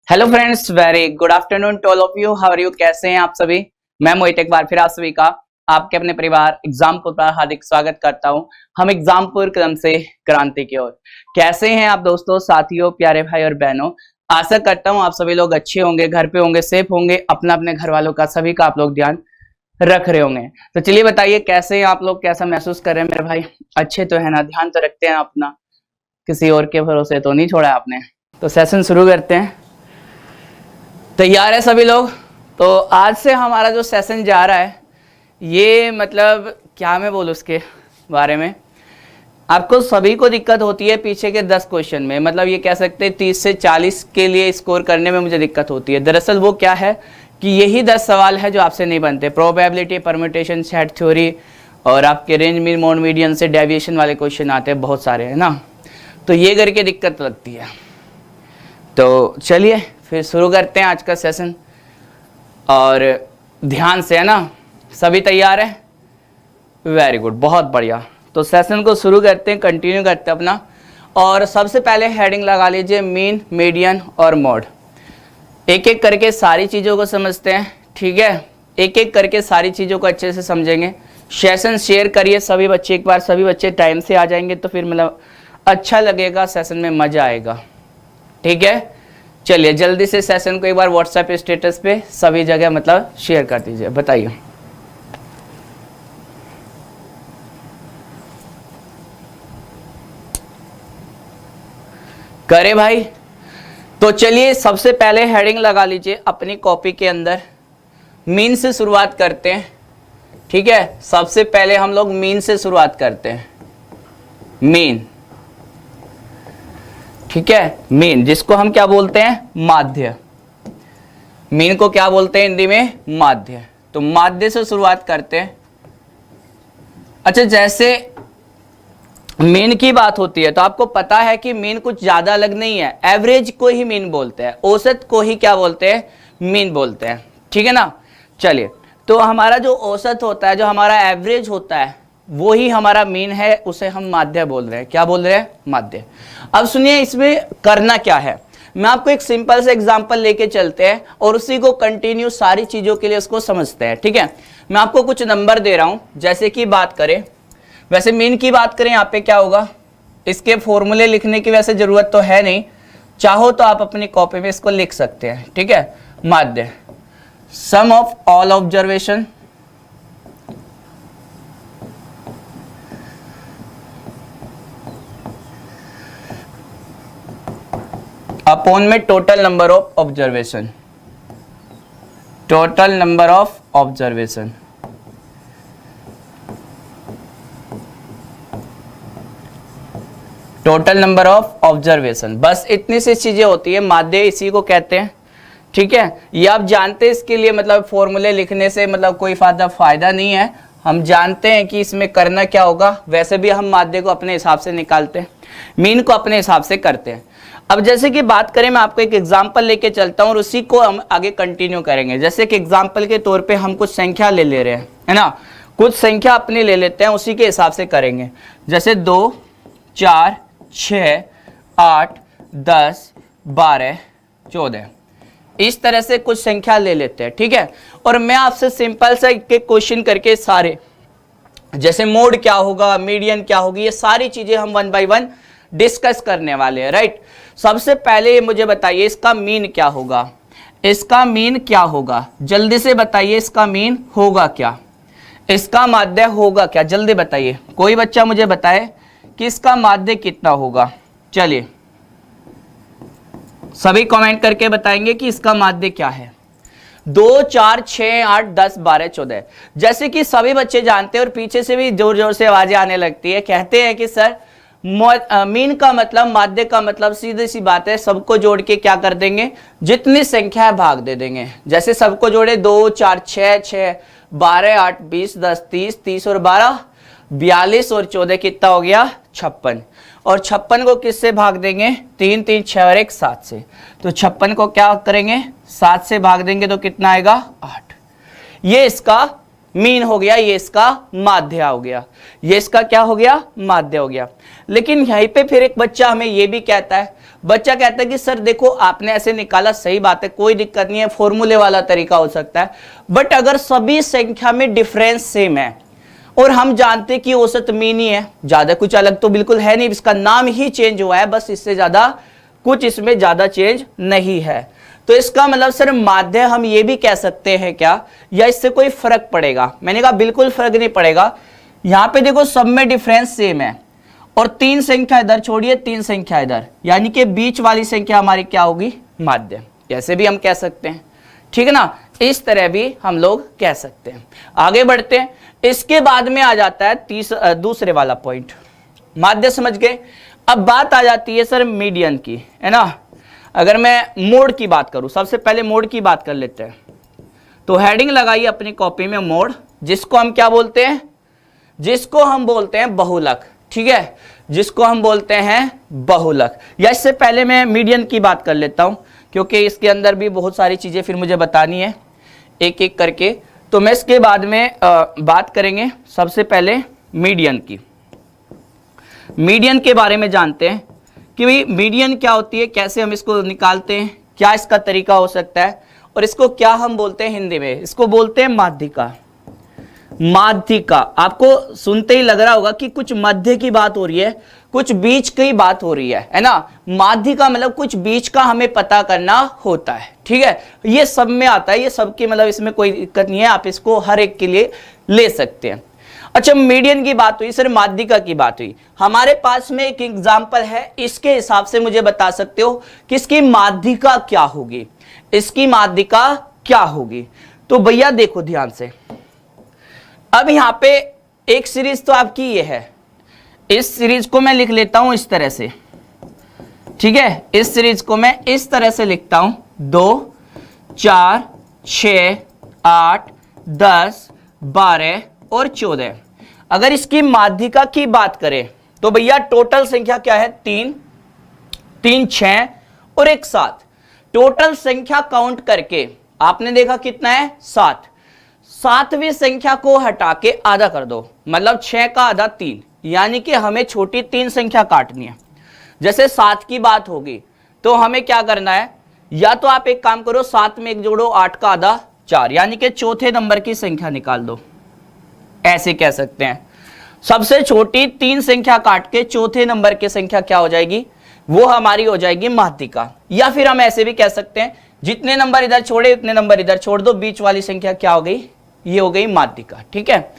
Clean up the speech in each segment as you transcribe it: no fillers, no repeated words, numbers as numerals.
Hello friends, very good afternoon to all of you. How are you? कैसे हैं आप सभी? मैं मोहित एक बार फिर आप सभी का आपके अपने परिवार एग्जामपुर पर हार्दिक स्वागत करता हूं। हम एग्जामपुर क्रम से क्रांति की ओर। कैसे हैं आप दोस्तों, साथियों, प्यारे भाई और बहनों? आशा करता हूं आप सभी लोग अच्छे होंगे, घर पे होंगे, सेफ होंगे, अपना अपने घर वालों का सभी का आप लोग ध्यान रख रहे होंगे। तो चलिए बताइए कैसे हैं आप लोग, कैसा महसूस कर रहे हैं मेरे भाई? अच्छे तो है ना? ध्यान तो रखते हैं अपना, किसी और के भरोसे तो नहीं छोड़ा आपने। तो सेशन शुरू करते हैं। तैयार है सभी लोग? तो आज से हमारा जो सेशन जा रहा है ये मतलब क्या मैं बोलूँ उसके बारे में, आपको सभी को दिक्कत होती है पीछे के 10 क्वेश्चन में, मतलब ये कह सकते हैं 30 से 40 के लिए स्कोर करने में मुझे दिक्कत होती है। दरअसल वो क्या है कि यही 10 सवाल है जो आपसे नहीं बनते। प्रोबेबिलिटी, परम्यूटेशन, सेट थ्योरी और आपके रेंज, मीन, मोड, मीडियन से डेविएशन वाले क्वेश्चन आते हैं बहुत सारे, है ना। तो ये करके दिक्कत लगती है। तो चलिए फिर शुरू करते हैं आज का सेशन, और ध्यान से, है ना। सभी तैयार हैं? वेरी गुड, बहुत बढ़िया। तो सेशन को शुरू करते हैं, कंटिन्यू करते हैं अपना। और सबसे पहले हेडिंग लगा लीजिए मीन, मीडियन और मोड। एक एक करके सारी चीज़ों को समझते हैं, ठीक है। एक एक करके सारी चीज़ों को अच्छे से समझेंगे। सेशन शेयर करिए सभी बच्चे, एक बार सभी बच्चे टाइम से आ जाएंगे तो फिर मतलब अच्छा लगेगा, सेशन में मज़ा आएगा, ठीक है। चलिए जल्दी से सेशन को एक बार व्हाट्सएप स्टेटस पे सभी जगह मतलब शेयर कर दीजिए। बताइए करे भाई? तो चलिए सबसे पहले हेडिंग लगा लीजिए अपनी कॉपी के अंदर। मीन से शुरुआत करते हैं, ठीक है। सबसे पहले हम लोग मीन से शुरुआत करते हैं। मीन, ठीक है। मीन जिसको हम क्या बोलते हैं? माध्य। मीन को क्या बोलते हैं हिंदी में? माध्य। तो माध्य से शुरुआत करते हैं। अच्छा, जैसे मीन की बात होती है तो आपको पता है कि मीन कुछ ज्यादा अलग नहीं है। एवरेज को ही मीन बोलते हैं, औसत को ही क्या बोलते हैं? मीन बोलते हैं, ठीक है ना। चलिए, तो हमारा जो औसत होता है, जो हमारा एवरेज होता है, वो ही हमारा मीन है, उसे हम माध्य बोल रहे हैं। क्या बोल रहे हैं? माध्य। अब सुनिए इसमें करना क्या है। मैं आपको एक सिंपल से एग्जांपल लेके चलते हैं और उसी को कंटिन्यू सारी चीजों के लिए उसको समझते हैं, ठीक है। मैं आपको कुछ नंबर दे रहा हूं, जैसे कि बात करें, वैसे मीन की बात करें, यहाँ पे क्या होगा, इसके फॉर्मूले लिखने की वैसे जरूरत तो है नहीं, चाहो तो आप अपनी कॉपी में इसको लिख सकते हैं, ठीक है। माध्य, सम ऑफ ऑल ऑब्जर्वेशन अपॉन में total number of observation. Total number of observation, total number of observation, बस इतनी सी चीजें होती है। माध्य इसी को कहते हैं, ठीक है। ये आप जानते हैं, इसके लिए मतलब फॉर्मूले लिखने से मतलब कोई फायदा नहीं है। हम जानते हैं कि इसमें करना क्या होगा। वैसे भी हम माध्य को अपने हिसाब से निकालते हैं, मीन को अपने हिसाब से करते हैं। अब जैसे कि बात करें, मैं आपको एक एग्जांपल लेके चलता हूं और उसी को हम आगे कंटिन्यू करेंगे। जैसे कि एग्जांपल के तौर पे हम कुछ संख्या ले रहे हैं, है ना। कुछ संख्या अपनी ले लेते हैं, उसी के हिसाब से करेंगे। जैसे 2, 4, 6, 8, 10, 12, 14, इस तरह से कुछ संख्या ले लेते हैं, ठीक है। और मैं आपसे सिंपल सा एक क्वेश्चन करके सारे, जैसे मोड क्या होगा, मीडियन क्या होगी, ये सारी चीजें हम 1 बाय 1 डिस्कस करने वाले हैं, राइट। सबसे पहले ये मुझे बताइए इसका मीन क्या होगा? इसका मीन क्या होगा? जल्दी से बताइए, इसका मीन होगा क्या? इसका माध्य होगा क्या? जल्दी बताइए, कोई बच्चा मुझे बताए कि इसका माध्य कितना होगा। चलिए सभी कमेंट करके बताएंगे कि इसका माध्य क्या है। 2, 4, 6, 8, 10, 12, 14, जैसे कि सभी बच्चे जानते हैं और पीछे से भी जोर जोर से आवाजें आने लगती है। कहते हैं कि सर मीन का मतलब, माध्य का मतलब, सीधी सी बात है, सबको जोड़ के क्या कर देंगे? जितनी संख्या है भाग दे देंगे। जैसे सबको जोड़े 2, 4, 6, 12, 8, 20, 10, 30 और 12, 42 और 14 कितना हो गया? 56। और 56 को किससे भाग देंगे? 3, 3, 6 और 1 7 से। तो 56 को क्या करेंगे? 7 से भाग देंगे तो कितना आएगा? 8। ये इसका मीन हो गया, ये इसका माध्य हो गया, ये इसका क्या हो गया? माध्य हो गया। लेकिन यहीं पे फिर एक बच्चा हमें ये भी कहता है, बच्चा कहता है कि सर देखो आपने ऐसे निकाला, सही बात है, कोई दिक्कत नहीं है, फॉर्मूले वाला तरीका हो सकता है, बट अगर सभी संख्या में डिफरेंस सेम है और हम जानते कि औसत मीन ही है, ज्यादा कुछ अलग तो बिल्कुल है नहीं, इसका नाम ही चेंज हुआ है बस, इससे ज्यादा कुछ इसमें ज्यादा चेंज नहीं है। तो इसका मतलब सर माध्य हम ये भी कह सकते हैं क्या, या इससे कोई फर्क पड़ेगा? मैंने कहा बिल्कुल फर्क नहीं पड़ेगा। यहां पे देखो सब में डिफरेंस सेम है और 3 संख्या इधर छोड़िए, 3 संख्या इधर, यानी कि बीच वाली संख्या हमारी क्या होगी? माध्य। ऐसे भी हम कह सकते हैं, ठीक है ना, इस तरह भी हम लोग कह सकते हैं। आगे बढ़ते हैं, इसके बाद में आ जाता है दूसरे वाला पॉइंट, माध्य समझ गए। अब बात आ जाती है सर मीडियन की, है ना। अगर मैं मोड की बात करूं, सबसे पहले मोड की बात कर लेते हैं, तो हेडिंग लगाइए अपनी कॉपी में मोड, जिसको हम क्या बोलते हैं? जिसको हम बोलते हैं बहुलक, ठीक है, जिसको हम बोलते हैं बहुलक। या इससे पहले मैं मीडियन की बात कर लेता हूं, क्योंकि इसके अंदर भी बहुत सारी चीजें फिर मुझे बतानी है एक एक करके, तो मैं इसके बाद में बात करेंगे। सबसे पहले मीडियन की, मीडियन के बारे में जानते हैं कि भाई मीडियन क्या होती है, कैसे हम इसको निकालते हैं, क्या इसका तरीका हो सकता है, और इसको क्या हम बोलते हैं हिंदी में? इसको बोलते हैं माध्यिका। माध्यिका, आपको सुनते ही लग रहा होगा कि कुछ मध्य की बात हो रही है, कुछ बीच की बात हो रही है ना। माध्यिका मतलब कुछ बीच का हमें पता करना होता है, ठीक है, ये सब में आता है, ये सबकी मतलब इसमें कोई दिक्कत नहीं है, आप इसको हर एक के लिए ले सकते हैं। अच्छा, मीडियन की बात हुई, सर माध्यिका की बात हुई, हमारे पास में एक एग्जाम्पल है, इसके हिसाब से मुझे बता सकते हो कि इसकी माध्यिका क्या होगी, इसकी माध्यिका क्या होगी। तो भैया देखो ध्यान से, अब यहां पे एक सीरीज तो आपकी ये है, इस सीरीज को मैं लिख लेता हूं इस तरह से, ठीक है, इस सीरीज को मैं इस तरह से लिखता हूं, 2, 4, 6, 8, 10, 12 और 14। अगर इसकी माध्यिका की बात करें तो भैया टोटल संख्या क्या है? 3, 3 6 और 1 7। टोटल संख्या काउंट करके आपने देखा कितना है? 7। 7वीं संख्या को हटा के आधा कर दो, मतलब 6 का आधा 3, यानी कि हमें छोटी 3 संख्या काटनी है। जैसे 7 की बात होगी तो हमें क्या करना है, या तो आप एक काम करो, 7 में 1 जोड़ो, 8 का आधा 4, यानी कि चौथे नंबर की संख्या निकाल दो, ऐसे कह सकते हैं। सबसे छोटी 3 संख्या काट के चौथे नंबर की संख्या क्या हो जाएगी? वो हमारी हो जाएगी माध्यिका। या फिर हम ऐसे भी कह सकते हैं, जितने नंबर इधर छोड़े उतने नंबर इधर छोड़ दो, बीच वाली संख्या क्या हो गई? ये हो गई माध्यिका, ठीक है।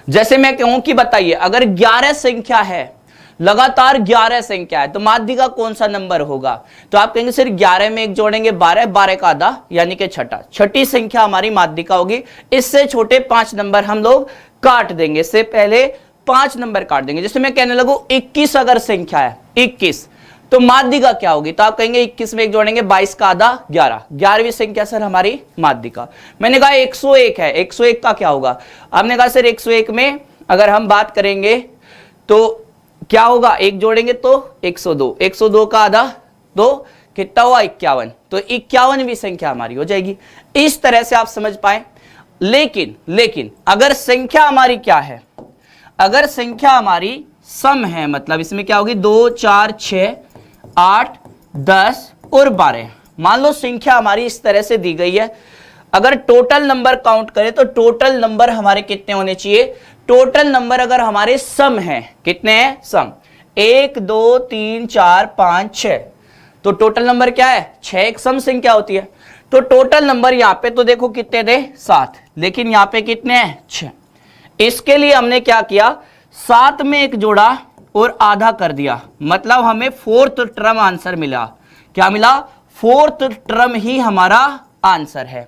जैसे मैं कहूं कि बताइए, अगर 11 संख्या है, लगातार 11 संख्या है, तो माध्यिका कौन सा नंबर होगा? तो आप कहेंगे सर 11 में 1 जोड़ेंगे 12, 12 का आधा यानी कि छठी संख्या हमारी माध्यिका होगी। इससे छोटे 5 नंबर हम लोग काट देंगे, इससे पहले 5 नंबर काट देंगे। जैसे मैं कहने लगूं 21 अगर संख्या है, 21, तो माध्यिका क्या होगी? तो आप कहेंगे 21 में 1 जोड़ेंगे 22 का आधा 11, 11वीं संख्या सर हमारी माध्यिका। मैंने कहा 101 है, 101 का क्या होगा? आपने कहा सर 101 में अगर हम बात करेंगे तो क्या होगा? 1 जोड़ेंगे तो 102, 102 का आधा 2, कितना हुआ? 51, तो 51वीं संख्या हमारी हो जाएगी। इस तरह से आप समझ पाए। लेकिन अगर संख्या हमारी क्या है? अगर संख्या हमारी सम है, मतलब इसमें क्या होगी? 2, 4, 6, 8, 10 और 12। मान लो संख्या हमारी इस तरह से दी गई है, अगर टोटल नंबर काउंट करें तो टोटल नंबर हमारे कितने होने चाहिए? टोटल नंबर अगर हमारे सम है, कितने हैं? सम 1, 2, 3, 4, 5, 6, तो टोटल नंबर क्या है? 6 एक सम संख्या होती है। तो टोटल नंबर यहाँ पे तो देखो कितने थे? 7, लेकिन यहाँ पे कितने हैं? 6। इसके लिए हमने क्या किया? 7 में 1 जोड़ा और आधा कर दिया, मतलब हमें 4th टर्म आंसर मिला। क्या मिला? 4th टर्म ही हमारा आंसर है,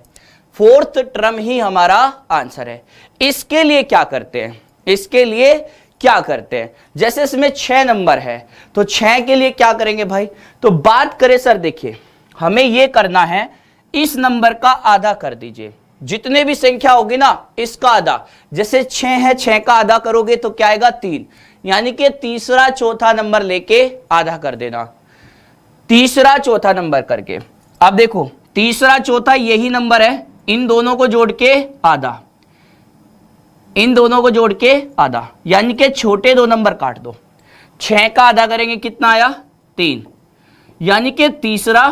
4th टर्म ही हमारा आंसर है। इसके लिए क्या करते हैं? इसके लिए क्या करते हैं? जैसे इसमें 6 नंबर है, तो 6 के लिए क्या करेंगे भाई? तो बात करें सर, देखिए हमें यह करना है, इस नंबर का आधा कर दीजिए, जितने भी संख्या होगी ना इसका आधा। जैसे 6 है, 6 का आधा करोगे तो क्या आएगा? 3, यानी कि तीसरा चौथा नंबर लेके आधा कर देना, तीसरा चौथा नंबर करके। अब देखो तीसरा चौथा यही नंबर है, इन दोनों को जोड़ के आधा, इन दोनों को जोड़ के आधा, यानी कि छोटे 2 नंबर काट दो। 6 का आधा करेंगे कितना आया? 3, यानी कि तीसरा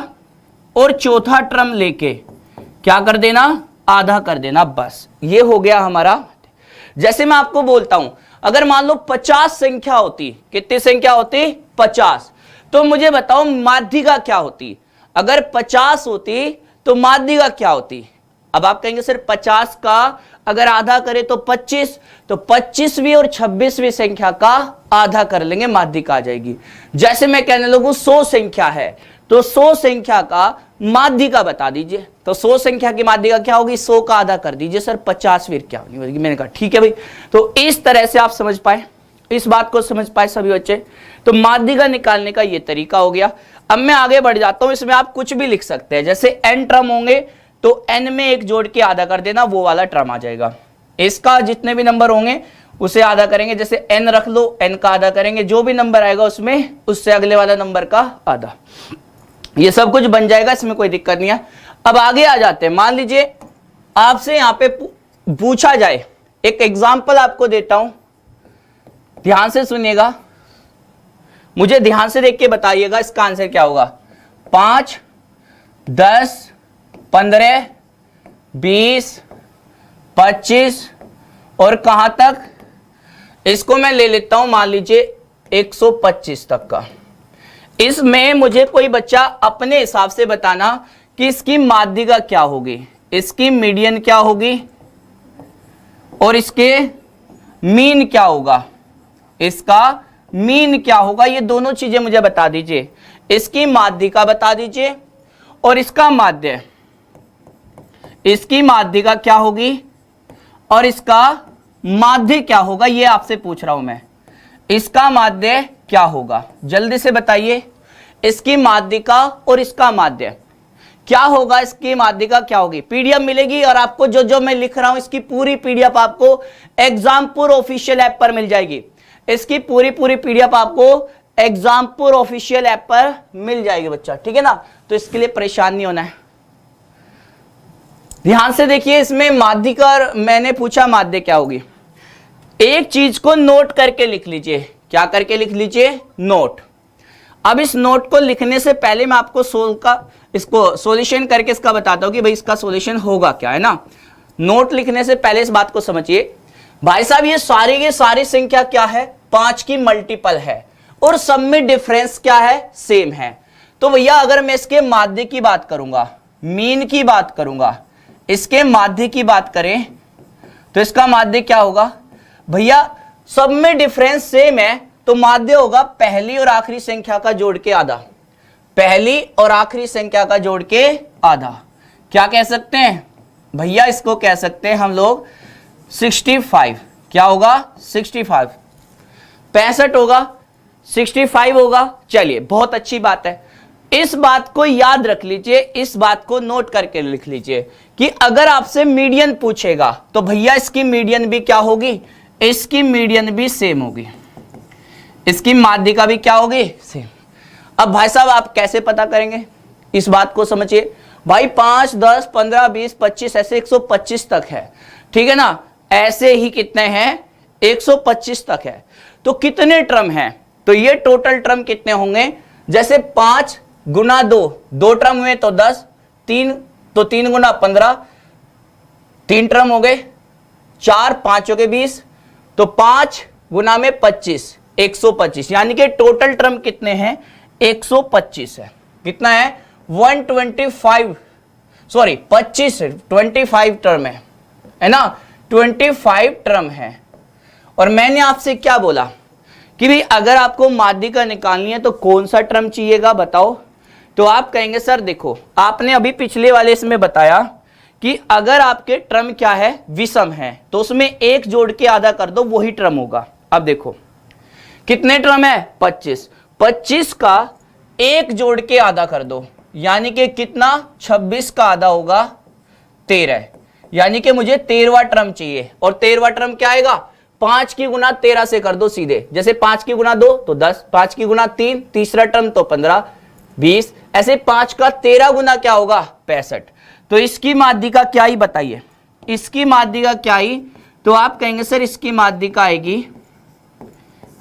और चौथा टर्म लेके क्या कर देना, आधा कर देना, बस ये हो गया हमारा। जैसे मैं आपको बोलता हूं, अगर मान लो 50 संख्या होती, कितनी संख्या होती, 50, तो मुझे बताओ माध्यिका क्या होती। अगर 50 होती तो माध्यिका क्या होती। अब आप कहेंगे सर 50 का अगर आधा करें तो 25, तो 25वीं और 26वीं संख्या का आधा कर लेंगे, माध्यिका आ जाएगी। जैसे मैं कहने लगूं 100 संख्या है, तो 100 संख्या का माध्यिका बता दीजिए, तो 100 संख्या की माध्यिका क्या होगी, 100 का आधा कर दीजिए सर 50वीं क्या होगी। मैंने कहा ठीक है भाई। तो इस तरह से आप समझ पाए, इस बात को समझ पाए सभी बच्चे। तो माध्यिका निकालने का ये तरीका हो गया। अब मैं आगे बढ़ जाता हूं, इसमें आप कुछ भी लिख सकते हैं। जैसे n टर्म होंगे तो n में एक जोड़ के आधा कर देना, वो वाला टर्म आ जाएगा। इसका जितने भी नंबर होंगे उसे आधा करेंगे, जैसे n रख लो, n का आधा करेंगे, जो भी नंबर आएगा उसमें उससे अगले वाला नंबर का आधा, ये सब कुछ बन जाएगा, इसमें कोई दिक्कत नहीं है। अब आगे आ जाते हैं। मान लीजिए आपसे यहां पे पूछा जाए, एक एग्जांपल आपको देता हूं, ध्यान से सुनिएगा, मुझे ध्यान से देख के बताइएगा इसका आंसर क्या होगा। 5, 10, 15, 20, 25 और कहां तक, इसको मैं ले लेता हूं मान लीजिए 125 तक का। इसमें मुझे कोई बच्चा अपने हिसाब से बताना कि इसकी माध्यिका क्या होगी, इसकी मीडियन क्या होगी और इसके मीन क्या होगा, इसका मीन क्या होगा, ये दोनों चीजें मुझे बता दीजिए। इसकी माध्यिका बता दीजिए और इसका माध्य, इसकी माध्यिका क्या होगी और इसका माध्य क्या होगा, ये आपसे पूछ रहा हूं मैं। इसका माध्य क्या होगा, जल्दी से बताइए। इसकी माध्यिका और इसका माध्य क्या होगा, इसकी माध्यिका क्या होगी। पीडीएफ मिलेगी और आपको जो जो मैं लिख रहा हूं इसकी पूरी पीडीएफ आपको एग्जामपुर ऑफिशियल ऐप पर मिल जाएगी। इसकी पूरी पीडीएफ आपको एग्जामपुर ऑफिशियल ऐप पर मिल जाएगी बच्चा, ठीक है ना। तो इसके लिए परेशान नहीं होना है। ध्यान से देखिए, इसमें माध्यिका मैंने पूछा माध्य क्या होगी। एक चीज को नोट करके लिख लीजिए, क्या करके लिख लीजिए, नोट। अब इस नोट को लिखने से पहले मैं आपको इसको सॉल्यूशन करके इसका बताता हूं कि भाई इसका सॉल्यूशन होगा क्या, है ना। नोट लिखने से पहले इस बात को समझिए भाई साहब, ये सारी संख्या क्या है, 5 की मल्टीपल है और सब में डिफरेंस क्या है, सेम है। तो भैया अगर मैं इसके माध्य की बात करूंगा, मीन की बात करूंगा, इसके माध्य की बात करें तो इसका माध्य क्या होगा भैया, सब में डिफरेंस सेम है तो माध्य होगा पहली और आखिरी संख्या का जोड़ के आधा, पहली और आखिरी संख्या का जोड़ के आधा। क्या कह सकते हैं भैया, इसको कह सकते हैं हम लोग 65। क्या होगा, 65, 65 होगा, 65 होगा। चलिए बहुत अच्छी बात है, इस बात को याद रख लीजिए, इस बात को नोट करके लिख लीजिए कि अगर आपसे मीडियन पूछेगा तो भैया इसकी मीडियन भी क्या होगी, इसकी मीडियन भी सेम होगी, इसकी माध्यिका भी क्या होगी, सेम। अब भाई साहब आप कैसे पता करेंगे, इस बात को समझिए भाई। 5, 10, 15, 20, 25 ऐसे 125 तक है, ठीक है ना। ऐसे ही कितने हैं, 125 तक है। तो कितने टर्म हैं, तो ये टोटल टर्म कितने होंगे, जैसे 5 गुना 2, 2 टर्म हुए तो 10, 3 तो 3 गुना 15, 3 टर्म हो गए, 4 5 हो गए 20, तो 5 गुना में 25, 125, यानी कि टोटल टर्म कितने हैं, 125 है। कितना है, 125, सॉरी 25, 25 टर्म है ना, 25 टर्म है। और मैंने आपसे क्या बोला कि भाई अगर आपको माध्यिका निकालनी है तो कौन सा टर्म चाहिएगा बताओ। तो आप कहेंगे सर देखो, आपने अभी पिछले वाले इसमें बताया कि अगर आपके टर्म क्या है, विषम है, तो उसमें एक जोड़ के आधा कर दो, वही टर्म होगा। अब देखो कितने टर्म है, 25, 25 का एक जोड़ के आधा कर दो, यानी कि कितना, 26 का आधा होगा 13, यानी कि मुझे 13वां टर्म चाहिए। और 13वां टर्म क्या आएगा, 5 की गुना 13 से कर दो सीधे, जैसे 5 की गुना 2 तो 10, 5 की गुना 3 तीसरा टर्म तो 15, 20, ऐसे 5 का 13 गुना क्या होगा, 65। तो इसकी माध्यिका क्या ही बताइए, इसकी माध्यिका क्या ही, तो आप कहेंगे सर इसकी माध्यिका आएगी,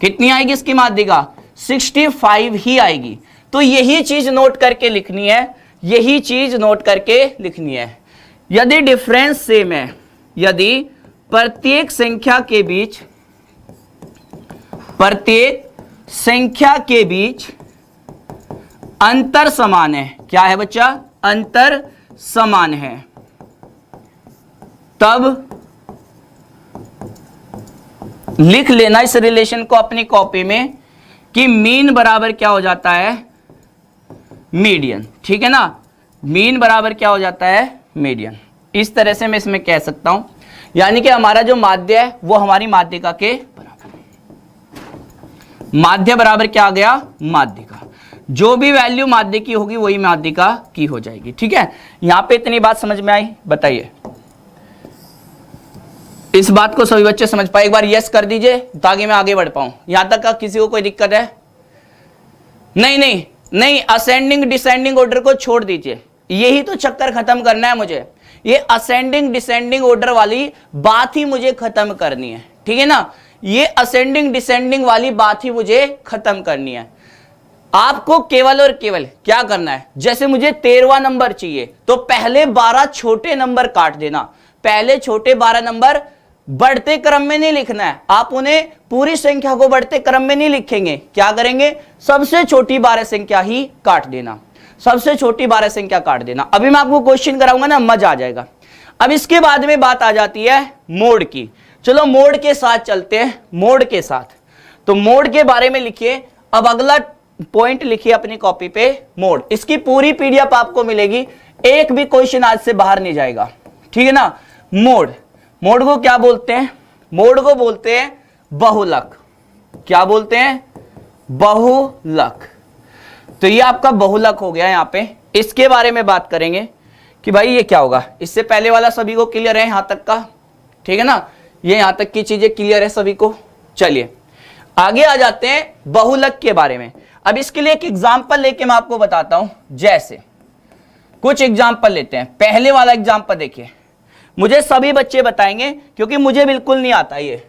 कितनी आएगी इसकी माध्यिका, 65 ही आएगी। तो यही चीज नोट करके लिखनी है, यही चीज नोट करके लिखनी है। यदि डिफरेंस सेम है, यदि प्रत्येक संख्या के बीच अंतर समान है, क्या है बच्चा, अंतर समान है, तब लिख लेना इस रिलेशन को अपनी कॉपी में कि मीन बराबर क्या हो जाता है, मीडियन। ठीक है ना, मीन बराबर क्या हो जाता है, मीडियन। इस तरह से मैं इसमें कह सकता हूं, यानी कि हमारा जो माध्य है वो हमारी माध्यिका के बराबर, माध्य बराबर क्या आ गया, माध्यिका। जो भी वैल्यू माध्य की होगी वही माध्यिका की हो जाएगी। ठीक है, यहां पे इतनी बात समझ में आई, बताइए इस बात को सभी बच्चे समझ पाए? एक बार यस कर दीजिए ताकि मैं आगे बढ़ पाऊं। यहां तक का किसी को कोई दिक्कत है? नहीं नहीं नहीं, असेंडिंग डिसेंडिंग ऑर्डर को छोड़ दीजिए, यही तो चक्कर खत्म करना है मुझे। ये असेंडिंग डिसेंडिंग ऑर्डर वाली बात ही मुझे खत्म करनी है। ठीक है ना, ये असेंडिंग डिसेंडिंग वाली बात ही मुझे खत्म करनी है। आपको केवल और केवल क्या करना है, जैसे मुझे 13वां नंबर चाहिए तो पहले 12 छोटे नंबर काट देना। पहले छोटे 12 नंबर बढ़ते क्रम में नहीं लिखना है, आप उन्हें पूरी संख्या को बढ़ते क्रम में नहीं लिखेंगे। क्या करेंगे, सबसे छोटी 12 संख्या ही काट देना, सबसे छोटी 12 संख्या काट देना। अभी मैं आपको क्वेश्चन कराऊंगा ना, मजा आ जाएगा। अब इसके बाद में बात आ जाती है मोड की। चलो मोड के साथ चलते हैं, मोड के साथ। तो मोड के बारे में लिखिए। अब अगला पॉइंट लिखिए अपनी कॉपी पे, मोड। इसकी पूरी पीडीएफ आपको मिलेगी, एक भी क्वेश्चन आज से बाहर नहीं जाएगा। ठीक है ना, मोड, मोड को क्या बोलते हैं, मोड को बोलते हैं बहुलक। क्या बोलते हैं, बहुलक। तो ये आपका बहुलक हो गया। यहां पे इसके बारे में बात करेंगे कि भाई ये क्या होगा। इससे पहले वाला सभी को क्लियर है यहां तक का? ठीक है ना, ये यहां तक की चीजें क्लियर है सभी को। चलिए आगे आ जाते हैं बहुलक के बारे में। अब इसके लिए एक एग्जांपल लेके मैं आपको बताता हूं। जैसे कुछ एग्जांपल लेते हैं। पहले वाला एग्जांपल देखिए, मुझे सभी बच्चे बताएंगे क्योंकि मुझे बिल्कुल नहीं आता ये।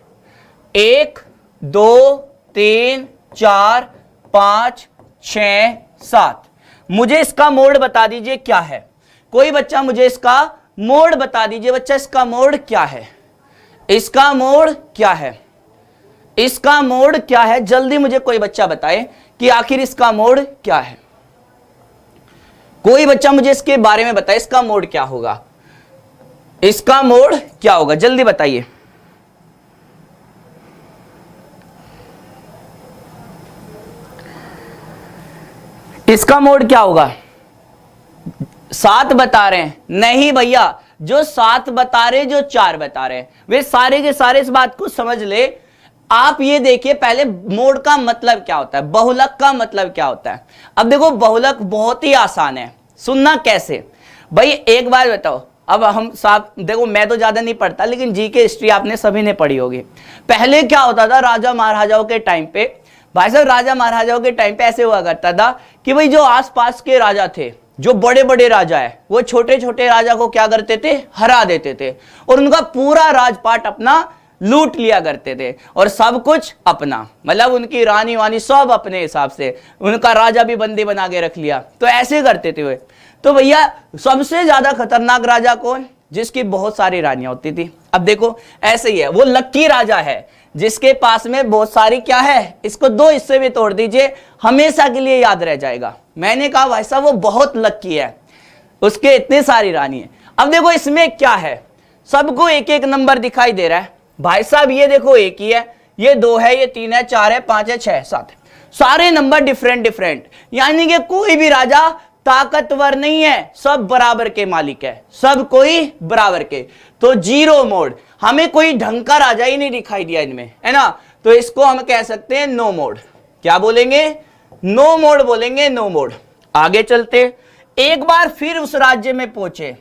1 2 3 4 5 6 7, मुझे इसका मोड बता दीजिए क्या है। कोई बच्चा मुझे इसका मोड बता दीजिए। बच्चा इसका मोड क्या है, इसका मोड क्या है, इसका मोड क्या है, जल्दी मुझे कोई बच्चा बताए कि आखिर इसका मोड क्या है। कोई बच्चा मुझे इसके बारे में बताए, इसका मोड क्या होगा, इसका मोड क्या होगा, जल्दी बताइए। इसका मोड क्या होगा? 7 बता रहे हैं? नहीं भैया, जो 7 बता रहे, जो 4 बता रहे हैं, वे सारे के सारे इस बात को समझ ले। आप ये देखिए पहले मोड का मतलब क्या होता है, बहुलक का मतलब क्या होता है। अब देखो बहुलक बहुत ही आसान है, सुनना कैसे। भाई एक बार बताओ, अब हम साहब देखो, मैं तो ज्यादा नहीं पढ़ता लेकिन जी के हिस्ट्री आपने सभी ने पढ़ी होगी। पहले क्या होता था राजा महाराजाओं के टाइम पे, भाई साहब राजा महाराजाओं के टाइम पे ऐसे हुआ करता था कि भाई जो आसपास के राजा थे, जो बड़े बड़े राजा है, वो छोटे छोटे राजा को क्या करते थे, हरा देते थे और उनका पूरा राजपाट अपना लूट लिया करते थे और सब कुछ अपना, मतलब उनकी रानी वानी सब अपने हिसाब से, उनका राजा भी बंदी बना के रख लिया। तो ऐसे करते थे वे। तो भैया सबसे ज्यादा खतरनाक राजा कौन, जिसकी बहुत सारी रानियां होती थी। अब देखो ऐसे ही है, वो लक्की राजा है जिसके पास में बहुत सारी क्या है, इसको 2 हिस्से में तोड़ दीजिए, हमेशा के लिए याद रह जाएगा। मैंने कहा भाई साहब वो बहुत लक्की है, उसके इतनी सारी रानी है। अब देखो इसमें क्या है, सबको एक एक नंबर दिखाई दे रहा है। भाई साहब ये देखो 1 ही है, ये 2 है, ये 3 है, 4 है, 5 है, 6 7 है, सारे नंबर डिफरेंट डिफरेंट, यानी कि कोई भी राजा ताकतवर नहीं है, सब बराबर के मालिक है, सब कोई बराबर के। तो 0 मोड, हमें कोई ढंग का राजा ही नहीं दिखाई दिया इनमें, है ना, तो इसको हम कह सकते हैं नो मोड। क्या बोलेंगे, नो मोड बोलेंगे, नो मोड। आगे चलते, एक बार फिर उस राज्य में पहुंचे,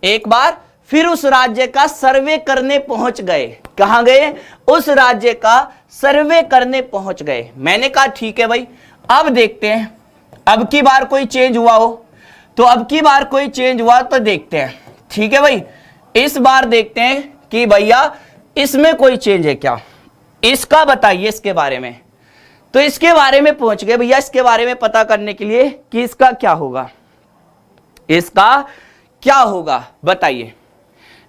एक बार फिर उस राज्य का सर्वे करने पहुंच गए। कहां गए, उस राज्य का सर्वे करने पहुंच गए। मैंने कहा ठीक है भाई, अब देखते हैं अब की बार कोई चेंज हुआ हो, तो अब की बार कोई चेंज हुआ तो देखते हैं। ठीक है भाई, इस बार देखते हैं कि भैया इसमें कोई चेंज है क्या, इसका बताइए, इसके बारे में तो इसके बारे में पहुंच गए भैया, इसके बारे में पता करने के लिए कि इसका क्या होगा, इसका क्या होगा बताइए,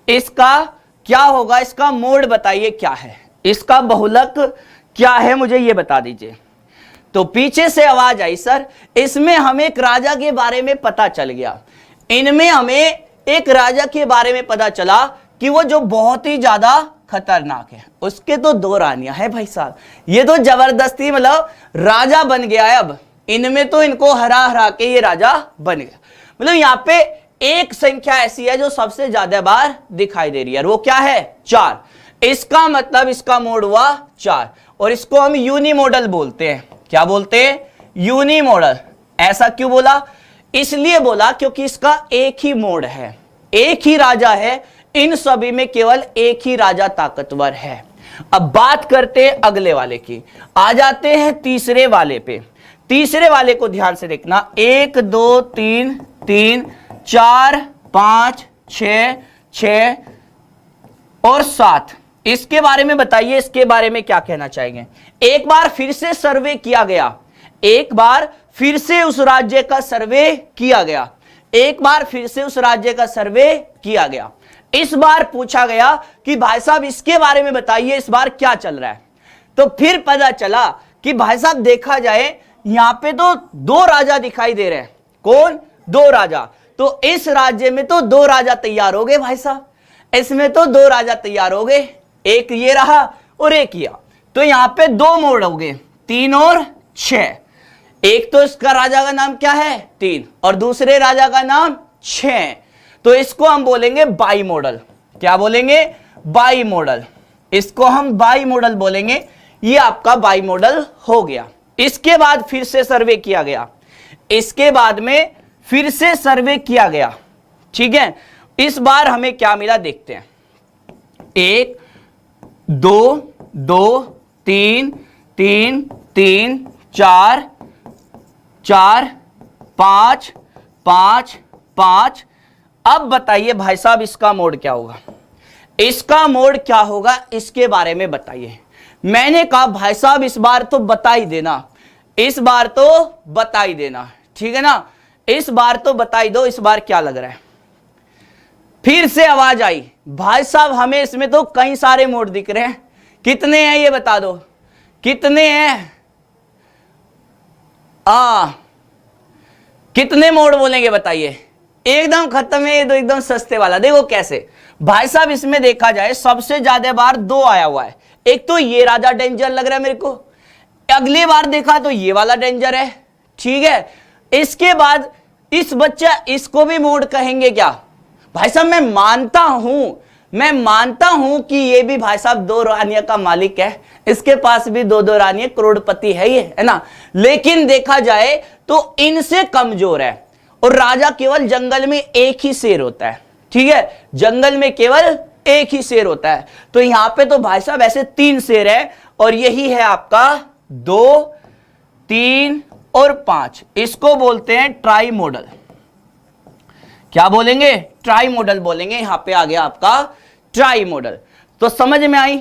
इसका क्या होगा, इसका मोड बताइए क्या है, इसका बहुलक क्या है, मुझे ये बता दीजिए। तो पीछे से आवाज आई सर इसमें हमें एक राजा के बारे में पता चल गया, इनमें हमें एक राजा के बारे में पता चला कि वो जो बहुत ही ज्यादा खतरनाक है, उसके तो 2 रानियां हैं भाई साहब, ये तो जबरदस्ती मतलब राजा बन गया है। अब इनमें तो इनको हरा हरा के ये राजा बन गया, मतलब यहाँ पे एक संख्या ऐसी है जो सबसे ज्यादा बार दिखाई दे रही है, वो क्या है 4। इसका मतलब इसका मोड हुआ 4 और इसको हम यूनी मॉडल बोलते हैं। क्या बोलते हैं? Unimodal. ऐसा क्यों बोला? इसलिए बोला क्योंकि इसका एक ही मोड है, एक ही राजा है, इन सभी में केवल एक ही राजा ताकतवर है। अब बात करते हैं अगले वाले की, आ जाते हैं तीसरे वाले पे। तीसरे वाले को ध्यान से देखना, 1 2 3 3 4 5 6 6 और 7, इसके बारे में बताइए, इसके बारे में क्या कहना चाहेंगे। एक बार फिर से सर्वे किया गया, एक बार फिर से उस राज्य का सर्वे किया गया, एक बार फिर से उस राज्य का सर्वे किया गया। इस बार पूछा गया कि भाई साहब इसके बारे में बताइए, इस बार क्या चल रहा है। तो फिर पता चला कि भाई साहब देखा जाए यहां पे तो 2 राजा दिखाई दे रहे हैं। कौन? 2 राजा। तो इस राज्य में तो 2 राजा तैयार हो गए भाई साहब, इसमें तो 2 राजा तैयार हो गए, एक ये रहा और एक यह। तो यहां पे 2 मोड हो गए, 3 और 6। एक तो इसका राजा का नाम क्या है 3 और दूसरे राजा का नाम 6, तो इसको हम बोलेंगे बाई मॉडल। क्या बोलेंगे? By model. इसको हम बाई मॉडल बोलेंगे, ये आपका बाई मॉडल हो गया। इसके बाद फिर से सर्वे किया गया, इसके बाद में फिर से सर्वे किया गया, ठीक है। इस बार हमें क्या मिला देखते हैं। 1 2 2 3 3 3 4 4 5 5 5। अब बताइए भाई साहब इसका मोड क्या होगा, इसका मोड क्या होगा, इसके बारे में बताइए। मैंने कहा भाई साहब इस बार तो बता ही देना, इस बार तो बता ही देना, ठीक है ना, इस बार तो बता ही दो, इस बार क्या लग रहा है। फिर से आवाज आई, भाई साहब हमें इसमें तो कई सारे मोड दिख रहे हैं, कितने हैं ये बता दो, कितने हैं? कितने मोड बोलेंगे बताइए। एकदम खत्म है ये तो, एकदम सस्ते वाला। देखो कैसे भाई साहब, इसमें देखा जाए सबसे ज्यादा बार 2 आया हुआ है। एक तो ये राजा डेंजर लग रहा है मेरे को, अगली बार देखा तो ये वाला डेंजर है, ठीक है। इसके बाद इस बच्चा, इसको भी मोड कहेंगे क्या भाई साहब? मैं मानता हूं कि ये भी भाई साहब 2 रानियों का मालिक है, इसके पास भी 2 रानियां, करोड़पति है ये, है ना। लेकिन देखा जाए तो इनसे कमजोर है और राजा केवल जंगल में एक ही शेर होता है, ठीक है, जंगल में केवल एक ही शेर होता है। तो यहां पे तो भाई साहब ऐसे 3 शेर है और यही है आपका 2 3 और 5। इसको बोलते हैं ट्राई मॉडल। क्या बोलेंगे? ट्राई मॉडल बोलेंगे। यहां पे आ गया आपका ट्राई मॉडल। तो समझ में आई,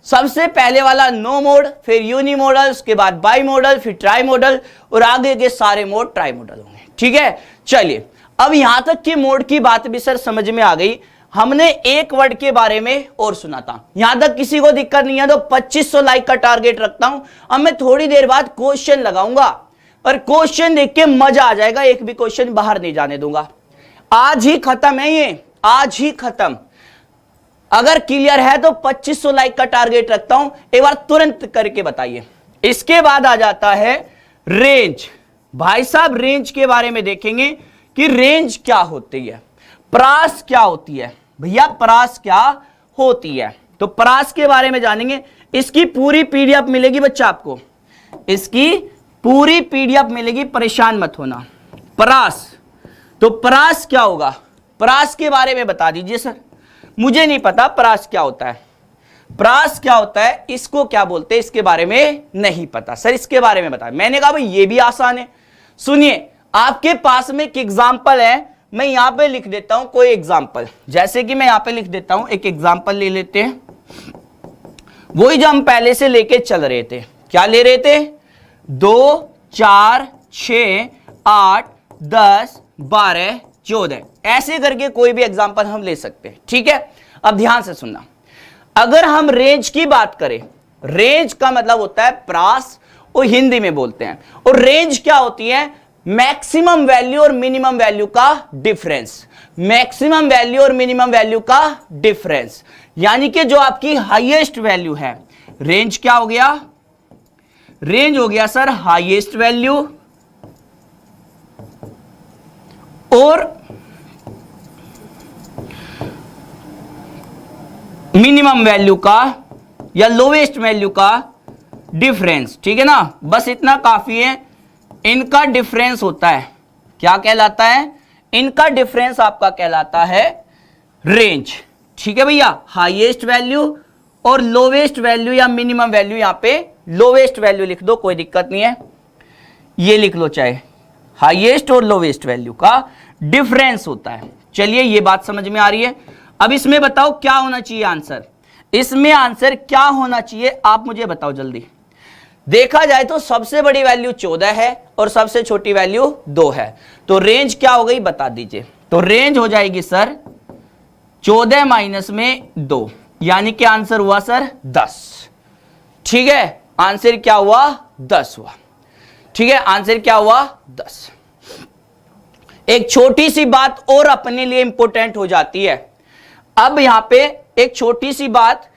सबसे पहले वाला नो मोड, फिर यूनी मॉडल, उसके बाद बाई मॉडल, फिर ट्राई मॉडल और आगे के सारे मोड ट्राई मॉडल होंगे, ठीक है। चलिए अब यहां तक की मोड की बात भी सर समझ में आ गई। हमने एक वर्ड के बारे में और सुना था, यहां तक किसी को दिक्कत नहीं है तो 2500 लाइक का टारगेट रखता हूं। अब मैं थोड़ी देर बाद क्वेश्चन लगाऊंगा और क्वेश्चन देख के मजा आ जाएगा, एक भी क्वेश्चन बाहर नहीं जाने दूंगा। आज ही खत्म है ये, आज ही खत्म। अगर क्लियर है तो 2500 लाइक का टारगेट रखता हूं, एक बार तुरंत करके बताइए। इसके बाद आ जाता है रेंज। भाई साहब रेंज के बारे में देखेंगे कि रेंज क्या होती है, प्रास क्या होती है। भैया प्रास क्या होती है, तो प्रास के बारे में जानेंगे। इसकी पूरी पीडीएफ मिलेगी बच्चा आपको, इसकी पूरी पीडीएफ मिलेगी, परेशान मत होना। प्रास, तो प्रास क्या होगा, प्रास के बारे में बता दीजिए सर। मुझे नहीं पता प्रास क्या होता है, प्रास क्या होता है, इसको क्या बोलते हैं, इसके बारे में नहीं पता सर, इसके बारे में बताया। मैंने कहा भाई ये भी आसान है। सुनिए, आपके पास में एक एग्जाम्पल है, मैं यहां पे लिख देता हूं कोई एग्जाम्पल। जैसे कि मैं यहां पे लिख देता हूं, एक एग्जाम्पल ले लेते हैं, वही जो हम पहले से लेके चल रहे थे। क्या ले रहे थे? 2, 4, 6, 8, 10, 12, 14, ऐसे करके कोई भी एग्जांपल हम ले सकते हैं। ठीक है, अब ध्यान से सुनना। अगर हम रेंज की बात करें, रेंज का मतलब होता है प्रास, वो हिंदी में बोलते हैं। और रेंज क्या होती है? मैक्सिमम वैल्यू और मिनिमम वैल्यू का डिफरेंस, मैक्सिमम वैल्यू और मिनिमम वैल्यू का डिफरेंस, यानी कि जो आपकी हाईएस्ट वैल्यू है, रेंज क्या हो गया? रेंज हो गया सर हाईएस्ट वैल्यू और मिनिमम वैल्यू का या लोवेस्ट वैल्यू का डिफरेंस। ठीक है ना, बस इतना काफी है। इनका डिफरेंस होता है, क्या कहलाता है? इनका डिफरेंस आपका कहलाता है रेंज। ठीक है भैया, हाईएस्ट वैल्यू और लोवेस्ट वैल्यू या मिनिमम वैल्यू, यहां पे लोवेस्ट वैल्यू लिख दो, कोई दिक्कत नहीं है, ये लिख लो, चाहे हाईएस्ट और लोवेस्ट वैल्यू का डिफरेंस होता है। चलिए, ये बात समझ में आ रही है। अब इसमें बताओ क्या होना चाहिए आंसर? इसमें आंसर क्या होना चाहिए आप मुझे बताओ जल्दी। देखा जाए तो सबसे बड़ी वैल्यू 14 है और सबसे छोटी वैल्यू 2 है, तो रेंज क्या हो गई बता दीजिए। तो रेंज हो जाएगी सर 14 माइनस में 2, यानी कि आंसर हुआ सर 10। ठीक है, आंसर क्या हुआ? 10 हुआ। ठीक है, आंसर क्या हुआ? 10। एक छोटी सी बात और अपने लिए इंपॉर्टेंट हो जाती है। अब यहां पे एक छोटी सी बात,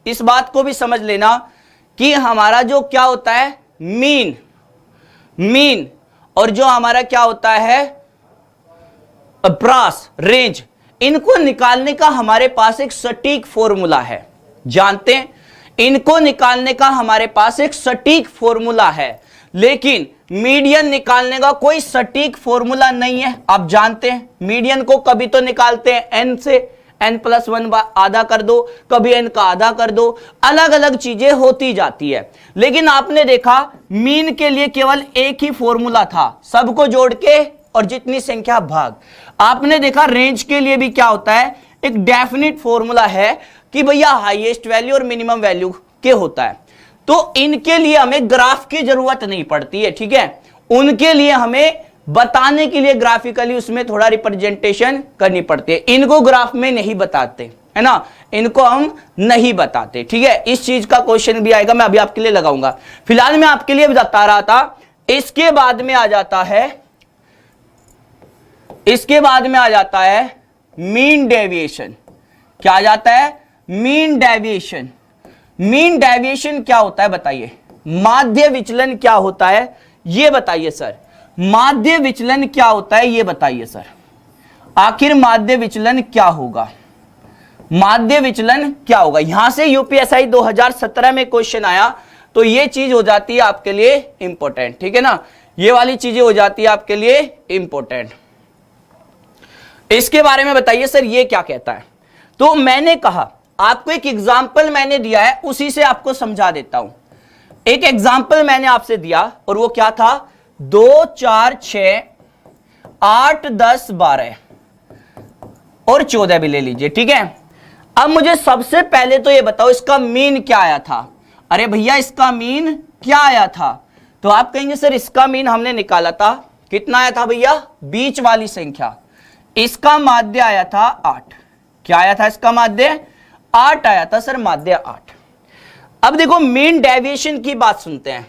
इस बात को भी समझ लेना कि हमारा जो क्या होता है मीन और जो हमारा क्या होता है प्रास, रेंज, इनको निकालने का हमारे पास एक सटीक फॉर्मूला है। जानते हैं, इनको निकालने का हमारे पास एक सटीक फॉर्मूला है, लेकिन मीडियन निकालने का कोई सटीक फॉर्मूला नहीं है। आप जानते हैं मीडियन को कभी तो निकालते हैं n से, n+1 आधा कर दो, कभी n का आधा कर दो, अलग अलग चीजें होती जाती है। लेकिन आपने देखा मीन के लिए केवल एक ही फॉर्मूला था, सबको जोड़ के और जितनी संख्या भाग। आपने देखा रेंज के लिए भी क्या होता है, एक डेफिनेट फॉर्मूला है कि भैया हाईएस्ट वैल्यू और मिनिमम वैल्यू के होता है। तो इनके लिए हमें ग्राफ की जरूरत नहीं पड़ती है। ठीक है, उनके लिए हमें बताने के लिए ग्राफिकली उसमें थोड़ा रिप्रेजेंटेशन करनी पड़ती है। इनको ग्राफ में नहीं बताते, है ना, इनको हम नहीं बताते। ठीक है, इस चीज का क्वेश्चन भी आएगा, मैं अभी आपके लिए लगाऊंगा। फिलहाल मैं आपके लिए बता रहा था। इसके बाद में आ जाता है, मीन डेविएशन। क्या आ जाता है? Mean deviation. मीन डेविएशन क्या होता है बताइए? माध्य विचलन क्या होता है ये बताइए सर। माध्य विचलन क्या होता है ये बताइए सर। आखिर माध्य विचलन क्या होगा? माध्य विचलन क्या होगा? यहां से यूपीएसआई 2017 में क्वेश्चन आया, तो ये चीज हो जाती है आपके लिए इंपॉर्टेंट। ठीक है ना, ये वाली चीजें हो जाती है आपके लिए इंपॉर्टेंट। इसके बारे में बताइए सर, ये क्या कहता है? तो मैंने कहा आपको एक एग्जाम्पल मैंने दिया है, उसी से आपको समझा देता हूं। एक एग्जाम्पल मैंने आपसे दिया और वो क्या था? 2, 4, 6, 8, 10, 12 और 14 भी ले लीजिए। ठीक है, अब मुझे सबसे पहले तो ये बताओ इसका मीन क्या आया था? अरे भैया इसका मीन क्या आया था? तो आप कहेंगे सर इसका मीन हमने निकाला था, कितना आया था भैया? बीच वाली संख्या। इसका माध्य आया था 8। क्या आया था इसका माध्य? 8 आया था सर, माध्य 8। अब देखो मीन डेविएशन की बात सुनते हैं।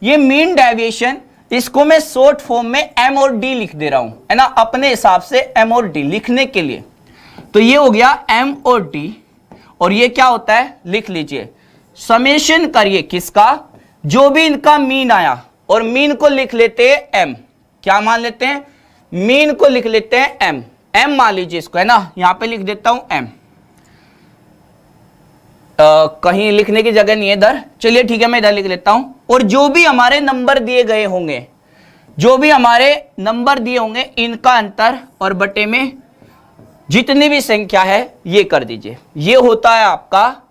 ये मीन डेविएशन, इसको मैं शॉर्ट फॉर्म में m और d लिख दे रहा हूं, है ना, अपने हिसाब से m और d लिखने के लिए। तो ये हो गया m और d, और ये क्या होता है लिख लीजिए, समेशन करिए किसका? जो भी इनका मीन आया, और मीन को लिख लेते हैं m। क्या मान लेते हैं? मीन को लिख लेते हैं m। m मान लीजिए इसको, है ना, यहां पे लिख देता हूं m। कहीं लिखने की जगह नहीं है इधर, चलिए ठीक है मैं इधर लिख लेता हूं। और जो भी हमारे नंबर दिए गए होंगे, जो भी हमारे नंबर दिए होंगे, इनका अंतर और बटे में जितनी भी संख्या है ये कर दीजिए। ये होता है आपका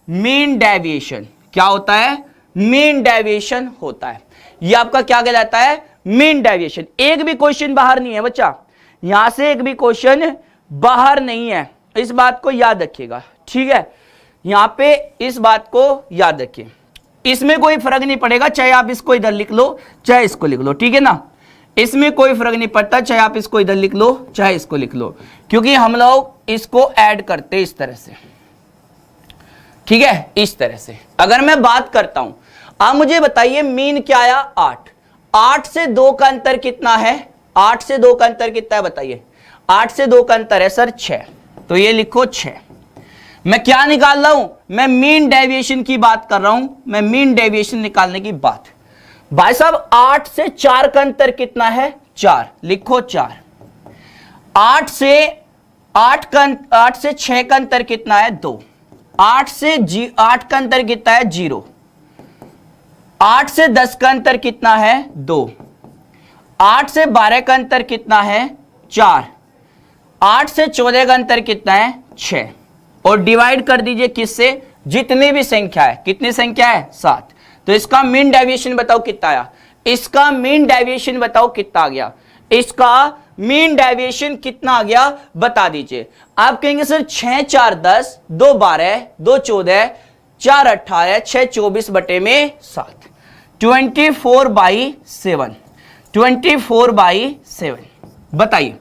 मीन डेविएशन। क्या होता है? मीन डेविएशन होता है। ये आपका क्या कहलाता है? Mean deviation. एक भी क्वेश्चन बाहर नहीं है बच्चा, यहां से एक भी क्वेश्चन बाहर नहीं है, इस बात को याद रखिएगा। ठीक है, यहां पे इस बात को याद रखिए। इसमें कोई फर्क नहीं पड़ेगा, चाहे आप इसको इधर लिख लो चाहे इसको लिख लो, ठीक है ना, इसमें कोई फर्क नहीं पड़ता, चाहे आप इसको इधर लिख लो चाहे इसको लिख लो, क्योंकि हम लोग इसको ऐड करते इस तरह से, ठीक है, इस तरह से। अगर मैं बात करता हूं, आप मुझे बताइए मीन क्या आया 8, 8 से 2 का अंतर कितना है, 8 से 2 का अंतर कितना है बताइए, 8 से 2 का अंतर है सर 6, तो ये लिखो 6। मैं क्या निकाल रहा हूं, मैं मीन डेविएशन की बात कर रहा हूं, मैं मीन डेविएशन निकालने की बात। भाई साहब 8 से 4 का अंतर कितना है 4, लिखो 4। 8 से 6 का अंतर कितना है 2, 8 से 8 का अंतर कितना है 0, 8 से 10 का अंतर कितना है 2, 8 से 12 का अंतर कितना है 4, 8 से 14 का अंतर कितना है 6, और डिवाइड कर दीजिए किससे, जितनी भी संख्या है, कितनी संख्या है 7, तो इसका मीन डेविएशन बताओ कितना आया, इसका मीन डेविएशन बताओ कितना आ गया, इसका मीन डेविएशन कितना आ गया बता दीजिए। आप कहेंगे सर 6 4 10, 2 12, 2 14, 4 18, 6 24 बटे में 7, 24/7, 24/7 बताइए,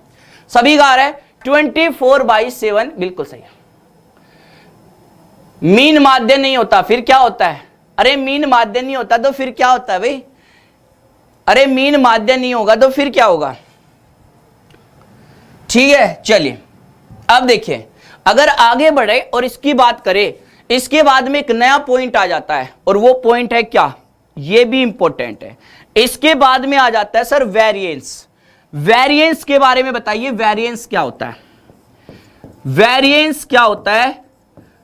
सभी गा रहे हैं 24/7, बिल्कुल सही है। मीन माध्य नहीं होता फिर क्या होता है, अरे मीन माध्य नहीं होता तो फिर क्या होता है भाई, अरे मीन माध्य नहीं होगा तो फिर क्या होगा, ठीक है। चलिए अब देखिए, अगर आगे बढ़े और इसकी बात करें, इसके बाद में एक नया पॉइंट आ जाता है, और वो पॉइंट है क्या, ये भी इंपॉर्टेंट है। इसके बाद में आ जाता है सर वेरिएंस। वेरिएंस के बारे में बताइए, वेरिएंस क्या होता है, वेरिएंस क्या होता है,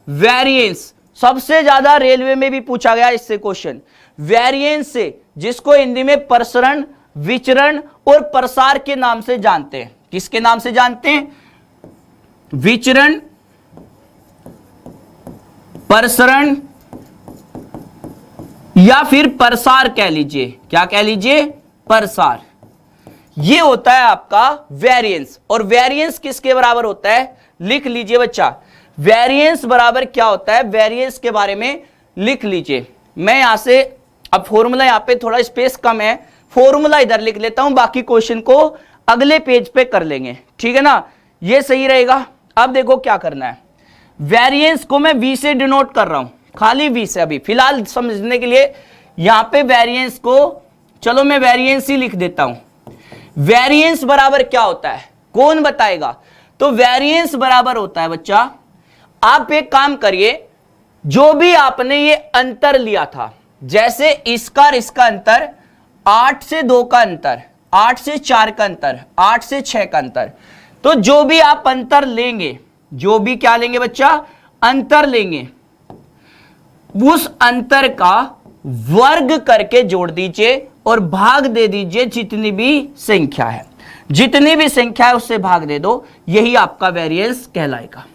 वेरिएंस सबसे ज्यादा रेलवे में भी पूछा गया इससे क्वेश्चन। वेरिएंस से, जिसको हिंदी में प्रसरण, विचरण और प्रसार के नाम से जानते हैं, किसके नाम से जानते हैं, विचरण, प्रसरण या फिर प्रसार कह लीजिए, क्या कह लीजिए, प्रसार, ये होता है आपका वेरिएंस। और वेरिएंस किसके बराबर होता है, लिख लीजिए बच्चा, वेरिएंस बराबर क्या होता है, वेरिएंस के बारे में लिख लीजिए। मैं यहां से, अब फॉर्मूला यहां पे थोड़ा स्पेस कम है, फॉर्मूला इधर लिख लेता हूं, बाकी क्वेश्चन को अगले पेज पे कर लेंगे, ठीक है ना, ये सही रहेगा। अब देखो क्या करना है, वेरिएंस को मैं V से डिनोट कर रहा हूं, खाली V से, अभी फिलहाल समझने के लिए यहां पे वेरिएंस को, चलो मैं वेरिएंस ही लिख देता हूं। वेरिएंस बराबर क्या होता है, कौन बताएगा, तो वेरिएंस बराबर होता है बच्चा, आप एक काम करिए, जो भी आपने ये अंतर लिया था, जैसे इसका और इसका अंतर, 8 से 2 का अंतर, 8 से 4 का अंतर, 8 से 6 का अंतर, तो जो भी आप अंतर लेंगे, जो भी क्या लेंगे बच्चा, अंतर लेंगे, उस अंतर का वर्ग करके जोड़ दीजिए और भाग दे दीजिए जितनी भी संख्या है, जितनी भी संख्या है उससे भाग दे दो, यही आपका वेरिएंस कहलाएगा।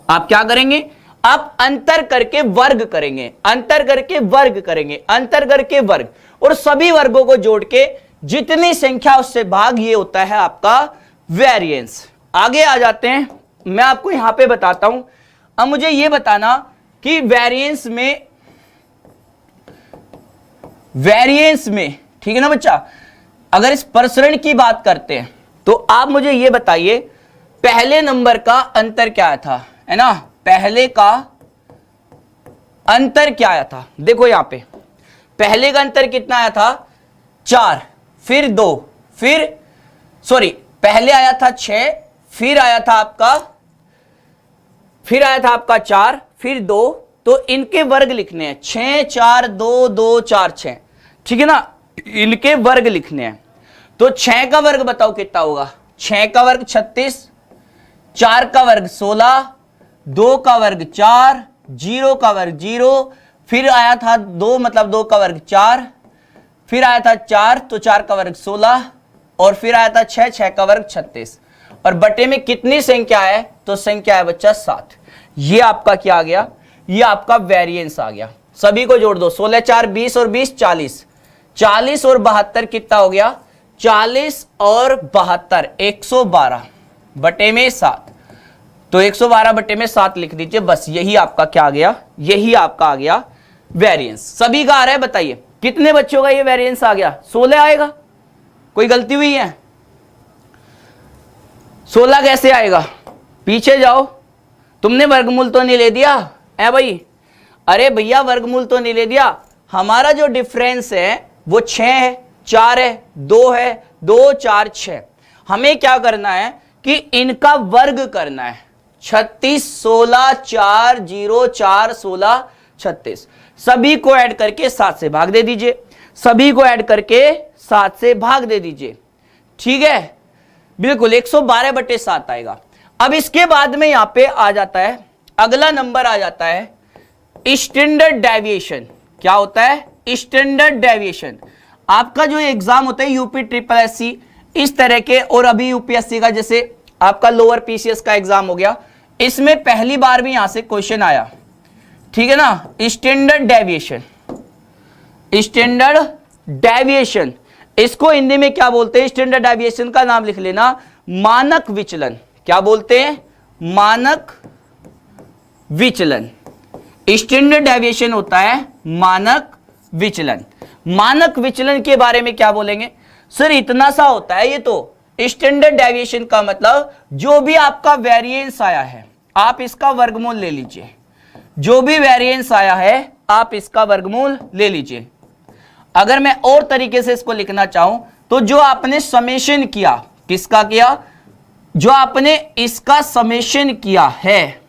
आप क्या करेंगे, आप अंतर करके वर्ग करेंगे, अंतर करके वर्ग करेंगे, अंतर करके वर्ग, और सभी वर्गों को जोड़ के जितनी संख्या उससे भाग, ये होता है आपका वेरिएंस। आगे आ जाते हैं, मैं आपको यहां पे बताता हूं। अब मुझे ये बताना कि वेरिएंस में ठीक है ना बच्चा, अगर इस प्रसरण की बात करते हैं तो आप मुझे ये बताइए, पहले नंबर का अंतर क्या आया था, है ना, पहले का अंतर क्या आया था, देखो यहां पे पहले का अंतर कितना आया था 4, फिर 2, फिर सॉरी पहले आया था 6, फिर आया था आपका 4, फिर 2, तो इनके वर्ग लिखने हैं, 6 4 2 2 4 6, ठीक है ना, इनके वर्ग लिखने हैं। तो 6 का वर्ग बताओ कितना होगा, 6 का वर्ग 36, 4 का वर्ग 16, 2 का वर्ग 4, 0 का वर्ग 0, फिर आया था 2 मतलब 2 का वर्ग 4, फिर आया था 4 तो 4 का वर्ग 16, और फिर आया था 6, 6 का वर्ग 36, और बटे में कितनी संख्या है, तो संख्या है बच्चा 7। ये आपका क्या आ गया, ये आपका वेरिएंस आ गया। सभी को जोड़ दो, 16 4 20 और 20 40, 40 और 72 कितना हो गया, 40 और 72 112 बटे में 7, तो 112 बटे में 7 लिख दीजिए, बस यही आपका क्या आ गया, यही आपका आ गया वेरिएंस सभी का आ रहा है, बताइए कितने बच्चों का ये वेरिएंस आ गया? 16 आएगा। कोई गलती हुई है? 16 कैसे आएगा? पीछे जाओ, तुमने वर्गमूल तो नहीं ले दिया है भाई? अरे भैया वर्गमूल तो नहीं ले दिया, हमारा जो डिफरेंस है वो 6 है, 4 है, 2 है, 2 4 6। हमें क्या करना है कि इनका वर्ग करना है। 36 16 4 0 4 16 36, सभी को ऐड करके 7 से भाग दे दीजिए, सभी को ऐड करके 7 से भाग दे दीजिए, ठीक है, बिल्कुल 112/7 आएगा। अब इसके बाद में यहां पे आ जाता है, अगला नंबर आ जाता है स्टैंडर्ड डेविएशन। क्या होता है? Standard deviation. आपका जो एग्जाम होता है यूपी ट्रिपल एससी इस तरह के, और अभी यूपीएससी का जैसे आपका लोअर पीसीएस का एग्जाम हो गया, इसमें पहली बार भी यहां से क्वेश्चन आया, ठीक है ना। स्टैंडर्ड डेविएशन, स्टैंडर्ड डेविएशन, इसको हिंदी में क्या बोलते हैं? स्टैंडर्ड डेविएशन का नाम लिख लेना, मानक विचलन। क्या बोलते हैं? मानक विचलन। स्टैंडर्ड डेविएशन होता है मानक विचलन। मानक विचलन के बारे में क्या बोलेंगे सर? इतना सा होता है ये तो। स्टैंडर्ड डेविएशन का मतलब जो भी आपका वेरिएंस आया है आप इसका वर्गमूल ले लीजिए, जो भी वेरिएंस आया है आप इसका वर्गमूल ले लीजिए। अगर मैं और तरीके से इसको लिखना चाहूं तो जो आपने समेशन किया, किसका किया? जो आपने इसका समेशन किया है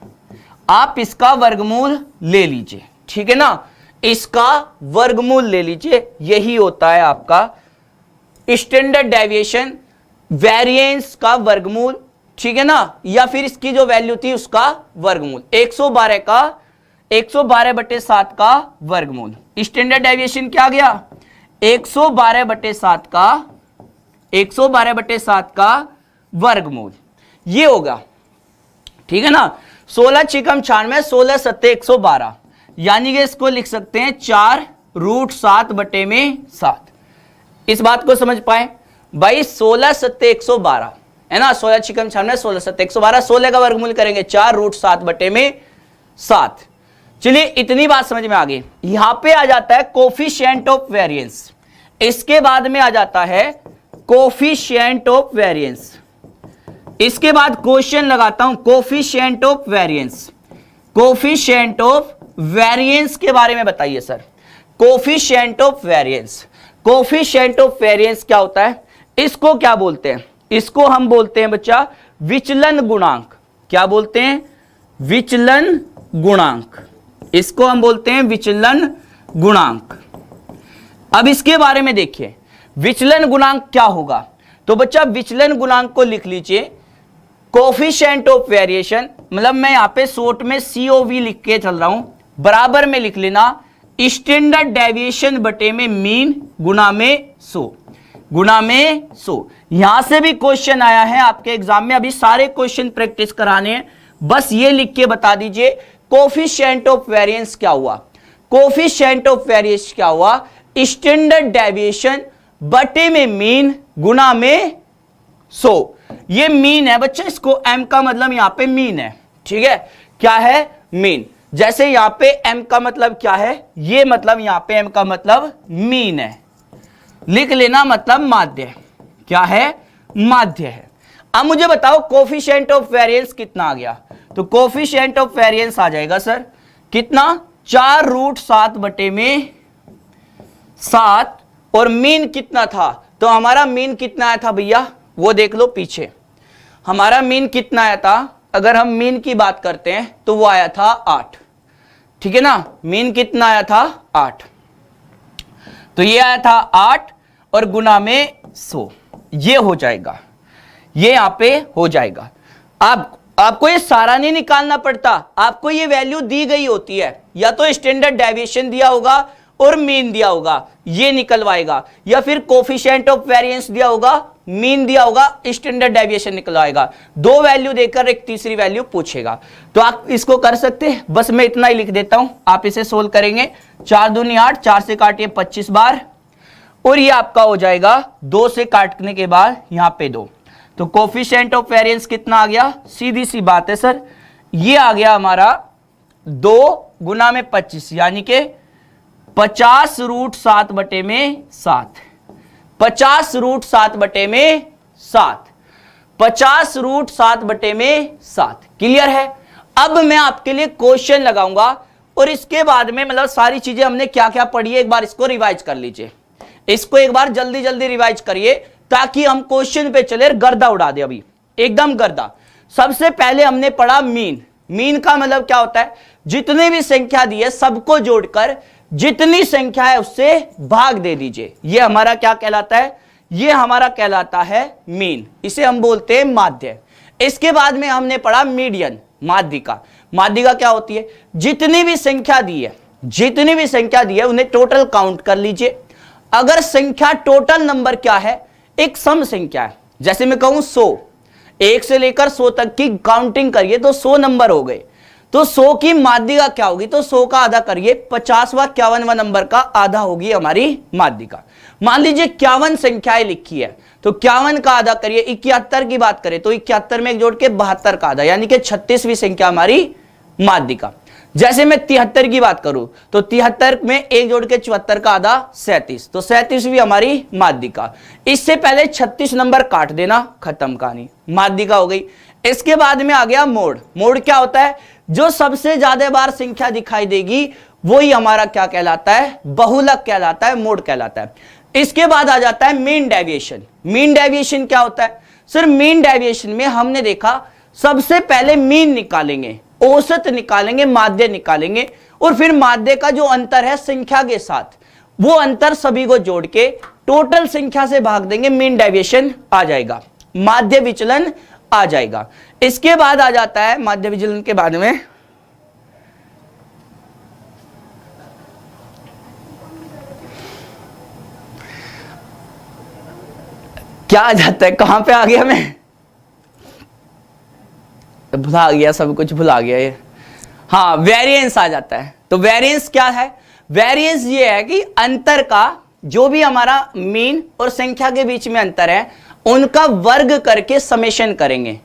आप इसका वर्गमूल ले लीजिए, ठीक है ना, इसका वर्गमूल ले लीजिए। यही होता है आपका स्टैंडर्ड डेविएशन, वेरिएंस का वर्गमूल, ठीक है ना, या फिर इसकी जो वैल्यू थी उसका वर्गमूल। 112 का 112/7 का वर्गमूल। स्टैंडर्ड डेविएशन क्या गया? 112/7 का 112/7 का वर्गमूल, ये होगा, ठीक है ना। 16 छिकम 96, 16 सत्ते 112, यानी कि इसको लिख सकते हैं 4√7/7। इस बात को समझ पाए भाई? 16 सत्ते 112 है ना, 16 छिकम 96, 16 सत्ते 112, 16 का वर्गमूल करेंगे 4√7/7। चलिए इतनी बात समझ में आ गई। यहां पे आ जाता है कोफिशिएंट ऑफ वेरिएंस, इसके बाद में आ जाता है कोफिशिएंट ऑफ वेरिएंस। इसके बाद क्वेश्चन लगाता हूं coefficient of variance. Coefficient of variance के बारे में बताइए sir. Coefficient of variance, coefficient of variance क्या होता है? इसको क्या बोलते हैं? इसको हम बोलते हैं बच्चा विचलन गुणांक। क्या बोलते हैं? विचलन गुणांक। इसको हम बोलते हैं विचलन गुणांक। अब इसके बारे में देखिए विचलन गुणांक क्या होगा। तो बच्चा विचलन गुणांक को लिख लीजिए कोफिशिएंट ऑफ वेरिएशन, मतलब मैं यहां पे शॉर्ट में COV लिख के चल रहा हूं, बराबर में लिख लेना स्टैंडर्ड डेविएशन बटे में मीन गुना में 100, गुना में 100। यहां से भी क्वेश्चन आया है आपके एग्जाम में, अभी सारे क्वेश्चन प्रैक्टिस कराने हैं, बस ये लिख के बता दीजिए कोफिशिएंट ऑफ वेरिएंस क्या हुआ। कोफिशिएंट ऑफ वेरिएंस क्या हुआ? स्टैंडर्ड डेविएशन बटे में मीन गुना में 100। ये मीन है बच्चे, इसको m का मतलब यहां पे मीन है, ठीक है। क्या है? मीन। जैसे यहां पे m का मतलब क्या है? ये मतलब यहां पे m का मतलब मीन है, लिख लेना, मतलब माध्य। क्या है? माध्य है। अब मुझे बताओ कोफिशिएंट ऑफ वेरिएंस कितना आ गया? तो कोफिशिएंट ऑफ वेरिएंस आ जाएगा सर कितना? 4√7/7, और मीन कितना था? तो हमारा मीन कितना आया था भैया? वो देख लो पीछे, हमारा मीन कितना आया था? अगर हम मीन की बात करते हैं तो वो आया था 8, ठीक है ना। मीन कितना आया था? 8। तो ये आया था 8 और गुना में 100, ये हो जाएगा, ये यहां पे हो जाएगा। आपको ये सारा नहीं निकालना पड़ता, आपको ये वैल्यू दी गई होती है, या तो स्टैंडर्ड डेविएशन दिया होगा और मीन दिया होगा, ये निकलवाएगा, या फिर कोफिशिएंट ऑफ वेरिएंस दिया होगा, मीन दिया होगा, स्टैंडर्ड डेविएशन निकलवाएगा। 2 वैल्यू देकर एक तीसरी वैल्यू पूछेगा। तो आप इसको कर सकते हैं, बस मैं इतना ही लिख देता हूं, आप इसे सोल्व करेंगे। 4 दूनी 8, 4 से काटिए 25 बार, और ये आपका हो जाएगा 2 से काटने के बाद यहां पे 2। तो कोफिशिएंट ऑफ वेरिएंस कितना आ गया? सीधी सी बात है सर, ये आ गया हमारा 2 गुना में 25, यानी कि 50√7/7, 50√7/7, 50√7/7। क्लियर है। अब मैं आपके लिए क्वेश्चन लगाऊंगा और इसके बाद में मतलब सारी चीजें हमने क्या क्या पढ़ी है एक बार इसको रिवाइज कर लीजिए, इसको एक बार जल्दी जल्दी रिवाइज करिए ताकि हम क्वेश्चन पे चले, गर्दा उड़ा दे अभी एकदम गर्दा। सबसे पहले हमने पढ़ा मीन। मीन का मतलब क्या होता है, जितनी भी संख्या दी है सबको जोड़कर जितनी संख्या है उससे भाग दे दीजिए, ये हमारा क्या कहलाता है, ये हमारा कहलाता है मीन, इसे हम बोलते हैं माध्य। इसके बाद में हमने पढ़ा मीडियन, माध्यिका। माध्यिका क्या होती है, जितनी भी संख्या दी है, जितनी भी संख्या दी है उन्हें टोटल काउंट कर लीजिए। अगर संख्या टोटल नंबर क्या है, एक सम संख्या है, जैसे मैं कहूं 100, 1 से लेकर 100 तक की काउंटिंग करिए तो 100 नंबर हो गए, तो 100 की माध्यिका क्या होगी, तो 100 का आधा करिए, 50वां 51वां नंबर का आधा होगी हमारी माध्यिका। मान लीजिए 51 संख्याएं लिखी है तो 51 का आधा करिए, 71 की बात करें तो 71 में एक जोड़ के 72 का आधा, यानी कि 36वीं संख्या हमारी माध्यिका। जैसे मैं 73 की बात करूं तो 73 में एक जोड़ के 74 का आधा 37, तो 37वीं हमारी माध्यिका। इससे पहले 36 नंबर काट देना, खत्म कहानी, माध्यिका हो गई। इसके बाद में आ गया मोड। मोड क्या होता है, जो सबसे ज्यादा बार संख्या दिखाई देगी वही हमारा क्या कहलाता है, बहुलक कहलाता है, मोड कहलाता है। इसके बाद आ जाता है मीन डेविएशन। मीन डेविएशन क्या होता है, सिर्फ मीन डेविएशन में हमने देखा सबसे पहले मीन निकालेंगे, औसत निकालेंगे, माध्य निकालेंगे, और फिर माध्य का जो अंतर है संख्या के साथ वो अंतर सभी को जोड़ के टोटल संख्या से भाग देंगे, मीन डेविएशन आ जाएगा, माध्य विचलन आ जाएगा। इसके बाद आ जाता है माध्य विचलन के बाद में क्या आ जाता है, कहां पे आ गया मैं, भुला गया, सब कुछ भुला गया ये। हाँ, वेरिएंस आ जाता है। तो वेरिएंस क्या है, वेरिएंस ये है कि अंतर का, जो भी हमारा मीन और संख्या के बीच में अंतर है उनका वर्ग करके समेशन करेंगे,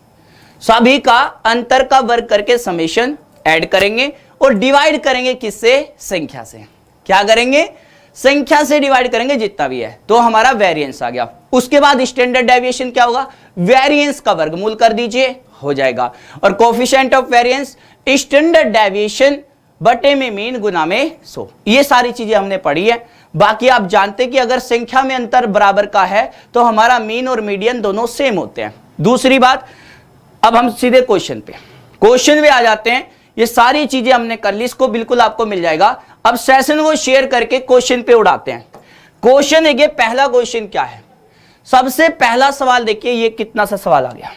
सभी का अंतर का वर्ग करके समेशन ऐड करेंगे और डिवाइड करेंगे किससे, संख्या से। क्या करेंगे, संख्या से डिवाइड करेंगे जितना भी है, तो हमारा वेरिएंस आ गया। उसके बाद स्टैंडर्ड डेविएशन क्या होगा, वेरिएंस का वर्गमूल कर दीजिए, हो जाएगा। और coefficient of variance standard deviation बटे में मीन गुना में 100। ये सारी चीजें हमने पढ़ी है। बाकी आप जानते हैं कि अगर संख्या में अंतर बराबर का है तो हमारा मीन और मीडियन दोनों सेम होते हैं। दूसरी बात, अब हम सीधे क्वेश्चन पे आ जाते हैं। ये सारी चीजें हमने कर ली, इसको बिल्कुल आपको मिल जाएगा। अब सेशन को शेयर करके क्वेश्चन पे उड़ाते हैं। क्वेश्चन देखिए, पहला क्वेश्चन क्या है, सबसे पहला सवाल देखिए, ये कितना सा सवाल आ गया।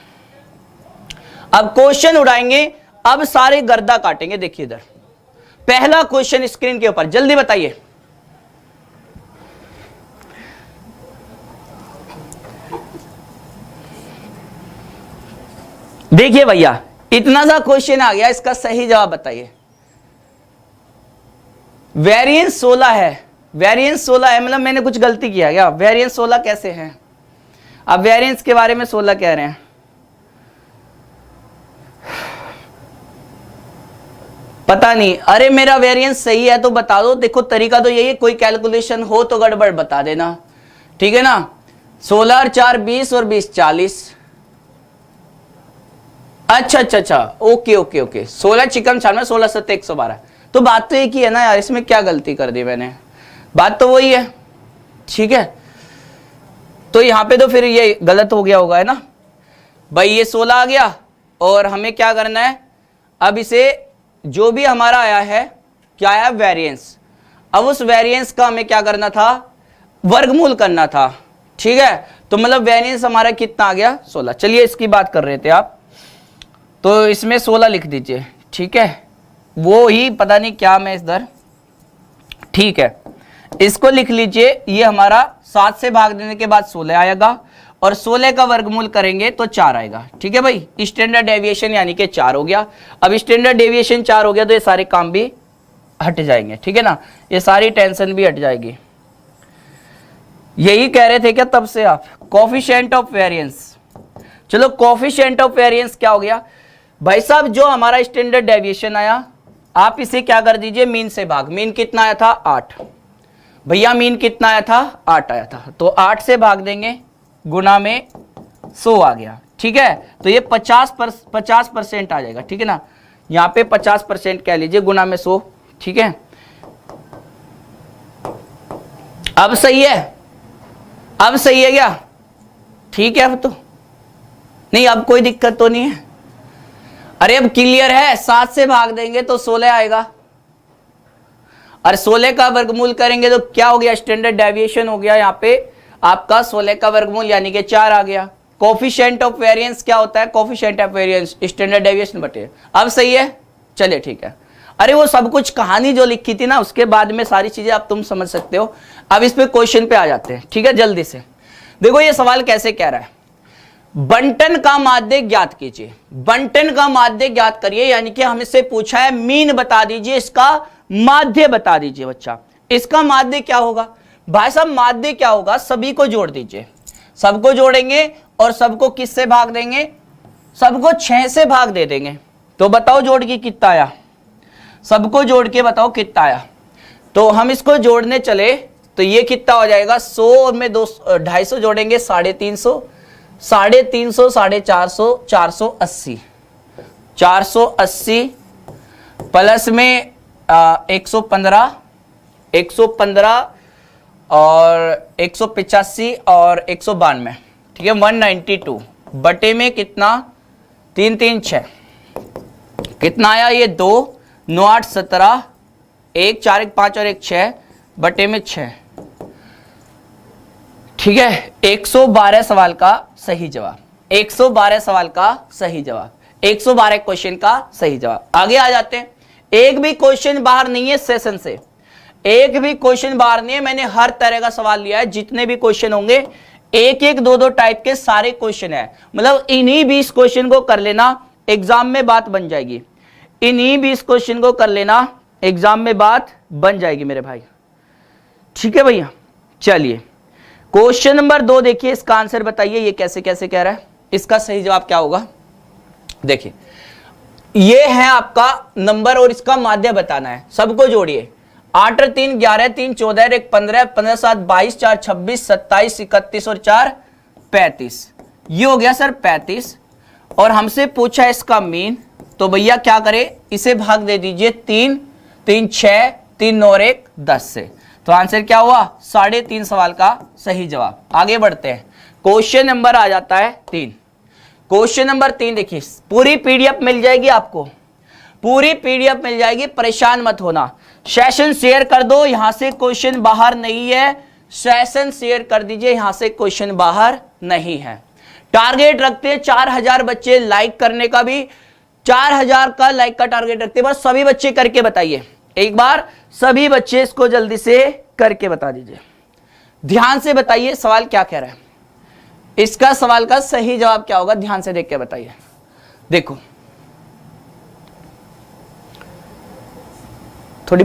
अब क्वेश्चन उड़ाएंगे, अब सारे गर्दा काटेंगे। देखिए इधर पहला क्वेश्चन स्क्रीन के ऊपर, जल्दी बताइए। देखिए भैया, इतना सा क्वेश्चन आ गया, इसका सही जवाब बताइए। वेरिएंस 16 है, वेरिएंस 16 है, मतलब मैंने कुछ गलती किया क्या, वेरिएंस 16 कैसे है, अब वेरिएंस के बारे में 16 कह रहे हैं। पता नहीं, अरे मेरा वेरिएंस सही है तो बता दो। देखो तरीका तो यही है, कोई कैलकुलेशन हो तो गड़बड़ बता देना, ठीक है ना। 16 और 4 20 और 20 40। अच्छा, ओके। 16 चिकन 4 में 16 7 112। तो बात तो एक ही है ना यार, इसमें क्या गलती कर दी मैंने, बात तो वही है, ठीक है। तो यहां पे तो फिर ये गलत हो गया होगा, है ना भाई। ये 16 आ गया और हमें क्या करना है, अब इसे जो भी हमारा आया है, क्या आया, वेरिएंस। अब उस वेरिएंस का हमें क्या करना था, वर्गमूल करना था, ठीक है। तो मतलब वेरिएंस हमारा कितना आ गया, 16। चलिए इसकी बात कर रहे थे आप, तो इसमें 16 लिख दीजिए, ठीक है। वो ही पता नहीं क्या मैं इधर, ठीक है, इसको लिख लीजिए। ये हमारा 7 से भाग देने के बाद 16 आएगा और 16 का वर्गमूल करेंगे तो 4 आएगा, ठीक है भाई। स्टैंडर्ड डेविएशन यानी कि 4 हो गया। अब स्टैंडर्ड डेविएशन 4 हो गया तो ये सारे काम भी हट जाएंगे, ठीक है ना, ये सारी टेंशन भी हट जाएगी। यही कह रहे थे क्या तब से आप, कोफिशिएंट ऑफ वेरिएंस। चलो कोफिशिएंट ऑफ वेरिएंस क्या हो गया भाई साहब, जो हमारा स्टैंडर्ड डेविएशन आया आप इसे क्या कर दीजिए, मीन से भाग। मीन कितना आया था, 8, भैया मीन कितना आया था, 8 आया था, तो 8 से भाग देंगे, गुना में 100 आ गया, ठीक है। तो ये 50% आ जाएगा, ठीक है ना, यहाँ पे 50% कह लीजिए, गुना में 100, ठीक है। अब सही है, अब सही है क्या, ठीक है। अब तो नहीं, अब कोई दिक्कत तो नहीं है। अरे अब क्लियर है, 7 से भाग देंगे तो 16 आएगा, और 16 का वर्गमूल करेंगे तो क्या हो गया, स्टैंडर्ड डेविएशन हो गया, यहाँ पे आपका 16 का वर्गमूल यानी कि 4 आ गया। कोफिशिएंट ऑफ वेरिएंस क्या होता है, coefficient of variance standard deviation बटे। अब सही है, चलिए ठीक है। अरे वो सब कुछ कहानी जो लिखी थी ना, उसके बाद में सारी चीजें अब तुम समझ सकते हो। अब इस पे क्वेश्चन पे आ जाते हैं, ठीक है, जल्दी से। देखो ये सवाल कैसे कह रहा है, बंटन का माध्य ज्ञात कीजिए। बंटन का माध्य ज्ञात करिए, यानी कि हमसे पूछा है मीन बता दीजिए, इसका माध्य बता दीजिए। बच्चा इसका माध्य क्या होगा, भाई साहब माध्य क्या होगा, सभी को जोड़ दीजिए, सबको जोड़ेंगे और सबको किससे भाग देंगे, सबको 6 से भाग दे देंगे। तो बताओ जोड़ के कितना आया, सबको जोड़ के बताओ कितना आया। तो हम इसको जोड़ने चले तो ये कितना हो जाएगा, 100 में 250 जोड़ेंगे 350, 350, 450, 480, 480 प्लस में 115, 115 और 185 और 192, ठीक है, 192 बटे में कितना, 3 3 6, कितना आया ये 2 9 8 17, 1 4 1 5 और 1 6 बटे में 6, ठीक है। 112 सवाल का सही जवाब, 112 सवाल का सही जवाब, 112 क्वेश्चन का सही जवाब। आगे आ जाते हैं, एक भी क्वेश्चन बाहर नहीं है सेशन से, एक भी क्वेश्चन बाहर नहीं है। मैंने हर तरह का सवाल लिया है, जितने भी क्वेश्चन होंगे एक एक दो दो टाइप के सारे क्वेश्चन है, मतलब इन्हीं 20 क्वेश्चन को कर लेना, एग्जाम में बात बन जाएगी। इन्हीं 20 क्वेश्चन को कर लेना, एग्जाम में बात बन जाएगी मेरे भाई, ठीक है भैया। चलिए क्वेश्चन नंबर 2 देखिए, इसका आंसर बताइए, ये कैसे कैसे कह रहा है, इसका सही जवाब क्या होगा। देखिए ये है आपका नंबर और इसका माध्य बताना है, सबको जोड़िए। 8 और 3 11, 3 14, 1 15, 15 7 22, 4 26, 27 31 और 4 35, ये हो गया सर 35। और हमसे पूछा है इसका मीन, तो भैया क्या करे, इसे भाग दे दीजिए 3 3 6, 3 9 और 1 10 से, तो आंसर क्या हुआ, 3.5 सवाल का सही जवाब। आगे बढ़ते हैं, क्वेश्चन नंबर आ जाता है 3। क्वेश्चन नंबर 3 देखिए, पूरी पीडीएफ मिल जाएगी आपको, पूरी पीडीएफ मिल जाएगी, परेशान मत होना। सेशन शेयर कर दो, यहां से क्वेश्चन बाहर नहीं है, सेशन शेयर कर दीजिए, यहां से क्वेश्चन बाहर नहीं है। टारगेट रखते हैं 4000 बच्चे लाइक करने का, भी 4000 का लाइक का टारगेट रखते हैं, बस सभी बच्चे करके बताइए एक बार, सभी बच्चे इसको जल्दी से करके बता दीजिए, ध्यान से बताइए सवाल क्या कह रहा है, इसका सवाल का सही जवाब क्या होगा, ध्यान से देख के बताइए। देखो थोड़ी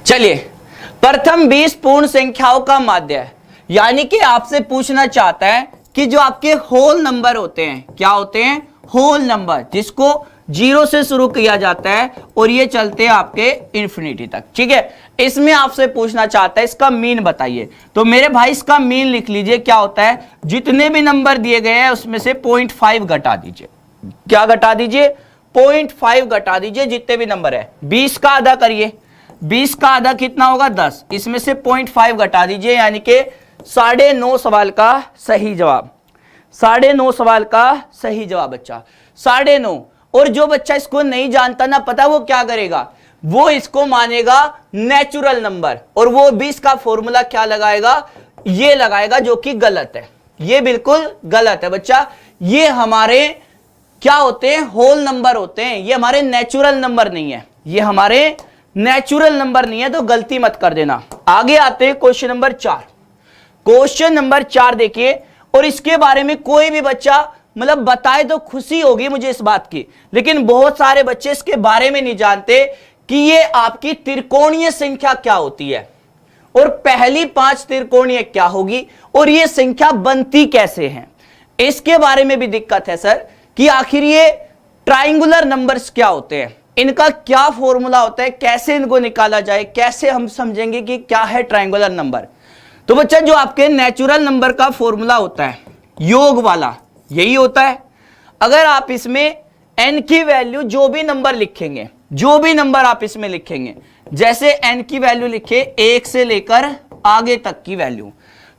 चलिए, प्रथम 20 पूर्ण संख्याओं का माध्य है, यानी कि आपसे पूछना चाहता है कि जो आपके होल नंबर होते हैं, क्या होते हैं, होल नंबर, जिसको 0 से शुरू किया जाता है और ये चलते हैं आपके इन्फिनिटी तक, ठीक है, इसमें आपसे पूछना चाहता है इसका मीन बताइए। तो मेरे भाई इसका मीन लिख लीजिए, क्या होता है, जितने भी नंबर दिए गए हैं उसमें से 0.5 घटा दीजिए, क्या घटा दीजिए, 0.5 घटा दीजिए, जितने भी नंबर है। 20 का आधा करिए, 20 का आधा कितना होगा, 10, इसमें से 0.5 घटा दीजिए, यानी कि 9.5 सवाल का सही जवाब, 9.5 सवाल का सही जवाब बच्चा, 9.5। और जो बच्चा इसको नहीं जानता ना पता, वो क्या करेगा, वो इसको मानेगा नेचुरल नंबर, और वो 20 का फॉर्मूला क्या लगाएगा, ये लगाएगा, जो कि गलत है, ये बिल्कुल गलत है बच्चा। ये हमारे क्या होते हैं, होल नंबर होते हैं, ये हमारे नेचुरल नंबर नहीं है, ये हमारे नेचुरल नंबर नहीं है, तो गलती मत कर देना। आगे आते हैं क्वेश्चन नंबर 4। क्वेश्चन नंबर 4 देखिए, और इसके बारे में कोई भी बच्चा मतलब बताए तो खुशी होगी मुझे इस बात की, लेकिन बहुत सारे बच्चे इसके बारे में नहीं जानते कि ये आपकी त्रिकोणीय संख्या क्या होती है, और पहली 5 त्रिकोणीय क्या होगी, और ये संख्या बनती कैसे है, इसके बारे में भी दिक्कत है सर, कि आखिर ये ट्राइंगुलर नंबर्स क्या होते हैं, इनका क्या फॉर्मूला होता है, कैसे इनको निकाला जाए, कैसे हम समझेंगे कि क्या है ट्राइंगुलर नंबर। तो बच्चा जो आपके नेचुरल नंबर का फॉर्मूला होता है योग वाला, यही होता है। अगर आप इसमें n की वैल्यू जो भी नंबर लिखेंगे, जो भी नंबर आप इसमें लिखेंगे, जैसे n की वैल्यू लिखे 1 से लेकर आगे तक की वैल्यू,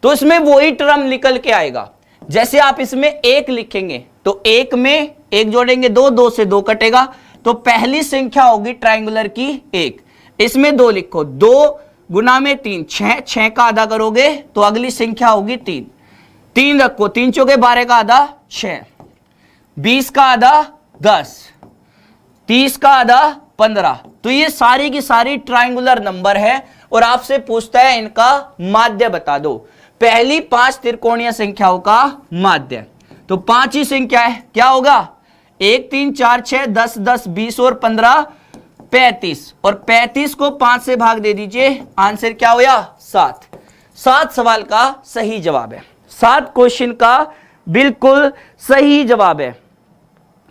तो इसमें वही टर्म निकल के आएगा। जैसे आप इसमें 1 लिखेंगे तो 1 में 1 जोड़ेंगे 2, 2 से 2 कटेगा, तो पहली संख्या होगी ट्राइंगुलर की 1। इसमें 2 लिखो, 2 गुना में 3 6, 6 का आधा करोगे तो अगली संख्या होगी 3, 3 रखो, 3 चौके 12 का आधा 6, 20 का आधा 10, 30 का आधा 15। तो ये सारी की सारी ट्राइंगुलर नंबर है और आपसे पूछता है इनका माध्य बता दो, पहली 5 त्रिकोणीय संख्याओं का माध्य। तो 5 ही संख्या है, क्या होगा 1 3 4 6 10 10 20 और 15 35, और 35 को 5 से भाग दे दीजिए, आंसर क्या होया 7। 7 सवाल का सही जवाब है, 7 क्वेश्चन का बिल्कुल सही जवाब है।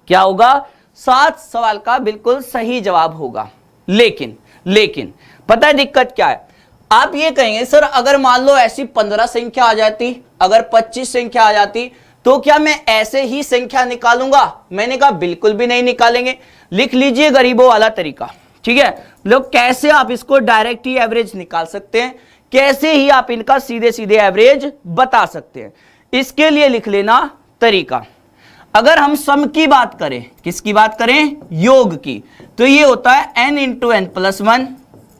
क्या होगा 7 सवाल का बिल्कुल सही जवाब होगा। लेकिन पता है दिक्कत क्या है, आप ये कहेंगे सर अगर मान लो ऐसी 15 संख्या आ जाती, अगर 25 संख्या आ जाती, तो क्या मैं ऐसे ही संख्या निकालूंगा? मैंने कहा बिल्कुल भी नहीं निकालेंगे। लिख लीजिए गरीबों वाला तरीका, ठीक है। लोग कैसे आप इसको डायरेक्ट ही एवरेज निकाल सकते हैं, कैसे ही आप इनका सीधे सीधे एवरेज बता सकते हैं, इसके लिए लिख लेना तरीका। अगर हम सम की बात करें, किसकी बात करें, योग की, तो ये होता है n into n plus 1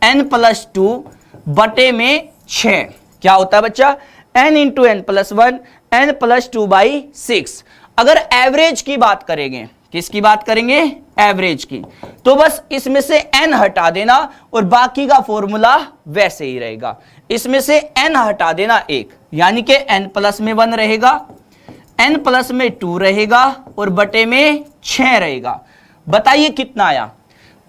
n plus 2 बटे में 6। क्या होता है बच्चा, n into n plus 1 n plus 2 by 6। अगर एवरेज की बात करेंगे, किसकी बात करेंगे, एवरेज की, तो बस इसमें से n हटा देना और बाकी का फॉर्मूला वैसे ही रहेगा। इसमें से n हटा देना 1, यानी कि n प्लस में 1 रहेगा, n प्लस में 2 रहेगा और बटे में 6 रहेगा। बताइए कितना आया,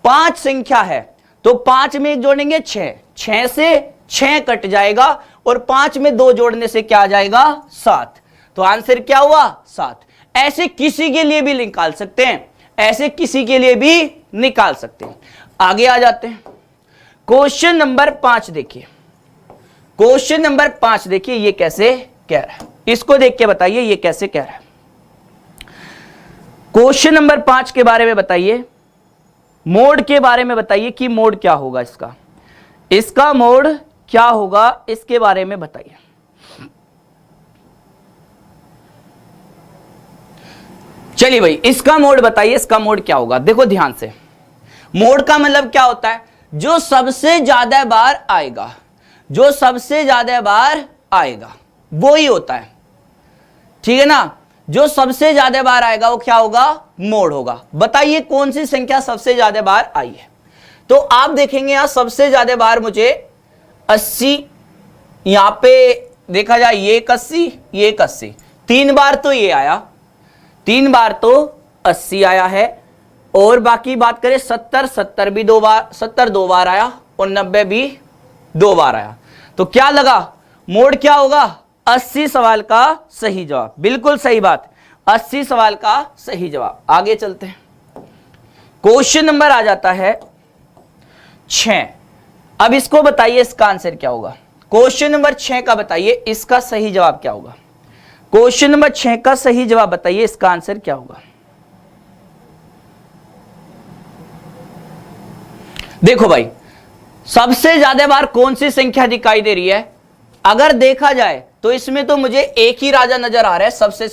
5 संख्या है तो 5 में 1 जोड़ेंगे 6, 6 से 6 कट जाएगा और 5 में 2 जोड़ने से क्या आ जाएगा 7। तो आंसर क्या हुआ 7। ऐसे किसी के लिए भी निकाल सकते हैं, ऐसे किसी के लिए भी निकाल सकते हैं। आगे आ जाते हैं, क्वेश्चन नंबर 5 देखिए। क्वेश्चन नंबर 5 देखिए, ये कैसे कह रहा है, इसको देख के बताइए ये कैसे कह रहा है। क्वेश्चन नंबर 5 के बारे में बताइए, मोड के बारे में बताइए कि मोड क्या होगा, इसका मोड क्या होगा, इसके बारे में बताइए। चलिए भाई, इसका मोड बताइए, इसका मोड क्या होगा। देखो ध्यान से, मोड का मतलब क्या होता है, जो सबसे ज्यादा बार आएगा, जो सबसे ज्यादा बार आएगा वो ही होता है, ठीक है ना। जो सबसे ज्यादा बार आएगा वो क्या होगा, मोड होगा। बताइए कौन सी संख्या सबसे ज्यादा बार आई है। तो आप देखेंगे यहां सबसे ज्यादा बार मुझे 80, यहां पे देखा जाए ये 81, ये 81, 3 बार तो ये आया, 3 बार तो 80 आया है, और बाकी बात करें 70, 70 भी 2 बार, 70 2 बार आया और 90 भी 2 बार आया। तो क्या लगा, मोड क्या होगा, 80 सवाल का सही जवाब। बिल्कुल सही बात, 80 सवाल का सही जवाब। आगे चलते हैं, क्वेश्चन नंबर आ जाता है 6। अब इसको बताइए इसका आंसर क्या होगा। क्वेश्चन नंबर 6 का बताइए इसका सही जवाब क्या होगा। क्वेश्चन नंबर 6 का सही जवाब बताइए, इसका आंसर क्या होगा। देखो भाई, सबसे ज्यादा बार कौन सी संख्या दिखाई दे रही है। अगर देखा जाए तो इसमें तो मुझे एक ही राजा नजर आ रहा है, सबसे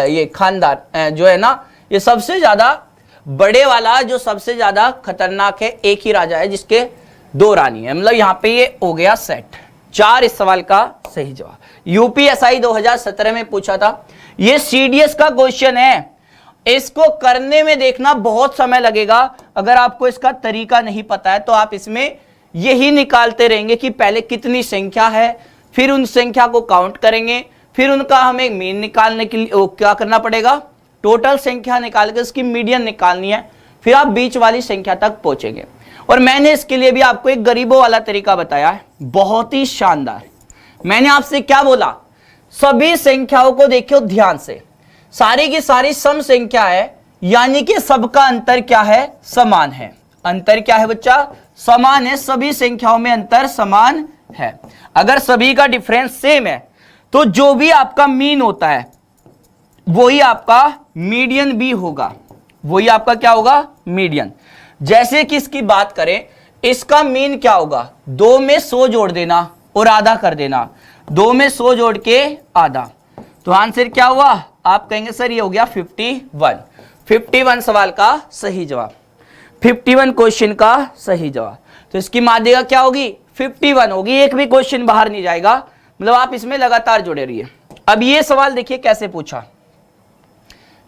ये खानदार जो है ना, ये सबसे ज्यादा बड़े वाला, जो सबसे ज्यादा खतरनाक है, एक ही राजा है जिसके 2 रानी है। मतलब यहां पे ये हो गया सेट। 4 इस सवाल का सही जवाब। यूपीएसआई 2017 में पूछा था, ये सीडीएस का क्वेश्चन है, इसको करने में देखना बहुत समय लगेगा। अगर आपको इसका तरीका नहीं पता है तो आप इसमें यही निकालते रहेंगे कि पहले कितनी संख्या है, फिर उन संख्या को काउंट करेंगे, फिर उनका हमें मीन निकालने के लिए क्या करना पड़ेगा, टोटल संख्या निकाल के उसकी मीडियन निकालनी है, फिर आप बीच वाली संख्या तक पहुंचेंगे। और मैंने इसके लिए भी आपको एक गरीबों वाला तरीका बताया है, बहुत ही शानदार। मैंने आपसे क्या बोला, सभी संख्याओं को देखियो ध्यान से, सारी की सारी सम संख्या है, यानी कि सबका अंतर क्या है, समान है। अंतर क्या है बच्चा, समान है, सभी संख्याओं में अंतर समान है। अगर सभी का डिफरेंस सेम है तो जो भी आपका मीन होता है वही आपका मीडियन भी होगा, वही आपका क्या होगा, मीडियन। जैसे कि इसकी बात करें, इसका मीन क्या होगा, 2 में 100 जोड़ देना और आधा कर देना, 2 में 100 जोड़ के आधा, तो आंसर क्या हुआ, आप कहेंगे सर ये हो गया 51। 51 सवाल का सही जवाब, 51 क्वेश्चन का सही जवाब। तो इसकी माध्यिका क्या होगी, 51 होगी, एक भी क्वेश्चन बाहर नहीं जाएगा, मतलब आप इसमें लगातार जुड़े रहिए। अब ये सवाल देखिए कैसे पूछा,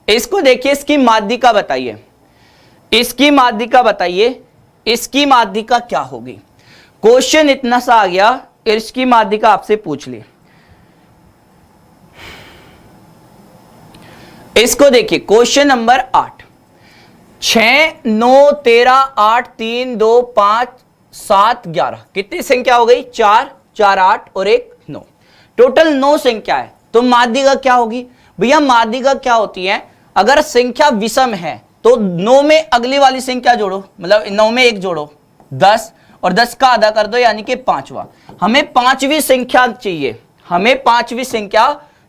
इसको देखिए, इसकी माध्यिका बताइए, इसकी माध्यिका बताइए, इसकी माध्यिका क्या होगी। क्वेश्चन इतना सा आ गया, इसकी माध्यिका आपसे पूछ ली। इसको देखिए, क्वेश्चन नंबर 8, 6 9 13 8 3 2 5 7 11, कितनी संख्या हो गई, 4 4 8 और 1 9, टोटल 9 संख्या है। तो माध्यिका क्या होगी भैया, माध्यिका क्या होती है, अगर संख्या विषम है तो 9 में अगली वाली संख्या जोड़ो, मतलब 9 में 1 जोड़ो 10 और 10 का आधा कर दो यानी कि 5वां। हमें 5वीं संख्या चाहिए, हमें 5वीं संख्या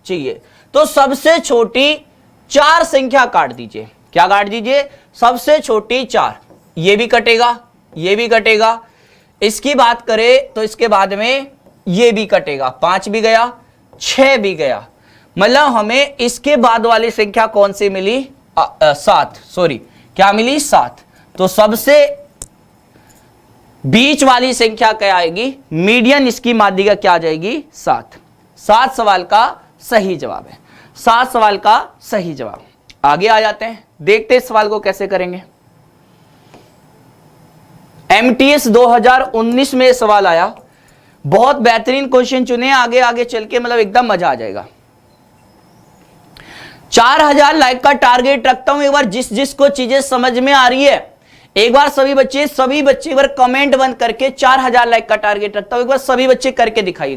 चाहिए, तो सबसे छोटी 4 संख्या काट दीजिए। क्या काट दीजिए, सबसे छोटी 4, ये भी कटेगा, ये भी कटेगा। इसकी बात करें तो इसके बाद में ये भी कटेगा, 5 भी गया, 6 भी गया, मतलब हमें इसके बाद वाली संख्या कौन सी मिली, 7, सॉरी क्या मिली, 7। तो सबसे बीच वाली संख्या क्या आएगी, मीडियन, इसकी माध्यिका क्या आ जाएगी, 7। 7 सवाल का सही जवाब है, 7 सवाल का सही जवाब। आगे आ जाते हैं, देखते हैं इस सवाल को कैसे करेंगे। MTS 2019 में सवाल आया, बहुत बेहतरीन क्वेश्चन चुने, आगे आगे चल के मतलब एकदम मजा आ जाएगा। 4000 लाइक का टारगेट रखता हूं, एक बार जिस जिसको चीजें समझ में आ रही है, एक बार सभी बच्चे एक बार कमेंट बंद करके 4000 लाइक का टारगेट रखता हूं, एक बार सभी बच्चे करके दिखाइए,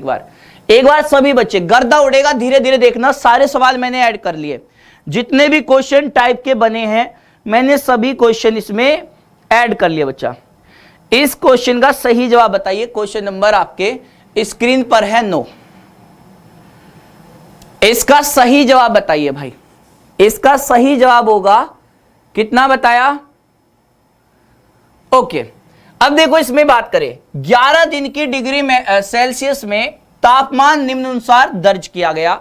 एक बार सभी बच्चे, गर्दा उड़ेगा, धीरे धीरे देखना। सारे सवाल मैंने ऐड कर लिए, जितने भी क्वेश्चन टाइप के बने हैं मैंने सभी क्वेश्चन इसमें ऐड कर लिए। बच्चा इस क्वेश्चन का सही जवाब बताइए, क्वेश्चन नंबर आपके स्क्रीन पर है 9, इसका सही जवाब बताइए भाई, इसका सही जवाब होगा कितना बताया, ओके। अब देखो इसमें बात करें, 11 दिन की डिग्री में सेल्सियस में तापमान निम्नानुसार दर्ज किया गया।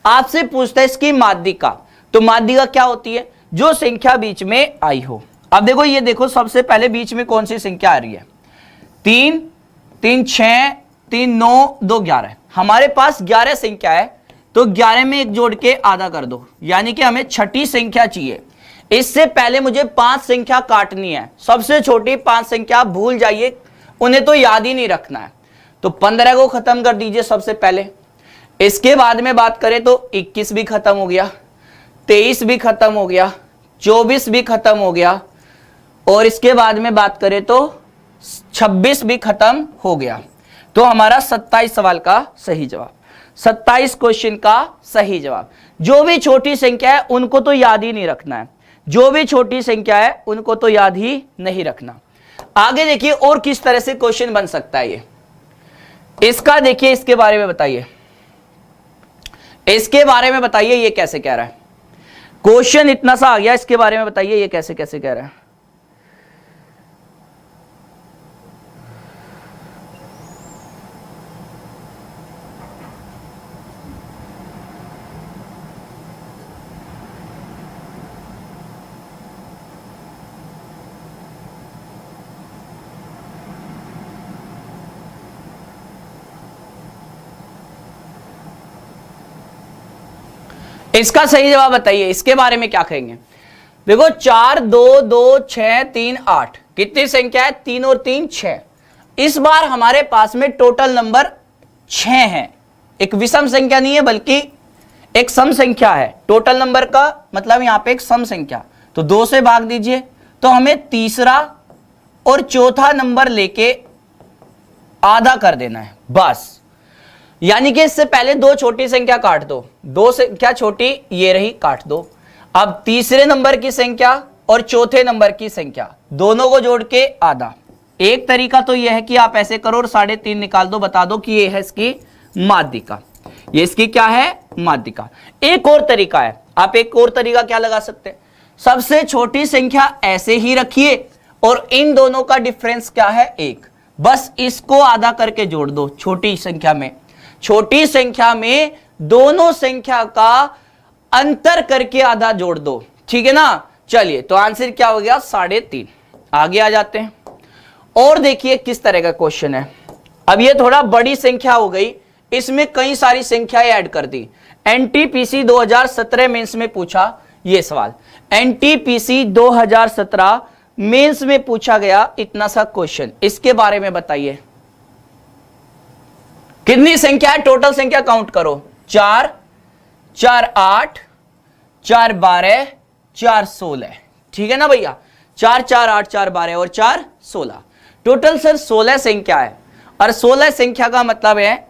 आपसे पूछता है इसकी माध्यिका, तो माध्यिका क्या होती है, जो संख्या बीच में आई हो। अब देखो ये देखो, सबसे पहले बीच में कौन सी संख्या आ रही है, 3 3 6 3 9 2 11, हमारे पास 11 संख्या है, तो 11 में 1 जोड़ के आधा कर दो, यानी कि हमें छठी संख्या चाहिए। इससे पहले मुझे 5 संख्या काटनी है, सबसे छोटी 5 संख्या भूल जाइए, उन्हें तो याद ही नहीं रखना है। तो 15 को खत्म कर दीजिए सबसे पहले, इसके बाद में बात करें तो 21 भी खत्म हो गया, 23 भी खत्म हो गया, 24 भी खत्म हो गया, और इसके बाद में बात करें तो 26 भी खत्म हो गया। तो हमारा 27 सवाल का सही जवाब, 27 क्वेश्चन का सही जवाब। जो भी छोटी संख्या है उनको तो याद ही नहीं रखना है, जो भी छोटी संख्या है उनको तो याद ही नहीं रखना। आगे देखिए और किस तरह से क्वेश्चन बन सकता है ये, इसका देखिए, इसके बारे में बताइए, इसके बारे में बताइए ये कैसे कह रहा है, क्वेश्चन इतना सा आ गया, इसके बारे में बताइए ये कैसे कैसे कह रहा है। इसका सही जवाब बताइए, इसके बारे में क्या कहेंगे। देखो 4 2 2 6 3 8, कितनी संख्या है, 3 और 3 6। इस बार हमारे पास में टोटल नंबर 6 है, एक विषम संख्या नहीं है बल्कि एक सम संख्या है। टोटल नंबर का मतलब यहां पे एक सम संख्या, तो 2 से भाग दीजिए, तो हमें तीसरा और चौथा नंबर लेके आधा कर देना है बस। यानी कि इससे पहले 2 छोटी संख्या काट दो, 2 संख्या छोटी ये रही, काट दो। अब तीसरे नंबर की संख्या और चौथे नंबर की संख्या दोनों को जोड़ के आधा। एक तरीका तो यह है कि आप ऐसे करो और 3.5 निकाल दो, बता दो कि ये है इसकी माध्यिका, ये इसकी क्या है, माध्यिका। एक और तरीका है, आप एक और तरीका क्या लगा सकते हैं, सबसे छोटी संख्या ऐसे ही रखिए और इन दोनों का डिफरेंस क्या है, 1, बस इसको आधा करके जोड़ दो। छोटी संख्या में दोनों संख्या का अंतर करके आधा जोड़ दो, ठीक है ना। चलिए तो आंसर क्या हो गया, 3.5। आगे आ जाते हैं और देखिए किस तरह का क्वेश्चन है। अब ये थोड़ा बड़ी संख्या हो गई, इसमें कई सारी संख्याएं ऐड कर दी। एनटीपीसी 2017 मेंस में पूछा ये सवाल, एनटीपीसी 2017 मेंस में पूछा गया इतना सा क्वेश्चन, इसके बारे में बताइए। कितनी संख्या है, टोटल संख्या काउंट करो, 4, 4 8, 4 12, 4 16, ठीक है ना भैया। 4 4 8 4 12 और 4 16, टोटल सर 16 संख्या है। और 16 संख्या का मतलब है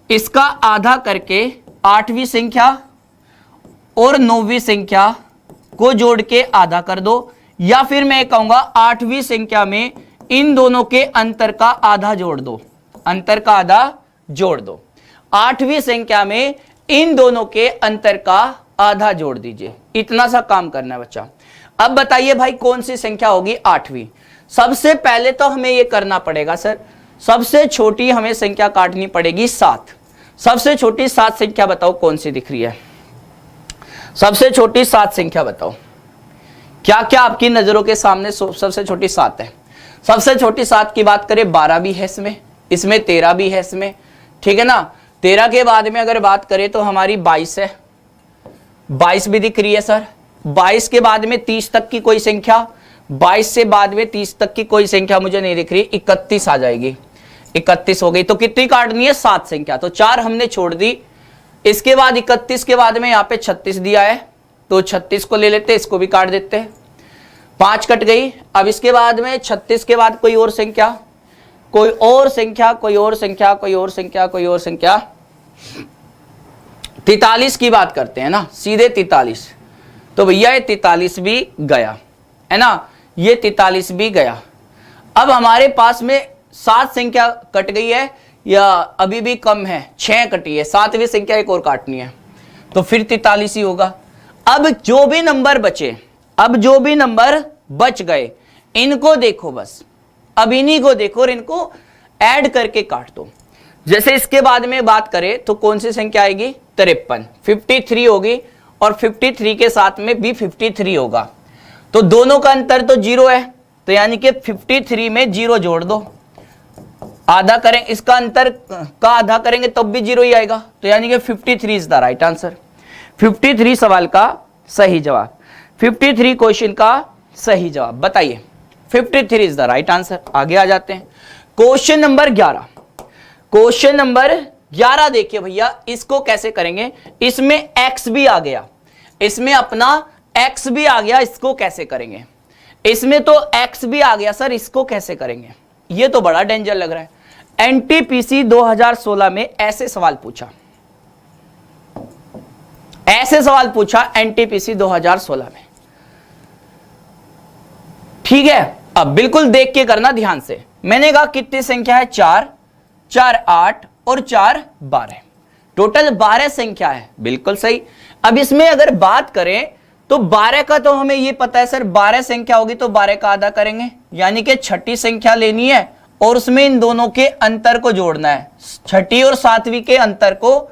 इसका आधा करके 8वीं संख्या और 9वीं संख्या को जोड़ के आधा कर दो, या फिर मैं कहूंगा 8वीं संख्या में इन दोनों के अंतर का आधा जोड़ दो, अंतर का आधा जोड़ दो। 8वीं संख्या में इन दोनों के अंतर का आधा जोड़ दीजिए, इतना सा काम करना है बच्चा। अब बताइए भाई कौन सी संख्या होगी 8वीं। सबसे पहले तो हमें यह करना पड़ेगा सर, सबसे छोटी हमें संख्या काटनी पड़ेगी 7। सबसे छोटी 7 संख्या बताओ कौन सी दिख रही है, सबसे छोटी 7 संख्या बताओ, क्या क्या आपकी नजरों के सामने सबसे छोटी 7 है। सबसे छोटी 7 की बात करें 12 भी है इसमें 13 भी है इसमें, ठीक है ना। 13 के बाद में अगर बात करें तो हमारी 22 है, 22 भी दिख रही है सर। 22 के बाद में 30 तक की कोई संख्या, 22 से बाद में 30 तक की कोई संख्या मुझे नहीं दिख रही, 31 आ जाएगी, 31 हो गई। तो कितनी काटनी है, 7 संख्या, तो 4 हमने छोड़ दी। इसके बाद 31 के बाद में यहाँ पे 36 दिया है, तो 36 को ले लेते, इसको भी काट देते हैं, 5 कट गई। अब इसके बाद में 36 के बाद कोई और संख्या, कोई और संख्या, कोई और संख्या, कोई और संख्या, कोई और संख्या, 43 की बात करते हैं ना, सीधे 43। तो भैया ये 43 भी गया है ना, ये 43 भी गया। अब हमारे पास में 7 संख्या कट गई है या अभी भी कम है, 6 कटी है, 7वीं संख्या एक और काटनी है, तो फिर 43 ही होगा। अब जो भी नंबर बचे, अब जो भी नंबर बच गए इनको देखो, बस अब इन्हीं को देखो और इनको ऐड करके काट दो। जैसे इसके बाद में बात करें तो कौन सी संख्या आएगी, 53, 53 होगी, और 53 के साथ में भी 53 होगा, तो दोनों का अंतर तो 0 है, तो यानी कि 53 में 0 जोड़ दो, आधा करें, इसका अंतर का आधा करेंगे तब भी 0 ही आएगा, तो यानी कि 53 इज द राइट आंसर। 53 सवाल का सही जवाब, 53 क्वेश्चन का सही जवाब बताइए, 53 इज द राइट आंसर। आगे आ जाते हैं क्वेश्चन नंबर 11। क्वेश्चन नंबर 11 देखिए भैया, इसको कैसे करेंगे, इसमें x भी आ गया, इसमें अपना x भी आ गया, इसको कैसे करेंगे, इसमें तो x भी आ गया सर, इसको कैसे करेंगे, ये तो बड़ा डेंजर लग रहा है। एनटीपीसी 2016 में ऐसे सवाल पूछा, ऐसे सवाल पूछा एनटीपीसी 2016 में, ठीक है। अब बिल्कुल देख के करना ध्यान से। मैंने कहा कितनी संख्या है, 4, 4 8 और 4 12, टोटल 12 संख्या है, बिल्कुल सही। अब इसमें अगर बात करें तो 12 का तो हमें ये पता है सर, 12 संख्या होगी तो 12 का आधा करेंगे, यानी कि छठी संख्या लेनी है और उसमें इन दोनों के अंतर को जोड़ना है, छठी और 7वीं के अंतर को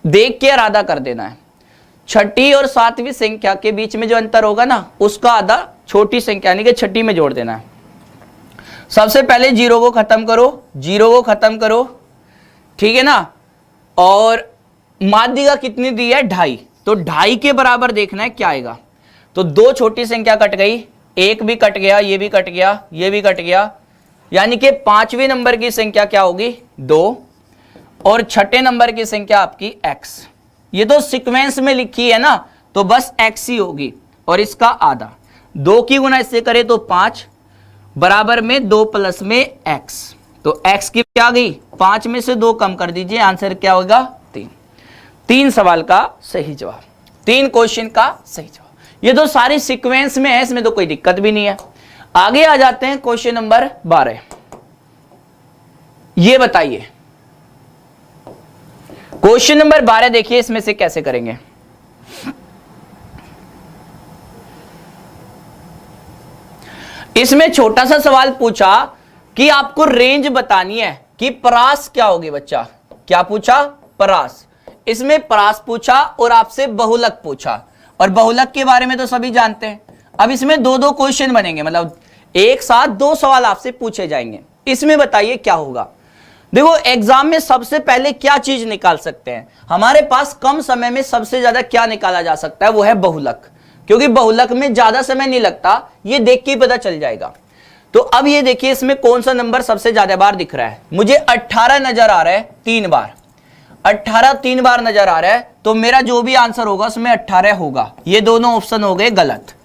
देख के आधा कर देना है। छठी और 7वीं संख्या के बीच में जो अंतर होगा ना, उसका आधा छोटी संख्या यानी कि छठी में जोड़ देना है। सबसे पहले 0 को खत्म करो, 0 को खत्म करो, ठीक है ना। और माध्यिका कितनी दी है, 2.5, तो 2.5 के बराबर देखना है क्या आएगा। तो 2 छोटी संख्या कट गई, 1 भी कट गया, ये भी कट गया, ये भी कट गया, यानी कि 5वें नंबर की संख्या क्या होगी, 2, और छठे नंबर की संख्या आपकी x। ये तो सीक्वेंस में लिखी है ना, तो बस x ही होगी, और इसका आधा 2 की गुना इससे करे तो 5, बराबर में 2 प्लस में x, तो x की क्या गई, 5 में से 2 कम कर दीजिए, आंसर क्या होगा, 3। 3 सवाल का सही जवाब। 3 क्वेश्चन का सही जवाब। ये तो सारी सीक्वेंस में है, इसमें तो कोई दिक्कत भी नहीं है। आगे आ जाते हैं क्वेश्चन नंबर 12। ये बताइए क्वेश्चन नंबर 12 देखिए, इसमें से कैसे करेंगे। इसमें छोटा सा सवाल पूछा कि आपको रेंज बतानी है कि परास क्या होगी। बच्चा क्या पूछा? परास। इसमें परास पूछा और आपसे बहुलक पूछा, और बहुलक के बारे में तो सभी जानते हैं। अब इसमें दो दो क्वेश्चन बनेंगे, मतलब एक साथ 2 सवाल आपसे पूछे जाएंगे। इसमें बताइए क्या होगा। देखो एग्जाम में सबसे पहले क्या चीज निकाल सकते हैं, हमारे पास कम समय में सबसे ज्यादा क्या निकाला जा सकता है, वो है बहुलक, क्योंकि बहुलक में ज्यादा समय नहीं लगता, ये देख के ही पता चल जाएगा। तो अब ये देखिए इसमें कौन सा नंबर सबसे ज्यादा बार दिख रहा है। मुझे 18 नजर आ रहा है 3 बार, 18 3 बार नजर आ रहा है, तो मेरा जो भी आंसर होगा उसमें 18 होगा। ये दोनों ऑप्शन हो गए गलत,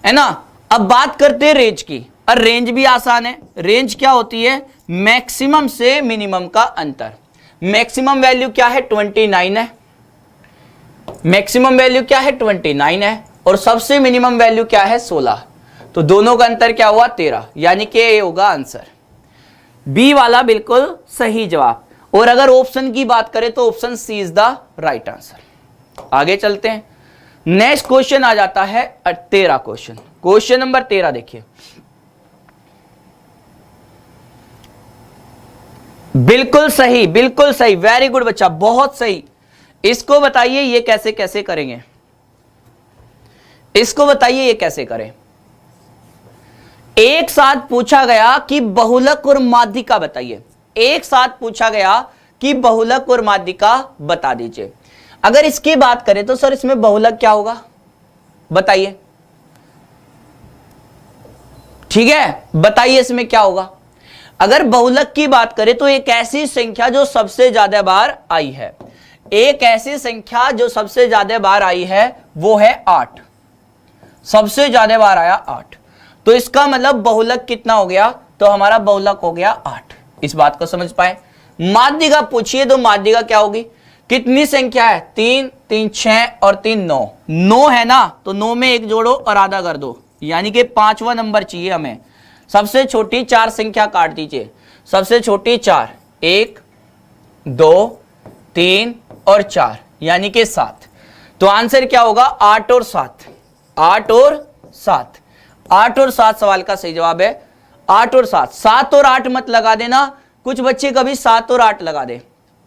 है ना। अब बात करते हैं रेंज की, और रेंज भी आसान है। रेंज क्या होती है? मैक्सिमम से मिनिमम का अंतर। मैक्सिमम वैल्यू क्या है? 29 है। मैक्सिमम वैल्यू क्या है? 29 है, और सबसे मिनिमम वैल्यू क्या है? 16। तो दोनों का अंतर क्या हुआ? 13, यानी कि ये होगा आंसर बी वाला बिल्कुल सही जवाब। और अगर ऑप्शन की बात करें तो option C is the right answer. आगे चलते हैं, नेक्स्ट क्वेश्चन आ जाता है 13 क्वेश्चन। क्वेश्चन नंबर 13 देखिए, बिल्कुल सही, बिल्कुल सही, वेरी गुड बच्चा, बहुत सही। इसको बताइए ये कैसे कैसे करेंगे, इसको बताइए ये कैसे करें। एक साथ पूछा गया कि बहुलक और माध्यिका बताइए। एक साथ पूछा गया कि बहुलक और माध्यिका बता दीजिए। अगर इसकी बात करें तो सर इसमें बहुलक क्या होगा बताइए। ठीक है, बताइए इसमें क्या होगा। अगर बहुलक की बात करें तो एक ऐसी संख्या जो सबसे ज्यादा बार आई है, एक ऐसी संख्या जो सबसे ज्यादा बार आई है वो है 8। सबसे ज्यादा बार आया 8, तो इसका मतलब बहुलक कितना हो गया? तो हमारा बहुलक हो गया 8। इस बात को समझ पाए। माध्यिका पूछिए तो माध्यिका क्या होगी? कितनी संख्या है? 3 3 6 और 3 9। 9 है ना, तो 9 में 1 जोड़ो और आधा कर दो, यानी कि 5वां नंबर चाहिए हमें। सबसे छोटी 4 संख्या काट दीजिए। सबसे छोटी 4, 1 2 3 और 4, यानी कि 7। तो आंसर क्या होगा? 8 और 7। 8 और 7, 8 और 7 सवाल का सही जवाब है। 8 और 7, 7 और 8 मत लगा देना, कुछ बच्चे कभी 7 और 8 लगा दे।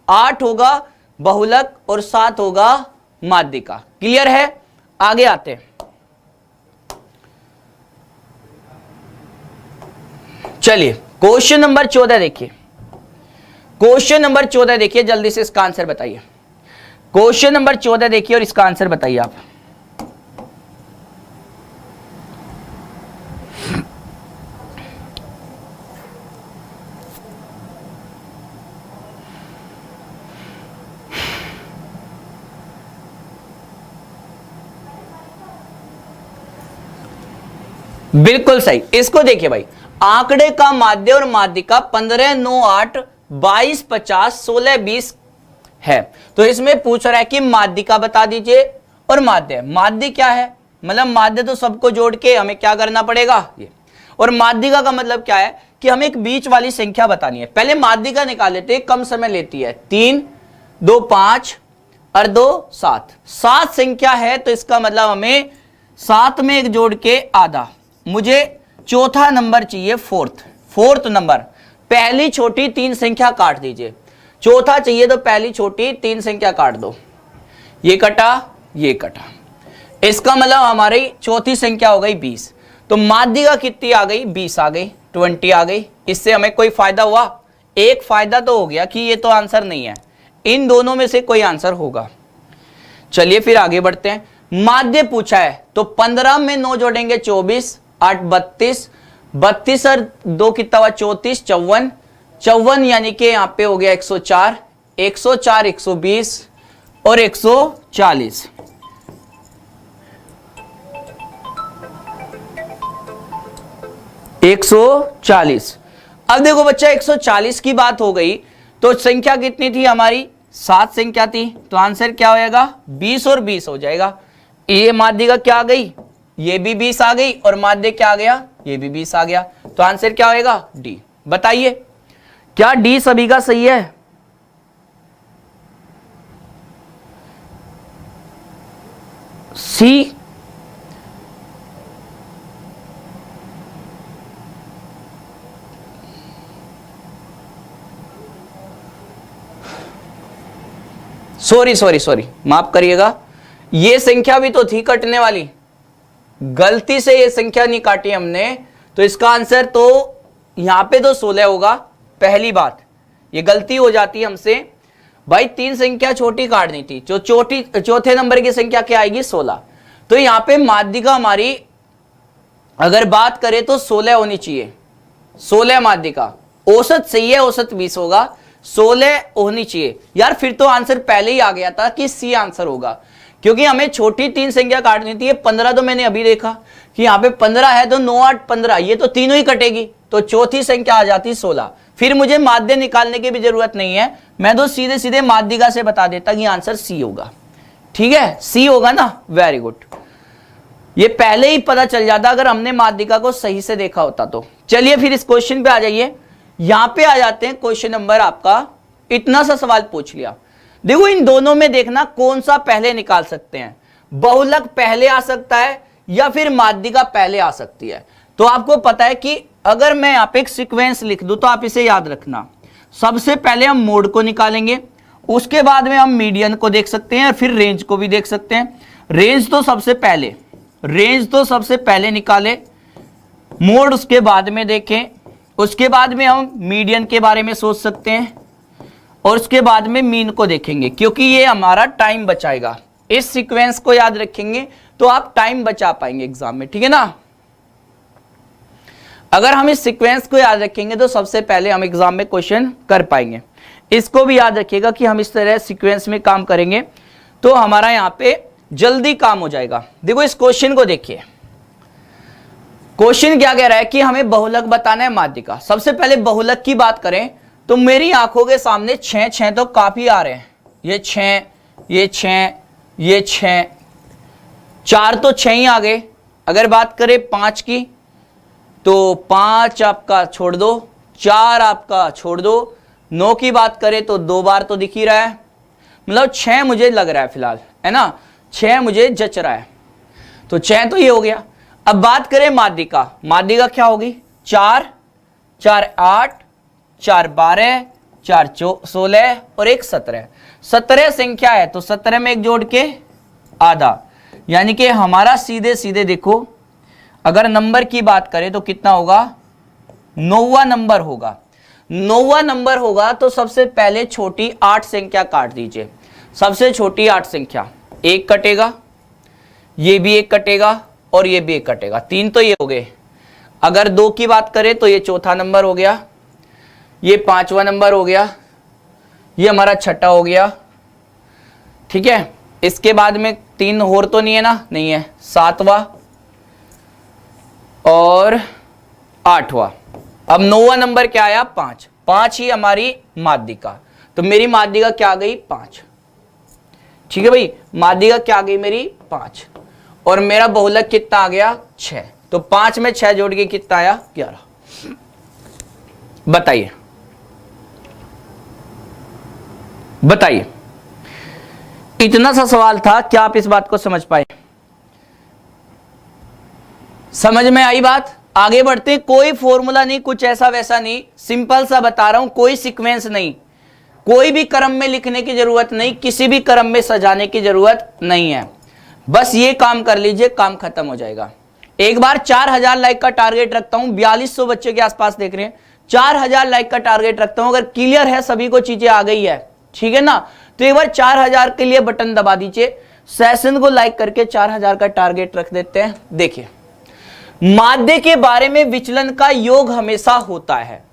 8 होगा बहुलक और 7 होगा माध्यिका। क्लियर है? आगे आते हैं। चलिए क्वेश्चन नंबर 14 देखिए। क्वेश्चन नंबर 14 देखिए, जल्दी से इसका आंसर बताइए। क्वेश्चन नंबर 14 देखिए और इसका आंसर बताइए आप। बिल्कुल सही। इसको देखिए भाई, आंकड़े का माध्य और माध्यिका 15 9 8 22 50 16 20 है। तो इसमें पूछ रहा है कि माध्यिका बता दीजिए और माध्य। माध्य क्या है? मतलब माध्य तो सबको जोड़ के हमें क्या करना पड़ेगा ये, और माध्यिका का मतलब क्या है कि हमें एक बीच वाली संख्या बतानी है। पहले माध्यिका निकाल लेते हैं, कम समय लेती है। 3 2 5 और 2 7, 7 संख्या है, तो इसका मतलब हमें 7 में 1 जोड़ के आधा। मुझे चौथा नंबर चाहिए, फोर्थ नंबर। पहली छोटी 3 संख्या काट दीजिए। चौथा चाहिए तो पहली छोटी 3 संख्या काट दो। ये कटा, ये कटा, इसका मतलब हमारी चौथी संख्या हो गई 20। तो माध्यिका कितनी आ गई? 20 आ गई, 20 आ गई। इससे हमें कोई फायदा हुआ? एक फायदा तो हो गया कि ये तो आंसर नहीं है, इन दोनों में से कोई आंसर होगा। चलिए फिर आगे बढ़ते हैं। माध्य पूछा है तो 15 में 9 जोड़ेंगे 24, 8 32, 32 और 2 कितना हुआ? 34, 54, 54 यानी कि यहाँ पे हो गया 104, 104 120 और 140। अब देखो बच्चा 140 की बात हो गई तो संख्या कितनी थी हमारी? 7 संख्या थी, तो आंसर क्या होएगा 20 और 20 हो जाएगा। ये माध्यिका क्या आ गई, ये भी 20 आ गई, और माध्य क्या आ गया, ये भी 20 आ गया। तो आंसर क्या होएगा डी। बताइए क्या डी सभी का सही है? सी सॉरी माफ करिएगा, ये संख्या भी तो थी कटने वाली, गलती से ये संख्या नहीं काटी हमने, तो इसका आंसर तो यहां पे तो 16 होगा। पहली बात ये गलती हो जाती है हमसे भाई, 3 संख्या छोटी काटनी थी, जो चौथे नंबर की संख्या क्या आएगी 16। तो यहां पे माध्यिका हमारी अगर बात करें तो 16 होनी चाहिए, 16 माध्यिका। औसत सही है, औसत 20 होगा, 16 होनी चाहिए यार। फिर तो आंसर पहले ही आ गया था कि सी आंसर होगा, क्योंकि हमें छोटी 3 संख्या काटनी थी। 15 तो मैंने अभी देखा कि यहाँ पे 15 है, तो 9 8 15 ये तो तीनों ही कटेगी, तो चौथी संख्या आ जाती 16। फिर मुझे माध्य निकालने की भी जरूरत नहीं है, मैं तो सीधे सीधे माध्यिका से बता देता कि आंसर सी होगा। ठीक है, सी होगा ना, वेरी गुड। ये पहले ही पता चल जाता अगर हमने माध्यिका को सही से देखा होता तो। चलिए फिर इस क्वेश्चन पे आ जाइए, यहां पे आ जाते हैं। क्वेश्चन नंबर आपका इतना सा सवाल पूछ लिया, देखो इन दोनों में देखना कौन सा पहले निकाल सकते हैं, बहुलक पहले आ सकता है या फिर माध्यिका पहले आ सकती है। तो आपको पता है कि अगर मैं यहां पे एक सीक्वेंस लिख दूं तो आप इसे याद रखना, सबसे पहले हम मोड को निकालेंगे, उसके बाद में हम मीडियन को देख सकते हैं और फिर रेंज को भी देख सकते हैं। रेंज तो सबसे पहले निकाले, मोड उसके बाद में देखें, उसके बाद में हम मीडियन के बारे में सोच सकते हैं और उसके बाद में मीन को देखेंगे, क्योंकि ये हमारा टाइम बचाएगा। इस सीक्वेंस को याद रखेंगे तो आप टाइम बचा पाएंगे एग्जाम में, ठीक है ना। अगर हम इस सीक्वेंस को याद रखेंगे तो सबसे पहले हम एग्जाम में क्वेश्चन कर पाएंगे। इसको भी याद रखिएगा कि हम इस तरह सीक्वेंस में काम करेंगे तो हमारा यहां पे जल्दी काम हो जाएगा। देखो इस क्वेश्चन को देखिए, क्वेश्चन क्या कह रहा है कि हमें बहुलक बताना है माध्यिका। सबसे पहले बहुलक की बात करें तो मेरी आंखों के सामने 6 तो काफी आ रहे हैं, ये 6 ये 6 ये 6, 4 तो 6 ही आ गए। अगर बात करें 5 की तो 5 आपका छोड़ दो, 4 आपका छोड़ दो, 9 की बात करें तो 2 बार तो दिख ही रहा है, मतलब 6 मुझे लग रहा है फिलहाल, है ना, 6 मुझे जच रहा है, तो 6 तो ये हो गया। अब बात करें माध्यिका, माध्यिका क्या होगी, 4 4 8 4 12 4 16 और 1 17। 17 संख्या है तो 17 में 1 जोड़ के आधा, यानी कि हमारा सीधे सीधे देखो अगर नंबर की बात करें तो कितना होगा, 9वां नंबर होगा। 9वां नंबर होगा तो सबसे पहले छोटी 8 संख्या काट दीजिए, सबसे छोटी 8 संख्या, 1 कटेगा, ये भी 1 कटेगा और ये भी 1 कटेगा, 3 तो ये हो गए। अगर 2 की बात करें तो ये चौथा नंबर हो गया, ये 5वां नंबर हो गया, ये हमारा छठा हो गया, ठीक है। इसके बाद में 3 और तो नहीं है ना, नहीं है, 7वां और 8वां। अब 9वां नंबर क्या आया, 5, 5 ही हमारी माध्यिका, तो मेरी माध्यिका क्या आ गई 5, ठीक है भाई, माध्यिका क्या आ गई मेरी 5, और मेरा बहुलक कितना आ गया 6, तो 5 में 6 जोड़ के कितना आया 11। बताइए बताइए, इतना सा सवाल था, क्या आप इस बात को समझ पाए, समझ में आई बात। आगे बढ़ते हैं, कोई फॉर्मूला नहीं, कुछ ऐसा वैसा नहीं, सिंपल सा बता रहा हूं, कोई सीक्वेंस नहीं, कोई भी क्रम में लिखने की जरूरत नहीं, किसी भी क्रम में सजाने की जरूरत नहीं है, बस ये काम कर लीजिए, काम खत्म हो जाएगा। एक बार 4000 लाइक का टारगेट रखता हूं, 4200 बच्चे के आसपास देख रहे हैं, 4000 लाइक का टारगेट रखता हूं। अगर क्लियर है, सभी को चीजें आ गई है, ठीक है ना, तो एक बार 4000 के लिए बटन दबा दीजिए, सेशन को लाइक करके 4000 का टारगेट रख देते हैं। देखिए माध्य के बारे में विचलन का योग हमेशा होता है,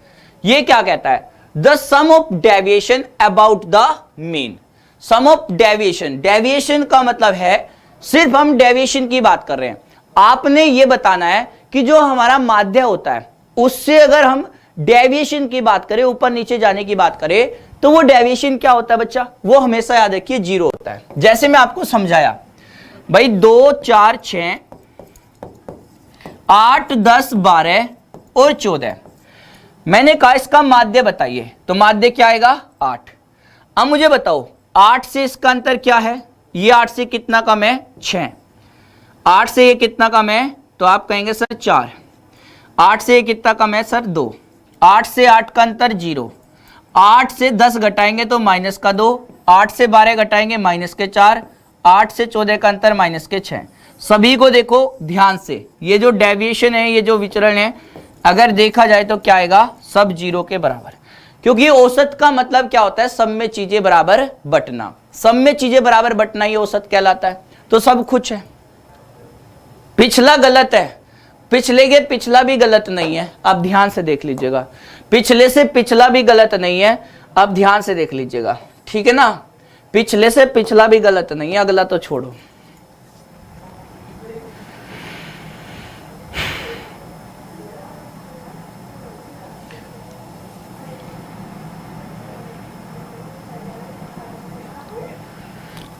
ये क्या कहता है, the sum of deviation about the mean. Sum of deviation, deviation का मतलब है सिर्फ हम डेविएशन की बात कर रहे हैं, आपने ये बताना है कि जो हमारा माध्य होता है उससे अगर हम डेविएशन की बात करें, ऊपर नीचे जाने की बात करें, तो वो डेविएशन क्या होता है बच्चा, वो हमेशा याद रखिए 0 होता है। जैसे मैं आपको समझाया भाई 2, 4, 6, 8, 10, 12 और 14, मैंने कहा इसका माध्य बताइए, तो माध्य क्या आएगा 8। अब मुझे बताओ 8 से इसका अंतर क्या है, ये 8 से कितना कम है 6, 8 से ये कितना कम है, तो आप कहेंगे सर 4, 8 से ये कितना कम है सर 2, 8 से 8 का अंतर 0, 8 से 10 घटाएंगे तो माइनस का 2, 8 से 12 घटाएंगे माइनस के 4, 8 से 14 का अंतर माइनस के 6। सभी को देखो ध्यान से, ये जो डेविएशन है, ये जो विचरण है, अगर देखा जाए तो क्या आएगा, सब 0 के बराबर, क्योंकि औसत का मतलब क्या होता है, सब में चीजें बराबर बंटना, सब में चीजें बराबर बंटना ये औसत कहलाता है। तो सब कुछ है, पिछला गलत है, पिछले के पिछला भी गलत नहीं है, अब ध्यान से देख लीजिएगा, पिछले से पिछला भी गलत नहीं है, अब ध्यान से देख लीजिएगा, ठीक है ना, पिछले से पिछला भी गलत नहीं है, अगला तो छोड़ो।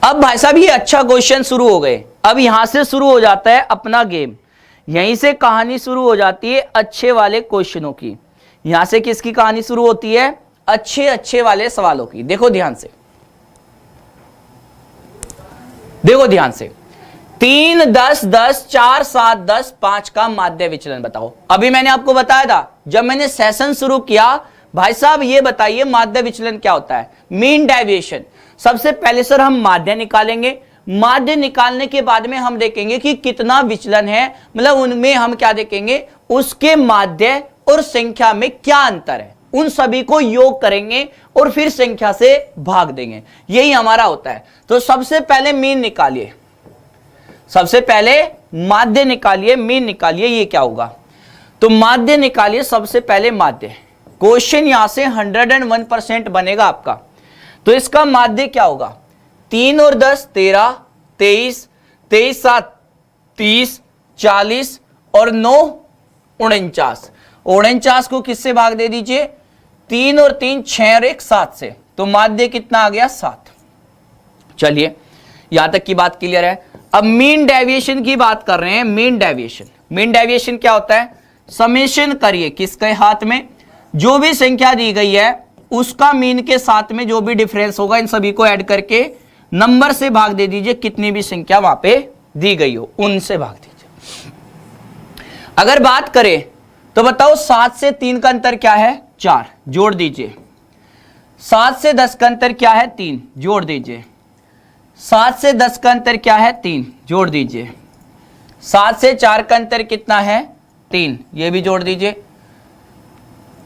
अब भाई साहब ये अच्छा क्वेश्चन शुरू हो गए, अब यहां से शुरू हो जाता है अपना गेम, यहीं से कहानी शुरू हो जाती है अच्छे वाले क्वेश्चनों की। यहां से किसकी कहानी शुरू होती है, अच्छे अच्छे वाले सवालों की। देखो ध्यान से, देखो ध्यान से, 3, 10, 10, 4, 7, 10, 5 का माध्य विचलन बताओ। अभी मैंने आपको बताया था जब मैंने सेशन शुरू किया, भाई साहब ये बताइए माध्य विचलन क्या होता है, मीन डेविएशन। सबसे पहले सर हम माध्य निकालेंगे, माध्य निकालने के बाद में हम देखेंगे कि कितना विचलन है, मतलब उनमें हम क्या देखेंगे, उसके माध्य और संख्या में क्या अंतर है, उन सभी को योग करेंगे और फिर संख्या से भाग देंगे, यही हमारा होता है। तो सबसे पहले मीन निकालिए, सबसे पहले माध्य निकालिए, मीन निकालिए, ये क्या होगा, तो माध्य निकालिए सबसे पहले माध्य। क्वेश्चन यहां से 101% बनेगा आपका। तो इसका माध्य क्या होगा, 3 और 10 13, 23, 23 7 30, 40 और 9 49। 49 को किससे भाग दे दीजिए, 3 और 3 6 और 1 7 से, तो माध्य कितना आ गया 7। चलिए यहां तक की बात क्लियर है। अब मीन डेविएशन की बात कर रहे हैं, मीन डेविएशन, मीन डेविएशन क्या होता है, समेशन करिए किसके हाथ में, जो भी संख्या दी गई है उसका मीन के साथ में जो भी डिफरेंस होगा इन सभी को ऐड करके नंबर से भाग दे दीजिए, कितनी भी संख्या वहां पे दी गई हो उनसे भाग दीजिए। अगर बात करें तो बताओ 7 से 3 का अंतर क्या है 4, जोड़ दीजिए। 7 से 10 का अंतर क्या है 3, जोड़ दीजिए। 7 से 10 का अंतर क्या है 3, जोड़ दीजिए। 7 से 4 का अंतर कितना है 3, ये भी जोड़ दीजिए,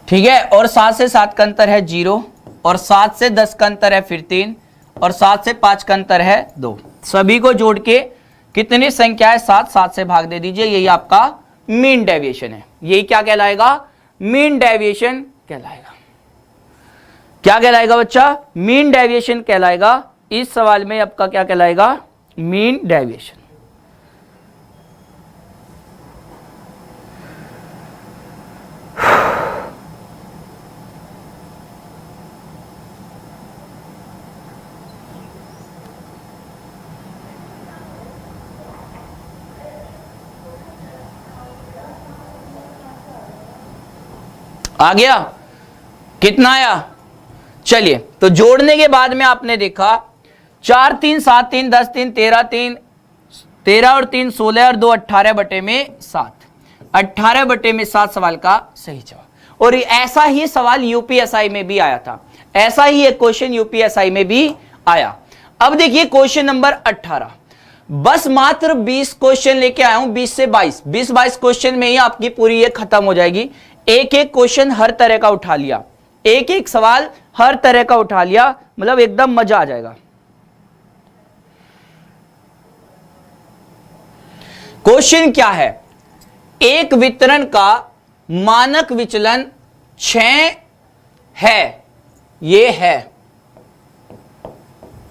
ठीक है। और 7 से 7 का अंतर है 0, और 7 से 10 का अंतर है फिर 3, और 7 से 5 का अंतर है 2। सभी को जोड़ के कितनी संख्या है 7, 7 से भाग दे दीजिए, यही आपका मीन डेविएशन है। यही क्या कहलाएगा, मीन डेविएशन कहलाएगा। क्या कहलाएगा बच्चा, मीन डेविएशन कहलाएगा। इस सवाल में आपका क्या कहलाएगा, मीन डेविएशन। आ गया, कितना आया, चलिए तो जोड़ने के बाद में आपने देखा 4 3 7 3 10 3 13 3 13 और 3 16 और 2 18 बटे में 7, 18 बटे में 7 सवाल का सही जवाब। और ऐसा ही सवाल यूपीएसआई में भी आया था, ऐसा ही एक क्वेश्चन यूपीएसआई में भी आया। अब देखिए क्वेश्चन नंबर 18, बस मात्र 20 क्वेश्चन लेके आया हूं, 20 से 22 क्वेश्चन में ही आपकी पूरी ये खत्म हो जाएगी। एक एक क्वेश्चन हर तरह का उठा लिया, एक एक सवाल हर तरह का उठा लिया, मतलब एकदम मजा आ जाएगा। क्वेश्चन क्या है, एक वितरण का मानक विचलन 6 है, ये है,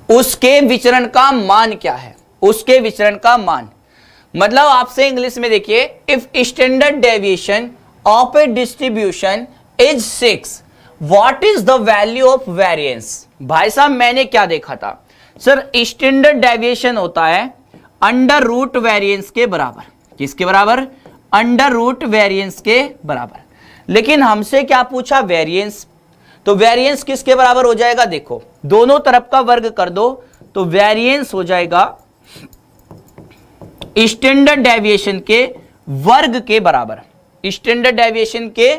उसके विचरण का मान क्या है, उसके विचरण का मान, मतलब आपसे इंग्लिश में देखिए, if standard deviation of a distribution is 6, what is the value of variance. भाई साहब मैंने क्या देखा था सर, स्टैंडर्ड डेविएशन होता है अंडर रूट वेरिएंस के बराबर। किसके बराबर? अंडर रूट वेरिएंस के बराबर। लेकिन हमसे क्या पूछा? वेरिएंस। तो वेरिएंस किसके बराबर हो जाएगा? देखो दोनों तरफ का वर्ग कर दो तो वेरिएंस हो जाएगा स्टैंडर्ड डेविएशन के वर्ग के बराबर। स्टैंडर्ड डेविएशन के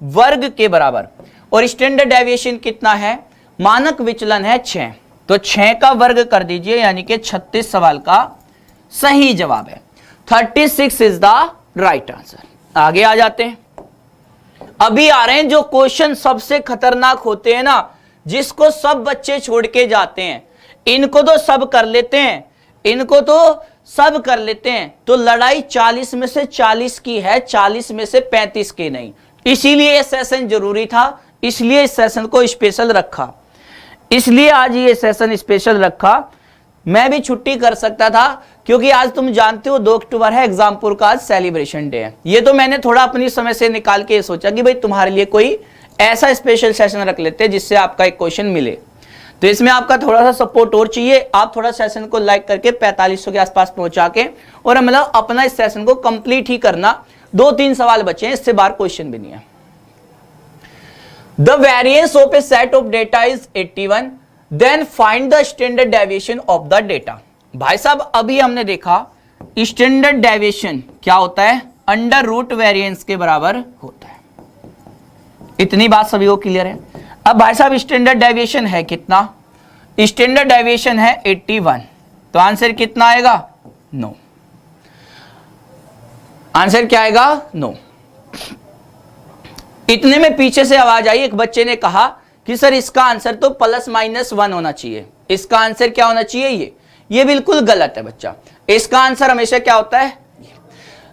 वर्ग के बराबर। और स्टैंडर्ड डेविएशन कितना है? मानक विचलन है 6, तो 6 का वर्ग कर दीजिए, यानी कि 36 सवाल का सही जवाब है। 36 इज द राइट आंसर। आगे आ जाते हैं। अभी आ रहे हैं जो क्वेश्चन सबसे खतरनाक होते हैं ना, जिसको सब बच्चे छोड़ के जाते हैं। इनको तो सब कर लेते हैं, इनको तो सब कर लेते हैं, तो लड़ाई 40 में से 40 की है, 40 में से 35 की नहीं। इसीलिए ये सेशन जरूरी था, इसलिए इस सेशन को स्पेशल रखा, इसलिए आज ये सेशन स्पेशल रखा। मैं भी छुट्टी कर सकता था, क्योंकि आज तुम जानते हो 2 अक्टूबर है, एग्जामपुर का आज सेलिब्रेशन डे है। ये तो मैंने थोड़ा अपनी समय से निकाल के सोचा कि भाई तुम्हारे लिए कोई ऐसा स्पेशल सेशन रख लेते हैं जिससे आपका एक क्वेश्चन मिले। तो इसमें आपका थोड़ा सा सपोर्ट और चाहिए। आप थोड़ा सेशन को लाइक करके 4500 के आसपास पहुंचा के, और मतलब अपना इस सेशन को कंप्लीट ही करना। 2-3 सवाल बचे हैं, इससे बाहर क्वेश्चन भी नहीं है। The variance of a set of data is 81, then find the standard deviation of the data. भाई साहब अभी हमने देखा स्टैंडर्ड डेविएशन क्या होता है? अंडर रूट वेरिएंस के बराबर होता है। इतनी बात सभी को क्लियर है। अब भाई साहब स्टैंडर्ड डेविएशन है कितना? स्टैंडर्ड डेविएशन है 81, तो आंसर कितना आएगा? 9। आंसर क्या आएगा? 9। इतने में पीछे से आवाज आई, एक बच्चे ने कहा कि सर इसका आंसर तो +-1 होना चाहिए। इसका आंसर क्या होना चाहिए? ये बिल्कुल गलत है बच्चा। इसका आंसर हमेशा क्या होता है?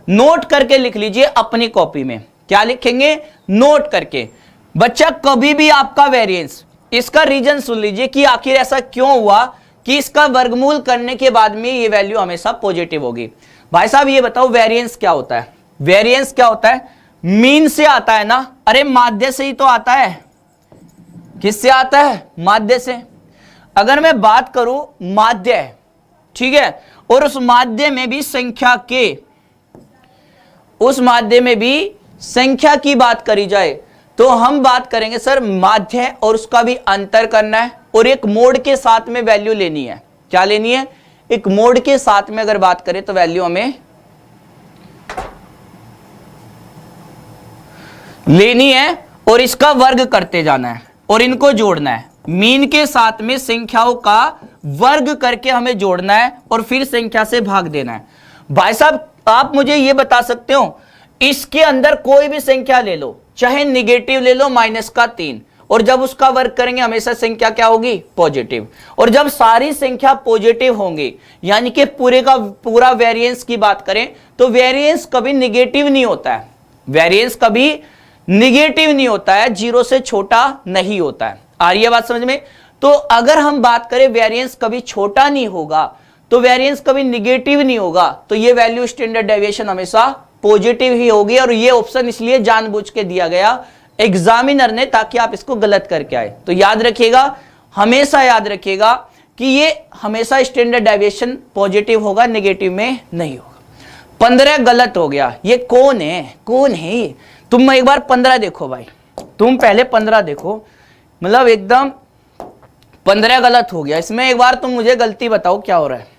नोट करके लिख लीजिए अपनी कॉपी में। क्या लिखेंगे? नोट करके। बच्चा कभी भी आपका वेरिएंस, इसका रीजन सुन लीजिए कि आखिर ऐसा क्यों हुआ कि इसका वर्गमूल करने के बाद में ये वैल्यू हमेशा पॉजिटिव होगी। भाई साहब ये बताओ वेरिएंस क्या होता है? वेरिएंस क्या होता है? मीन से आता है ना? अरे माध्य से ही तो आता है। किससे आता है? माध्य से। अगर मैं बात करूं माध्य, ठीक है, और उस माध्य में भी संख्या के, उस माध्य में भी संख्या की बात करी जाए, तो हम बात करेंगे सर माध्य और उसका भी अंतर करना है, और एक मोड के साथ में वैल्यू लेनी है। क्या लेनी है? एक मोड के साथ में अगर बात करें तो वैल्यू हमें लेनी है, और इसका वर्ग करते जाना है और इनको जोड़ना है। मीन के साथ में संख्याओं का वर्ग करके हमें जोड़ना है और फिर संख्या से भाग देना है। भाई साहब आप मुझे यह बता सकते हो, इसके अंदर कोई भी संख्या ले लो, चाहे निगेटिव ले लो -3, और जब उसका वर्ग करेंगे हमेशा संख्या क्या होगी? पॉजिटिव। और जब सारी संख्या पॉजिटिव होंगी, यानी कि पूरे का पूरा वेरिएंस की बात करें, तो वेरिएंस कभी निगेटिव नहीं होता है। वेरिएंस कभी निगेटिव नहीं होता है, 0 से छोटा नहीं होता है। आ रही है बात समझ में? तो अगर हम बात करें वेरिएंस कभी छोटा नहीं होगा, तो वेरिएंस कभी निगेटिव नहीं होगा, तो ये वैल्यू स्टैंडर्ड डेविएशन हमेशा पॉजिटिव ही होगी। और ये ऑप्शन इसलिए जानबूझ के दिया गया एग्जामिनर ने, ताकि आप इसको गलत करके आए। तो याद रखिएगा, हमेशा याद रखिएगा कि ये हमेशा स्टैंडर्ड डेविएशन पॉजिटिव होगा, नेगेटिव में नहीं होगा। 15 गलत हो गया। ये कौन है? कौन है ये? तुम एक बार 15 देखो भाई, तुम पहले 15 देखो, मतलब एकदम 15 गलत हो गया। इसमें एक बार तुम मुझे गलती बताओ क्या हो रहा है।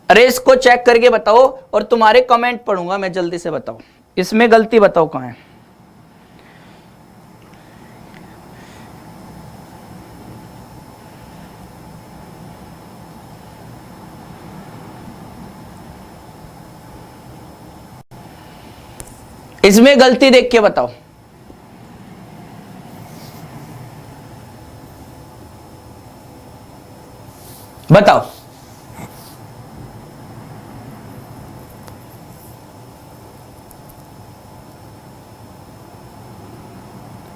अरे इसको चेक करके बताओ, और तुम्हारे कमेंट पढ़ूंगा मैं, जल्दी से बताओ इसमें गलती बताओ कहां है। इसमें गलती देख के बताओ। बताओ।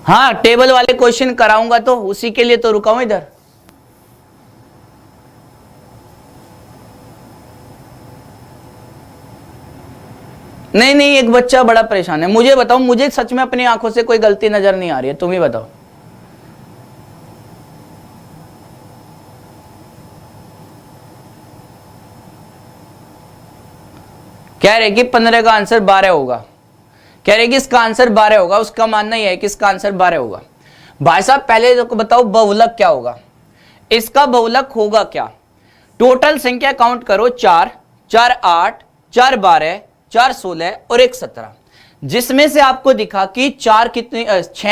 हाँ टेबल वाले क्वेश्चन कराऊंगा, तो उसी के लिए तो रुका हूं इधर। नहीं नहीं, एक बच्चा बड़ा परेशान है। मुझे बताओ, मुझे सच में अपनी आंखों से कोई गलती नजर नहीं आ रही है, तुम ही बताओ। कह रहे कि 15 का आंसर 12 होगा, कह रहे कि इसका आंसर 12 होगा, उसका मानना ही है कि इसका आंसर 12 होगा। भाई साहब पहले तो बताओ बहुलक क्या होगा, इसका बहुलक होगा क्या? टोटल संख्या काउंट करो, 4 4 8 4 12 4 16 और 1 17, जिसमें से आपको दिखा कि 6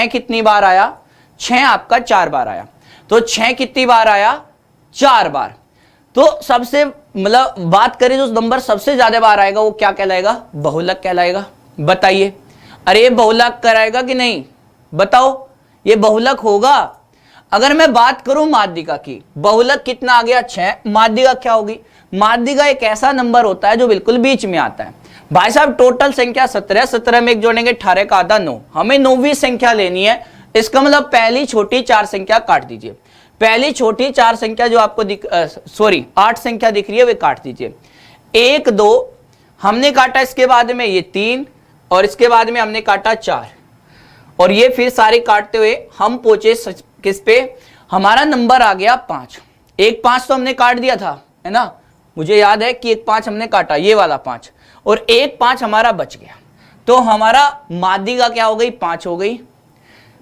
कितनी बार आया, 6 आपका 4 बार आया, तो 6 कितनी बार आया, 4 बार। तो सबसे मतलब बात करें जो नंबर सबसे ज्यादा बार आएगा वो क्या कहलाएगा, बहुलक कहलाएगा। बताइए, अरे ये बहुलक कराएगा कि नहीं, बताओ ये बहुलक होगा। अगर मैं बात करूं माध्यिका की, बहुलक कितना आ गया, 6, माध्यिका क्या होगी, माध्यिका एक ऐसा नंबर होता है जो बिल्कुल बीच में आता है। भाई साहब टोटल संख्या 17, 17 में एक जोड़ेंगे 18 का आधा 9, हमें 9वीं संख्या लेनी है। इसका मतलब पहली छोटी 4 संख्या काट दीजिए, पहली छोटी 4 संख्या जो आपको 8 संख्या दिख रही है वे काट दीजिए। 1 2 हमने काटा, इसके बाद में ये 3 और इसके बाद में हमने काटा 4 और ये फिर सारे काटते हुए हम पहुंचे किस पे, हमारा नंबर आ गया 5। 1 5 तो हमने काट दिया था, है ना, मुझे याद है कि 1 5 हमने काटा, ये वाला 5, और 1 5 हमारा बच गया। तो हमारा माध्यिका क्या हो गई, 5 हो गई।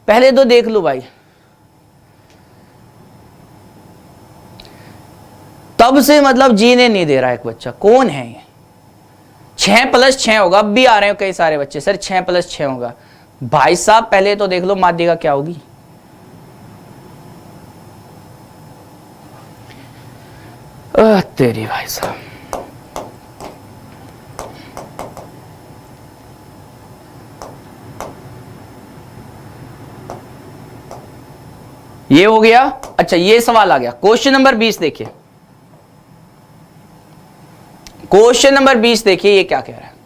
पहले तो देख लो भाई, तब से मतलब जीने नहीं दे रहा एक बच्चा, कौन है ये? 6 + 6 होगा, अब भी आ रहे हो कई सारे बच्चे, सर 6 + 6 होगा। भाई साहब पहले तो देख लो माध्यिका क्या होगी। तेरी भाई साहब, ये हो गया। अच्छा ये सवाल आ गया, क्वेश्चन नंबर 20 देखिए, क्वेश्चन नंबर 20 देखिए ये क्या कह रहा है।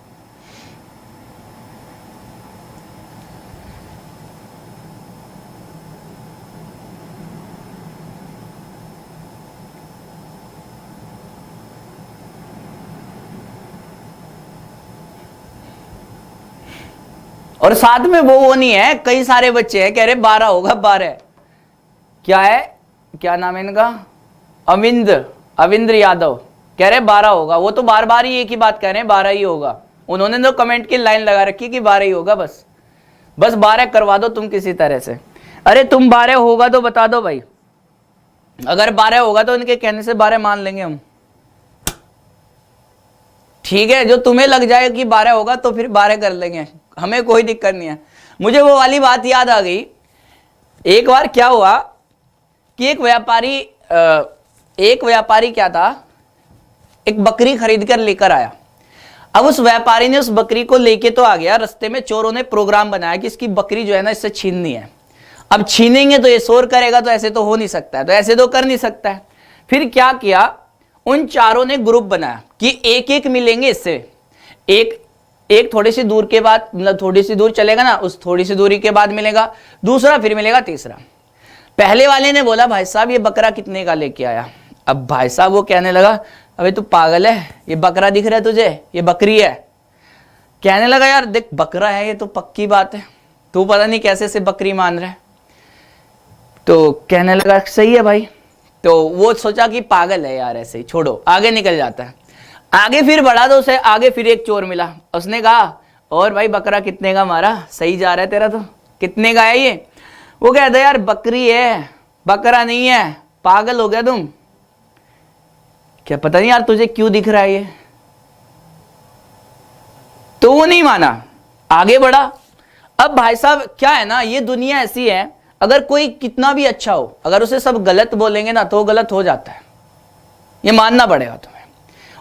और साथ में वो नहीं है, कई सारे बच्चे हैं कह रहे 12 होगा, 12 क्या है, क्या नाम है इनका, अविंद्र यादव कह रहे 12 होगा। वो तो बार बार ही एक ही बात कह रहे हैं, 12 ही होगा। उन्होंने तो कमेंट की लाइन लगा रखी कि 12 ही होगा, बस 12 करवा दो तुम किसी तरह से। अरे तुम 12 होगा तो बता दो भाई, अगर 12 होगा तो उनके कहने से 12 मान लेंगे हम, ठीक है। जो तुम्हें लग जाए कि 12 होगा तो फिर 12 कर लेंगे, हमें कोई दिक्कत नहीं है। मुझे वो वाली बात याद आ गई, एक बार क्या हुआ कि एक व्यापारी क्या था, एक बकरी खरीद कर लेकर आया। अब उस व्यापारी ने उस बकरी को लेके तो आ गया, रास्ते में चोरों ने प्रोग्राम बनाया कि इसकी बकरी जो है ना इससे छीननी है। अब छीनेंगे तो ये शोर करेगा, तो ऐसे तो हो नहीं सकता है, तो ऐसे तो कर नहीं सकता है। फिर क्या किया, उन चारों ने ग्रुप बनाया कि एक एक मिलेंगे इससे, एक थोड़ी सी दूर के बाद, मतलब थोड़ी सी दूर चलेगा ना, उस थोड़ी सी दूरी के बाद मिलेगा दूसरा, फिर मिलेगा तीसरा। पहले वाले ने बोला भाई साहब ये बकरा कितने का लेके आया। अब भाई साहब वो कहने लगा अबे तू पागल है, ये बकरा दिख रहा है तुझे, ये बकरी है। कहने लगा यार देख बकरा है ये तो पक्की बात है, तू पता नहीं कैसे से बकरी मान रहा है। तो कहने लगा सही है भाई। तो वो सोचा कि पागल है यार, ऐसे ही छोड़ो, आगे निकल जाता है। आगे फिर बढ़ा दो उसे, आगे फिर एक चोर मिला, उसने कहा और भाई बकरा कितने का मारा, सही जा रहा है तेरा, तो कितने का है ये। वो कहता यार बकरी है, बकरा नहीं है, पागल हो गया तुम, क्या पता नहीं यार तुझे क्यों दिख रहा है ये। तो वो नहीं माना, आगे बढ़ा। अब भाई साहब क्या है ना, ये दुनिया ऐसी है, अगर कोई कितना भी अच्छा हो, अगर उसे सब गलत बोलेंगे ना तो गलत हो जाता है, ये मानना पड़ेगा तुम्हें।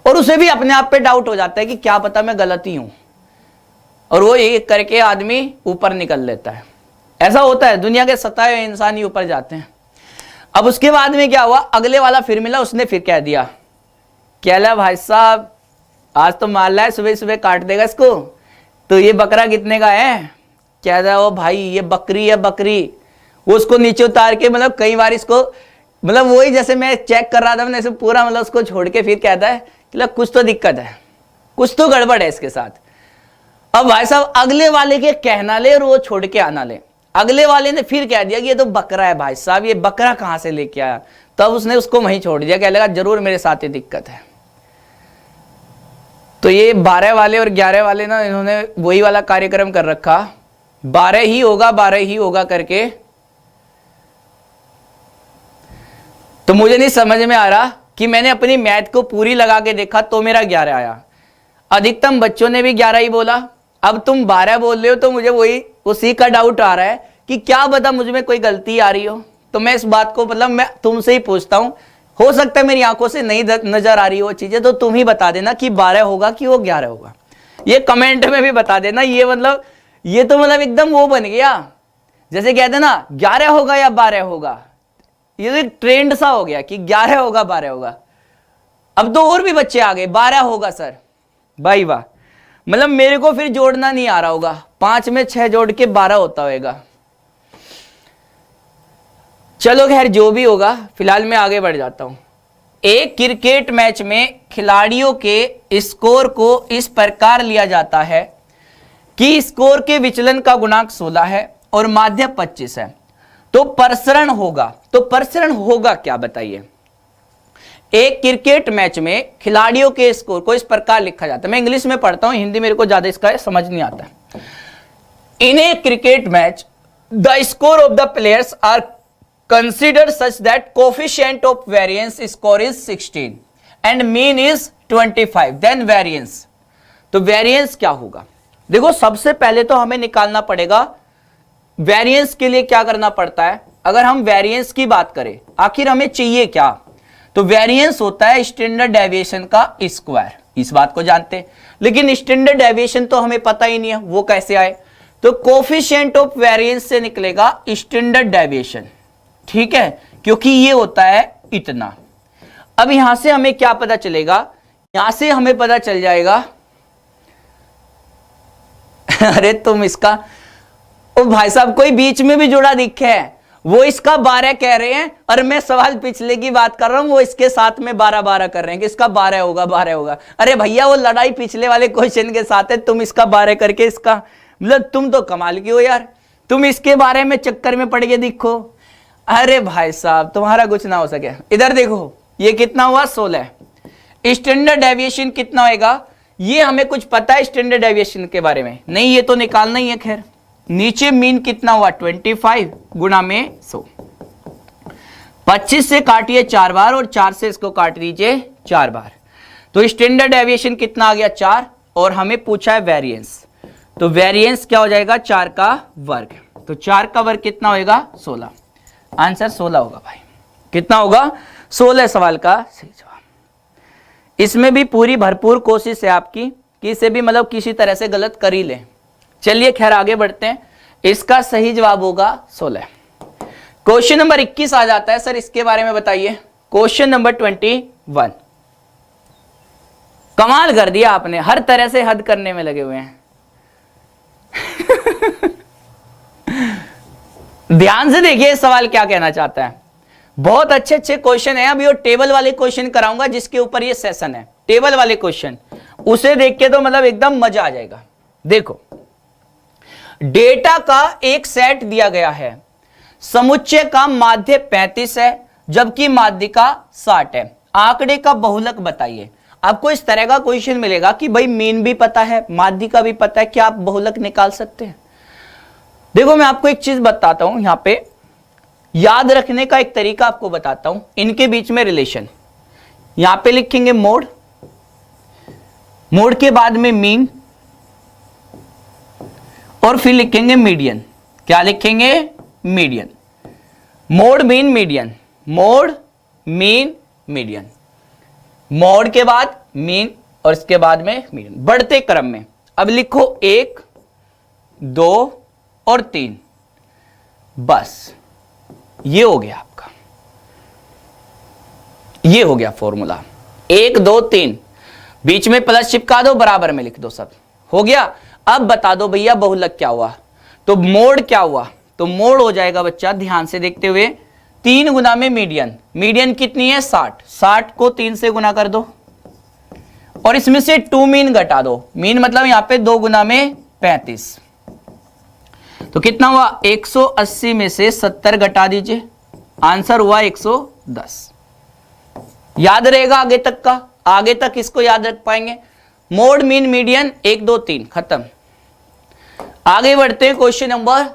और उसे भी अपने आप पे डाउट हो जाता है कि क्या पता मैं गलत ही हूं, और वो ये करके आदमी ऊपर निकल लेता है। ऐसा होता है, दुनिया के सताए हुए इंसान ही ऊपर जाते हैं। अब उसके बाद में क्या हुआ, अगले वाला फिर मिला, उसने फिर कह दिया, क्या ला भाई साहब आज तो मान रहा है सुबह सुबह काट देगा इसको, तो ये बकरा कितने का है। कह रहा वो भाई ये बकरी है बकरी। वो उसको नीचे उतार के मतलब कई बार इसको, मतलब वही जैसे मैं चेक कर रहा था मैंने, ऐसे पूरा मतलब उसको छोड़ के फिर कहता है कि कुछ तो दिक्कत है, कुछ तो गड़बड़ है इसके साथ। अब भाई साहब अगले वाले के कहना ले और वो छोड़ के आना ले, अगले वाले ने फिर कह दिया कि ये तो बकरा है भाई साहब, ये बकरा कहां से लेके आया। तब उसने उसको वहीं छोड़ दिया, कह लगा जरूर मेरे साथ ही दिक्कत है। तो ये 12 वाले और 11 वाले ना, इन्होंने वही वाला कार्यक्रम कर रखा, 12 ही होगा करके। तो मुझे नहीं समझ में आ रहा कि मैंने अपनी मैथ को पूरी लगा के देखा तो मेरा 11 आया। अधिकतम बच्चों ने भी 11 ही बोला, अब तुम 12 बोल रहे हो, तो मुझे वही उसी का डाउट आ रहा है कि क्या पता मुझ में कोई गलती आ रही हो। तो मैं इस बात को मतलब मैं तुमसे ही पूछता हूं, हो सकता है मेरी आंखों से नहीं नजर आ रही हो चीजें, तो तुम ही बता देना कि 12 होगा कि वो 11 होगा। ये कमेंट में भी बता देना। ये मतलब ये तो मतलब एकदम वो बन गया, जैसे कहते ना 11 होगा या 12 होगा, ये तो एक ट्रेंड सा हो गया कि 11 होगा 12 होगा। अब तो और भी बच्चे आ गए 12 होगा सर, भाई वाह। मतलब मेरे को फिर जोड़ना नहीं आ रहा होगा, 5 में 6 जोड़ के 12 होता होगा। चलो खैर जो भी होगा, फिलहाल मैं आगे बढ़ जाता हूं। एक क्रिकेट मैच में खिलाड़ियों के स्कोर को इस प्रकार लिया जाता है कि स्कोर के विचलन का गुणांक 16 है और माध्य 25 है, तो प्रसरण होगा। तो प्रसरण होगा क्या बताइए। एक क्रिकेट मैच में खिलाड़ियों के स्कोर को इस प्रकार लिखा जाता है। मैं इंग्लिश में पढ़ता हूं, हिंदी मेरे को ज्यादा इसका समझ नहीं आता। In a cricket match the score of the players are considered such that coefficient of variance score is 16 and mean is 25, then variance. तो वेरिएंस क्या होगा, देखो सबसे पहले तो हमें निकालना पड़ेगा वेरिएंस के लिए क्या करना पड़ता है। अगर हम वेरिएंस की बात करें, आखिर हमें चाहिए क्या, तो वेरिएंस होता है स्टैंडर्ड डेविएशन का स्क्वायर, इस बात को जानते हैं। लेकिन स्टैंडर्ड डेविएशन तो हमें पता ही नहीं है, वो कैसे आए। तो कोफिशिएंट ऑफ वेरिएंस से निकलेगा स्टैंडर्ड डेविएशन, ठीक है, क्योंकि ये होता है इतना। अब यहां से हमें क्या पता चलेगा, यहां से हमें पता चल जाएगा अरे तुम इसका, ओ भाई साहब कोई बीच में भी जुड़ा दिखे है, वो इसका 12 कह रहे हैं और मैं सवाल पिछले की बात कर रहा हूं, वो इसके साथ में 12 कर रहे हैं कि इसका 12 होगा 12 होगा। अरे भैया वो लड़ाई पिछले वाले क्वेश्चन के साथ है, तुम इसका 12 करके इसका, मतलब तुम तो कमाल की हो यार, तुम इसके बारे में चक्कर में पड़ के दिखो। अरे भाई साहब तुम्हारा कुछ ना हो सके। इधर देखो ये कितना हुआ 16, स्टैंडर्ड डेविएशन कितना होगा, ये हमें कुछ पता है स्टैंडर्ड डेविएशन के बारे में नहीं, ये तो निकालना ही है। खैर नीचे मीन कितना हुआ 25 गुणा में 100, 25 से काटिए 4 बार और 4 से इसको काट दीजिए 4 बार, तो स्टैंडर्ड डेविएशन कितना आ गया 4, और हमें पूछा है वेरिएंस, तो वेरिएंस क्या हो जाएगा 4 का वर्ग, तो 4 का वर्ग कितना होगा 16, आंसर 16 होगा भाई। कितना होगा 16 सवाल का सही जवाब। इसमें भी पूरी भरपूर कोशिश है आपकी कि इसे भी मतलब किसी तरह से गलत कर ही लें। चलिए खैर आगे बढ़ते हैं, इसका सही जवाब होगा 16। क्वेश्चन नंबर 21 आ जाता है, सर इसके बारे में बताइए। क्वेश्चन नंबर 21, कमाल कर दिया आपने, हर तरह से हद करने में लगे हुए हैं ध्यान से देखिए इस सवाल क्या कहना चाहता है। बहुत अच्छे अच्छे क्वेश्चन है, अभी वो टेबल वाले क्वेश्चन कराऊंगा जिसके ऊपर ये सेशन है, टेबल वाले क्वेश्चन, उसे देख के तो मतलब एकदम मजा आ जाएगा। देखो डेटा का एक सेट दिया गया है, समुच्चय का माध्य 35 है जबकि माध्यिका 60 है, आंकड़े का बहुलक बताइए। आपको इस तरह का क्वेश्चन मिलेगा कि भाई मीन भी पता है, माध्यिका भी पता है, क्या आप बहुलक निकाल सकते हैं। देखो मैं आपको एक चीज बताता हूं, यहां पे याद रखने का एक तरीका आपको बताता हूं, इनके बीच में रिलेशन। यहां पे लिखेंगे मोड, मोड के बाद में मीन, और फिर लिखेंगे मीडियन। क्या लिखेंगे median, mode mean median, mode mean median, mode के बाद मीन और इसके बाद में मीडियन, बढ़ते क्रम में। अब लिखो 1 2 और 3, बस ये हो गया आपका, ये हो गया फॉर्मूला। 1 2 3, बीच में प्लस चिपका दो, बराबर में लिख दो, सब हो गया। अब बता दो भैया बहुलक क्या हुआ, तो मोड क्या हुआ, तो मोड हो जाएगा बच्चा ध्यान से देखते हुए 3 गुना में मीडियन, मीडियन कितनी है 60, 60 को 3 से गुना कर दो और इसमें से 2 मीन घटा दो, मीन मतलब यहां पे 2 गुना में 35, तो कितना हुआ 180 में से 70 घटा दीजिए, आंसर हुआ 110। याद रहेगा आगे तक का, आगे तक इसको याद रख पाएंगे। मोड, मीन, मीडियन, 1 2 3 खत्म। आगे बढ़ते हैं क्वेश्चन नंबर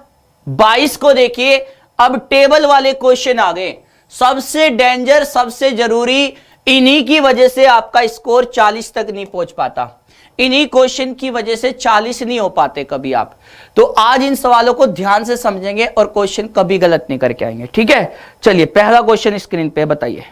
22 को देखिए। अब टेबल वाले क्वेश्चन आ गए, सबसे डेंजर, सबसे जरूरी। इन्हीं की वजह से आपका स्कोर 40 तक नहीं पहुंच पाता, इन्हीं क्वेश्चन की वजह से 40 नहीं हो पाते कभी आप। तो आज इन सवालों को ध्यान से समझेंगे और क्वेश्चन कभी गलत नहीं करके आएंगे, ठीक है। चलिए पहला क्वेश्चन स्क्रीन पे बताइए।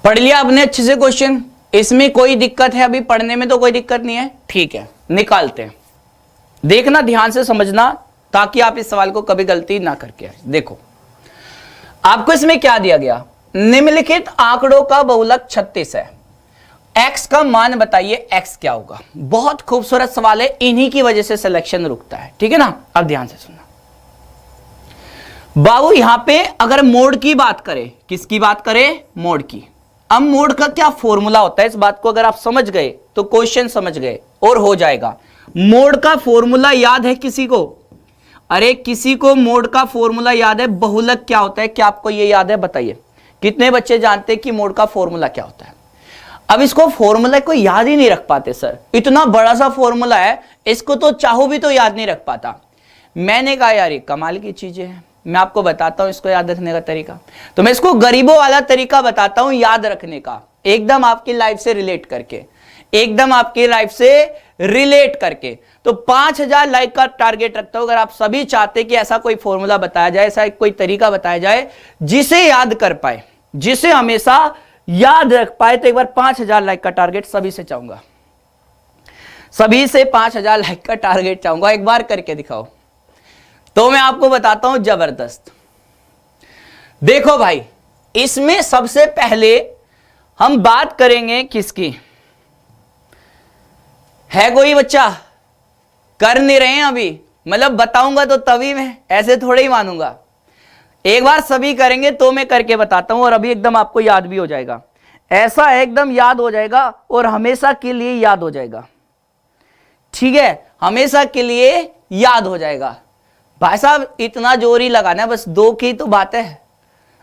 पढ़ लिया आपने अच्छे से क्वेश्चन? इसमें कोई दिक्कत है? अभी पढ़ने में तो कोई दिक्कत नहीं है, ठीक है। निकालते हैं, देखना ध्यान से समझना ताकि आप इस सवाल को कभी गलती ना करके आए। देखो आपको इसमें क्या दिया गया, निम्नलिखित आंकड़ों का बहुलक 36 है, x का मान बताइए, x क्या होगा। बहुत खूबसूरत सवाल है, इन्हीं की वजह से सिलेक्शन रुकता है, ठीक है ना। अब ध्यान से सुनना बाबू, यहां पे अगर मोड की बात करें, किसकी बात करें, मोड की। अब मोड का क्या फॉर्मूला होता है, इस बात को अगर आप समझ गए तो क्वेश्चन समझ गए और हो जाएगा। मोड का फॉर्मूला याद है किसी को? अरे किसी को मोड का फॉर्मूला याद है? बहुलक क्या होता है, क्या आपको ये याद है? बताइए कितने बच्चे जानते हैं कि मोड का फॉर्मूला क्या होता है। अब इसको फॉर्मूला को याद ही नहीं रख पाते सर, इतना बड़ा सा फॉर्मूला है, इसको तो चाहो भी तो याद नहीं रख पाता। मैंने कहा यार ये कमाल की चीजें हैं, मैं आपको बताता हूं इसको याद रखने का तरीका। तो मैं इसको गरीबों वाला तरीका बताता हूं याद रखने का, एकदम आपकी लाइफ से रिलेट करके, एकदम आपकी लाइफ से रिलेट करके। तो 5000 लाइक का टारगेट रखता हूं। अगर आप सभी चाहते कि ऐसा कोई फॉर्मूला बताया जाए, ऐसा कोई तरीका बताया जाए जिसे याद कर पाए, जिसे हमेशा याद रख पाए, तो एक बार 5000 लाइक का टारगेट सभी से चाहूंगा, सभी से 5000 लाइक का टारगेट चाहूंगा। एक बार करके दिखाओ तो मैं आपको बताता हूं जबरदस्त। देखो भाई, इसमें सबसे पहले हम बात करेंगे किसकी, है कोई बच्चा? कर नहीं रहे हैं अभी, मतलब बताऊंगा तो तभी मैं, ऐसे थोड़े ही मानूंगा। एक बार सभी करेंगे तो मैं करके बताता हूं, और अभी एकदम आपको याद भी हो जाएगा, ऐसा एकदम याद हो जाएगा और हमेशा के लिए याद हो जाएगा, ठीक है, हमेशा के लिए याद हो जाएगा। भाई साहब इतना जोर ही लगाना है, बस 2 की तो बात है,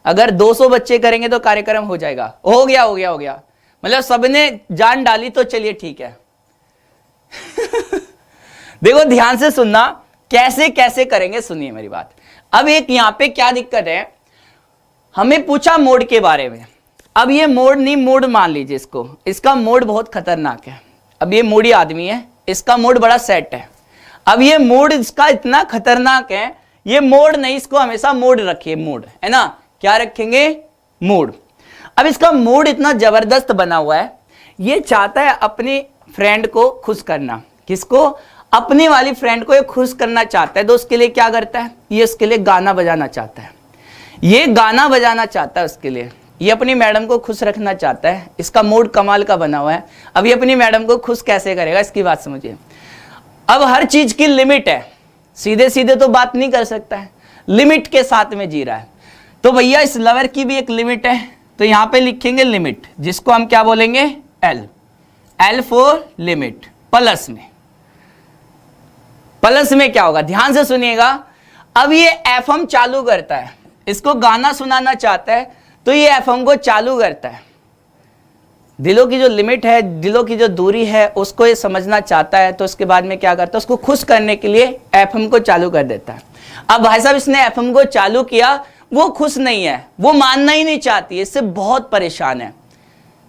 अगर 200 बच्चे करेंगे तो कार्यक्रम हो जाएगा। हो गया हो गया हो गया, मतलब सबने जान डाली तो चलिए ठीक है। देखो ध्यान से सुनना, कैसे कैसे करेंगे, सुनिए मेरी बात। अब एक यहां पे क्या दिक्कत है, हमें पूछा मोड के बारे में। अब ये मोड नहीं, मोड मान लीजिए इसको, इसका मोड बहुत खतरनाक है। अब ये मोडी आदमी है, इसका मोड बड़ा सेट है। अब ये मोड इसका इतना खतरनाक है, ये मोड नहीं, इसको हमेशा मोड रखिए, मोड है ना, क्या रखेंगे, मोड। अब इसका मोड इतना जबरदस्त बना हुआ है, ये चाहता है अपनी फ्रेंड को खुश करना। किसको? अपनी वाली फ्रेंड को ये खुश करना चाहता है। तो उसके लिए क्या करता है, ये उसके लिए गाना बजाना चाहता है, ये गाना बजाना चाहता है उसके लिए, ये अपनी मैडम को खुश रखना चाहता है। इसका मूड कमाल का बना हुआ है। अब ये अपनी मैडम को खुश कैसे करेगा, इसकी बात समझिए। अब हर चीज की लिमिट है, सीधे सीधे तो बात नहीं कर सकता है, लिमिट के साथ में जी रहा है। तो भैया इस लवर की भी एक लिमिट है, तो यहां पे लिखेंगे लिमिट, जिसको हम क्या बोलेंगे, L, L for limit. Plus में क्या होगा, ध्यान से सुनिएगा। अब ये एफएम चालू करता है, इसको गाना सुनाना चाहता है, तो ये एफएम को चालू करता है। दिलों की जो लिमिट है, दिलों की जो दूरी है, उसको ये समझना चाहता है, तो उसके बाद में क्या करता है, उसको खुश करने के लिए एफएम को चालू कर देता है। अब भाई साहब इसने एफएम को चालू किया, वो खुश नहीं है, वो मानना ही नहीं चाहती, इससे बहुत परेशान है।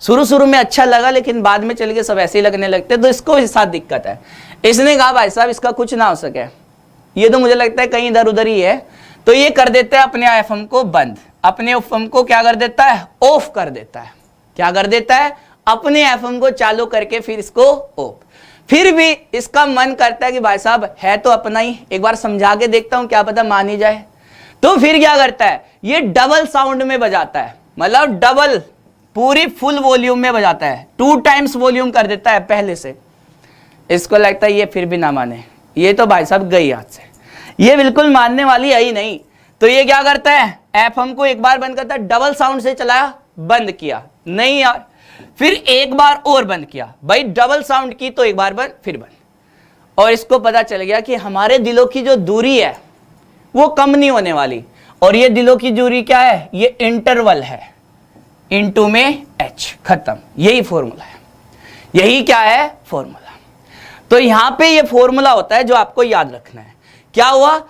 शुरू में अच्छा लगा, लेकिन बाद में चल के सब ऐसे ही लगने लगते, तो इसको इस साथ दिक्कत है। इसने कहा भाई साहब इसका कुछ ना हो सके, ये तो मुझे लगता है कहीं इधर उधर ही है, तो ये कर देता है अपने एफएम को बंद, अपने एफएम को क्या कर देता है, ऑफ कर देता है। क्या कर देता है, अपने एफएम को चालू करके फिर इसको ऑफ। फिर भी इसका मन करता है कि भाई साहब है तो अपना ही, एक बार समझा के देखता हूं, क्या पता मान ही जाए। तो फिर क्या करता है, ये डबल साउंड में बजाता है, मतलब डबल पूरी फुल वॉल्यूम में बजाता है, 2 टाइम्स वॉल्यूम कर देता है पहले से। इसको लगता है ये फिर भी ना माने, ये तो भाई साहब गई हाथ से, ये बिल्कुल मानने वाली है ही नहीं। तो ये क्या करता है, एफएम को एक बार बंद करता है, डबल साउंड से चलाया, बंद किया, नहीं यार, फिर एक बार और बंद किया, भाई डबल साउंड की तो एक बार बंद, फिर बंद। और इसको पता चल गया कि हमारे दिलों की जो दूरी है वो कम नहीं होने वाली, और ये दिलों की दूरी क्या है, ये इंटरवल है, इनटू में h, खत्म, यही फॉर्मूला है, यही क्या है फॉर्मूला। तो यहां पे ये फॉर्मूला होता है जो आपको याद रखना है। क्या हुआ,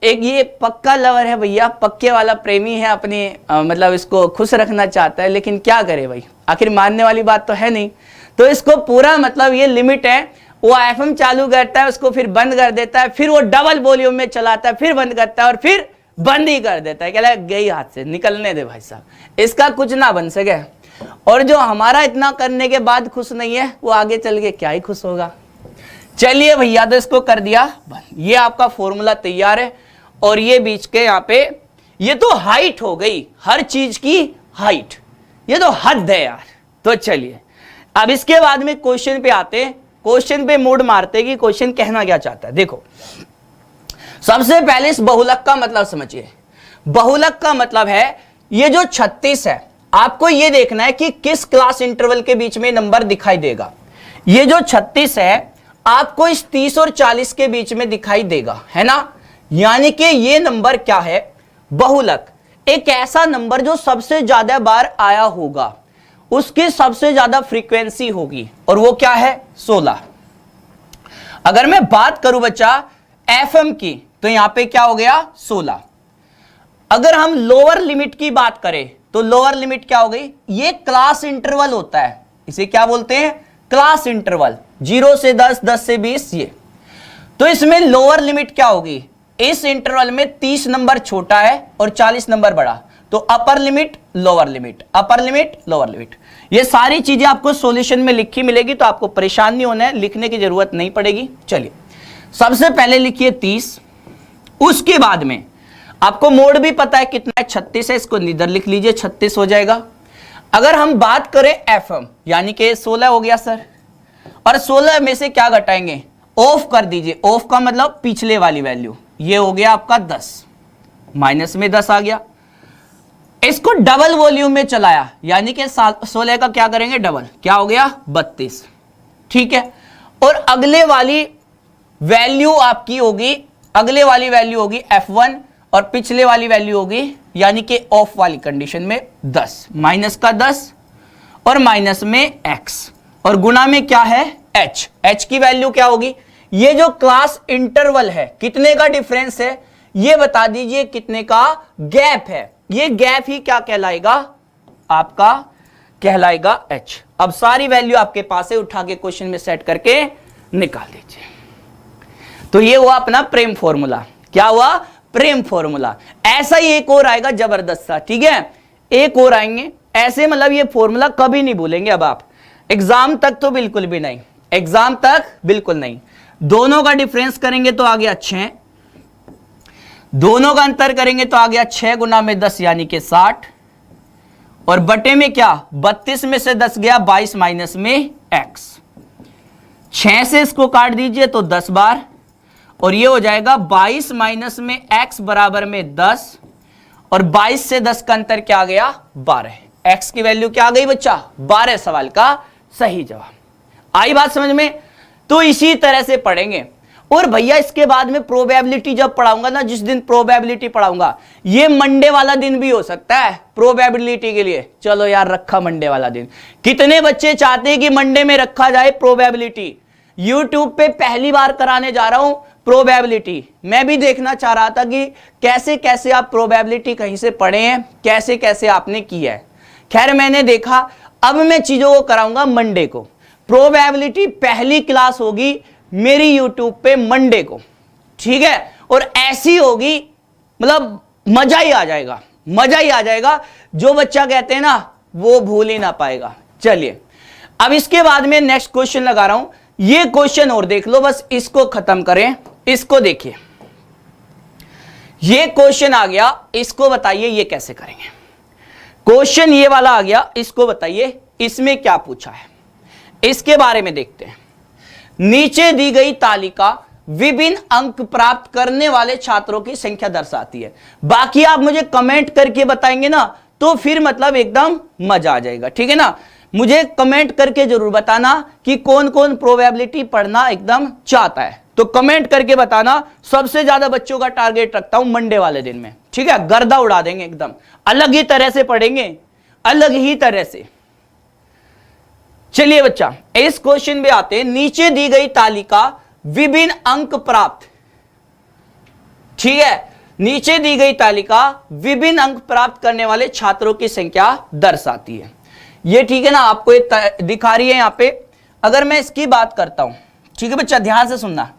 एक ये पक्का लवर है भैया, पक्के वाला प्रेमी है, अपनी मतलब इसको खुश रखना चाहता है, लेकिन क्या करे भाई, आखिर मानने वाली बात तो है नहीं। तो इसको पूरा मतलब ये लिमिट है, वो एफएम चालू करता है, उसको फिर बंद कर देता है, फिर वो डबल वॉल्यूम में चलाता है, फिर बंद करता है, और फिर बंद ही कर देता है, कहता है गई हाथ से, निकलने दे भाई साहब, इसका कुछ ना बन सके। और जो हमारा इतना करने के बाद खुश नहीं है, वो आगे चल के क्या ही खुश होगा। चलिए भैया, तो इसको कर दिया बंद, ये आपका फॉर्मूला तैयार है। और ये बीच के यहाँ पे, ये तो हाइट हो गई, हर चीज की हाइट, ये तो हद है यार। तो चलिए अब इसके बाद में क्वेश्चन पे आते हैं, क्वेश्चन पे मूड मारते कि क्वेश्चन कहना क्या चाहता है। देखो सबसे पहले इस बहुलक का मतलब समझिए। बहुलक का मतलब है ये जो 36 है, आपको ये देखना है कि किस क्लास इंटरवल के बीच में नंबर दिखाई देगा। ये जो 36 है आपको इस 30 और 40 के बीच में दिखाई देगा, है ना। यानी कि ये नंबर क्या है, बहुलक, एक ऐसा नंबर जो सबसे ज्यादा बार आया होगा, उसकी सबसे ज्यादा फ्रीक्वेंसी होगी, और वो क्या है 16। अगर मैं बात करूं बच्चा एफएम की, तो यहां पे क्या हो गया 16। अगर हम लोअर लिमिट की बात करें तो लोअर लिमिट क्या हो गई, ये क्लास इंटरवल होता है, इसे क्या बोलते हैं क्लास इंटरवल, 0 से 10, 10 से 20 ये। तो इसमें लोअर लिमिट क्या होगी, इस इंटरवल में 30 नंबर छोटा है और 40 नंबर बड़ा, तो upper limit lower limit, upper limit lower limit. ये सारी चीजें आपको सॉल्यूशन में लिखी मिलेगी, तो आपको परेशान नहीं होना है, लिखने की जरूरत नहीं पड़ेगी। चलिए सबसे पहले लिखिए 30, उसके बाद में आपको मोड भी पता है कितना है, 36 है, इसको इधर लिख लीजिए, 36 हो जाएगा। अगर हम बात करें एफएम, यानी कि 16 हो गया सर, और 16 में से क्या घटाएंगे, ऑफ कर दीजिए, ऑफ का मतलब पिछले वाली वैल्यू, ये हो गया आपका 10, माइनस में 10 आ गया। इसको डबल वॉल्यूम में चलाया, यानी कि 16 का क्या करेंगे डबल, क्या हो गया 32, ठीक है। और अगले वाली वैल्यू आपकी होगी, अगले वाली वैल्यू होगी F1, और पिछले वाली वैल्यू होगी यानी कि ऑफ वाली कंडीशन में 10, माइनस का 10 और माइनस में x, और गुना में क्या है h, h की वैल्यू क्या होगी, ये जो क्लास इंटरवल है कितने का डिफरेंस है, ये बता दीजिए कितने का गैप है, ये गैप ही क्या कहलाएगा आपका, कहलाएगा h। अब सारी वैल्यू आपके पास है, उठा के क्वेश्चन में सेट करके निकाल दीजिए। तो ये हुआ अपना प्रेम फॉर्मूला, क्या हुआ प्रेम फॉर्मूला। ऐसा ही एक और आएगा जबरदस्त सा, ठीक है, एक और आएंगे ऐसे, मतलब ये फॉर्मूला कभी नहीं भूलेंगे अब आप, एग्जाम तक तो बिल्कुल भी नहीं, एग्जाम तक बिल्कुल नहीं। दोनों का डिफरेंस करेंगे तो आ गया 6, दोनों का अंतर करेंगे तो आ गया 6 गुना में 10 यानी कि 60, और बटे में क्या 32 में से 10 गया 22 माइनस में x, 6 से इसको काट दीजिए तो 10 बार, और ये हो जाएगा 22 माइनस में x बराबर में 10, और 22 से 10 का अंतर क्या आ गया 12, x की वैल्यू क्या आ गई बच्चा 12, सवाल का सही जवाब। आई बात समझ में। तो इसी तरह से पढ़ेंगे। और भैया इसके बाद में प्रोबेबिलिटी जब पढ़ाऊंगा ना, जिस दिन प्रोबेबिलिटी पढ़ाऊंगा, ये मंडे वाला दिन भी हो सकता है प्रोबेबिलिटी के लिए। चलो यार रखा मंडे वाला दिन, कितने बच्चे चाहते हैं कि मंडे में रखा जाए प्रोबेबिलिटी। यूट्यूब पे पहली बार कराने जा रहा हूं प्रोबेबिलिटी। मैं भी देखना चाह रहा था कि कैसे कैसे आप प्रोबेबिलिटी कहीं से पढ़े हैं, कैसे कैसे आपने किया है। खैर मैंने देखा, अब मैं चीजों को कराऊंगा मंडे को। प्रोबेबिलिटी पहली क्लास होगी मेरी यूट्यूब पे मंडे को, ठीक है। और ऐसी होगी मतलब मजा ही आ जाएगा, मजा ही आ जाएगा। जो बच्चा कहते हैं ना वो भूल ही ना पाएगा। चलिए अब इसके बाद में नेक्स्ट क्वेश्चन लगा रहा हूं, ये क्वेश्चन और देख लो, बस इसको खत्म करें। इसको देखिए, ये क्वेश्चन आ गया, इसको बताइए ये कैसे करेंगे। क्वेश्चन ये वाला आ गया, इसको बताइए इसमें क्या पूछा है, इसके बारे में देखते हैं। नीचे दी गई तालिका विभिन्न अंक प्राप्त करने वाले छात्रों की संख्या दर्शाती है। बाकी आप मुझे कमेंट करके बताएंगे ना, तो फिर मतलब एकदम मजा आ जाएगा, ठीक है ना। मुझे कमेंट करके जरूर बताना कि कौन कौन प्रोबेबिलिटी पढ़ना एकदम चाहता है, तो कमेंट करके बताना। सबसे ज्यादा बच्चों का टारगेट रखता हूं मंडे वाले दिन में, ठीक है। गर्दा उड़ा देंगे एकदम, अलग ही तरह से पढ़ेंगे, अलग ही तरह से। चलिए बच्चा, इस क्वेश्चन में आते हैं। नीचे दी गई तालिका विभिन्न अंक प्राप्त, ठीक है, नीचे दी गई तालिका विभिन्न अंक प्राप्त करने वाले छात्रों की संख्या दर्शाती है। ये ठीक है ना, आपको ये दिखा रही है यहां पे। अगर मैं इसकी बात करता हूं, ठीक है बच्चा, ध्यान से सुनना।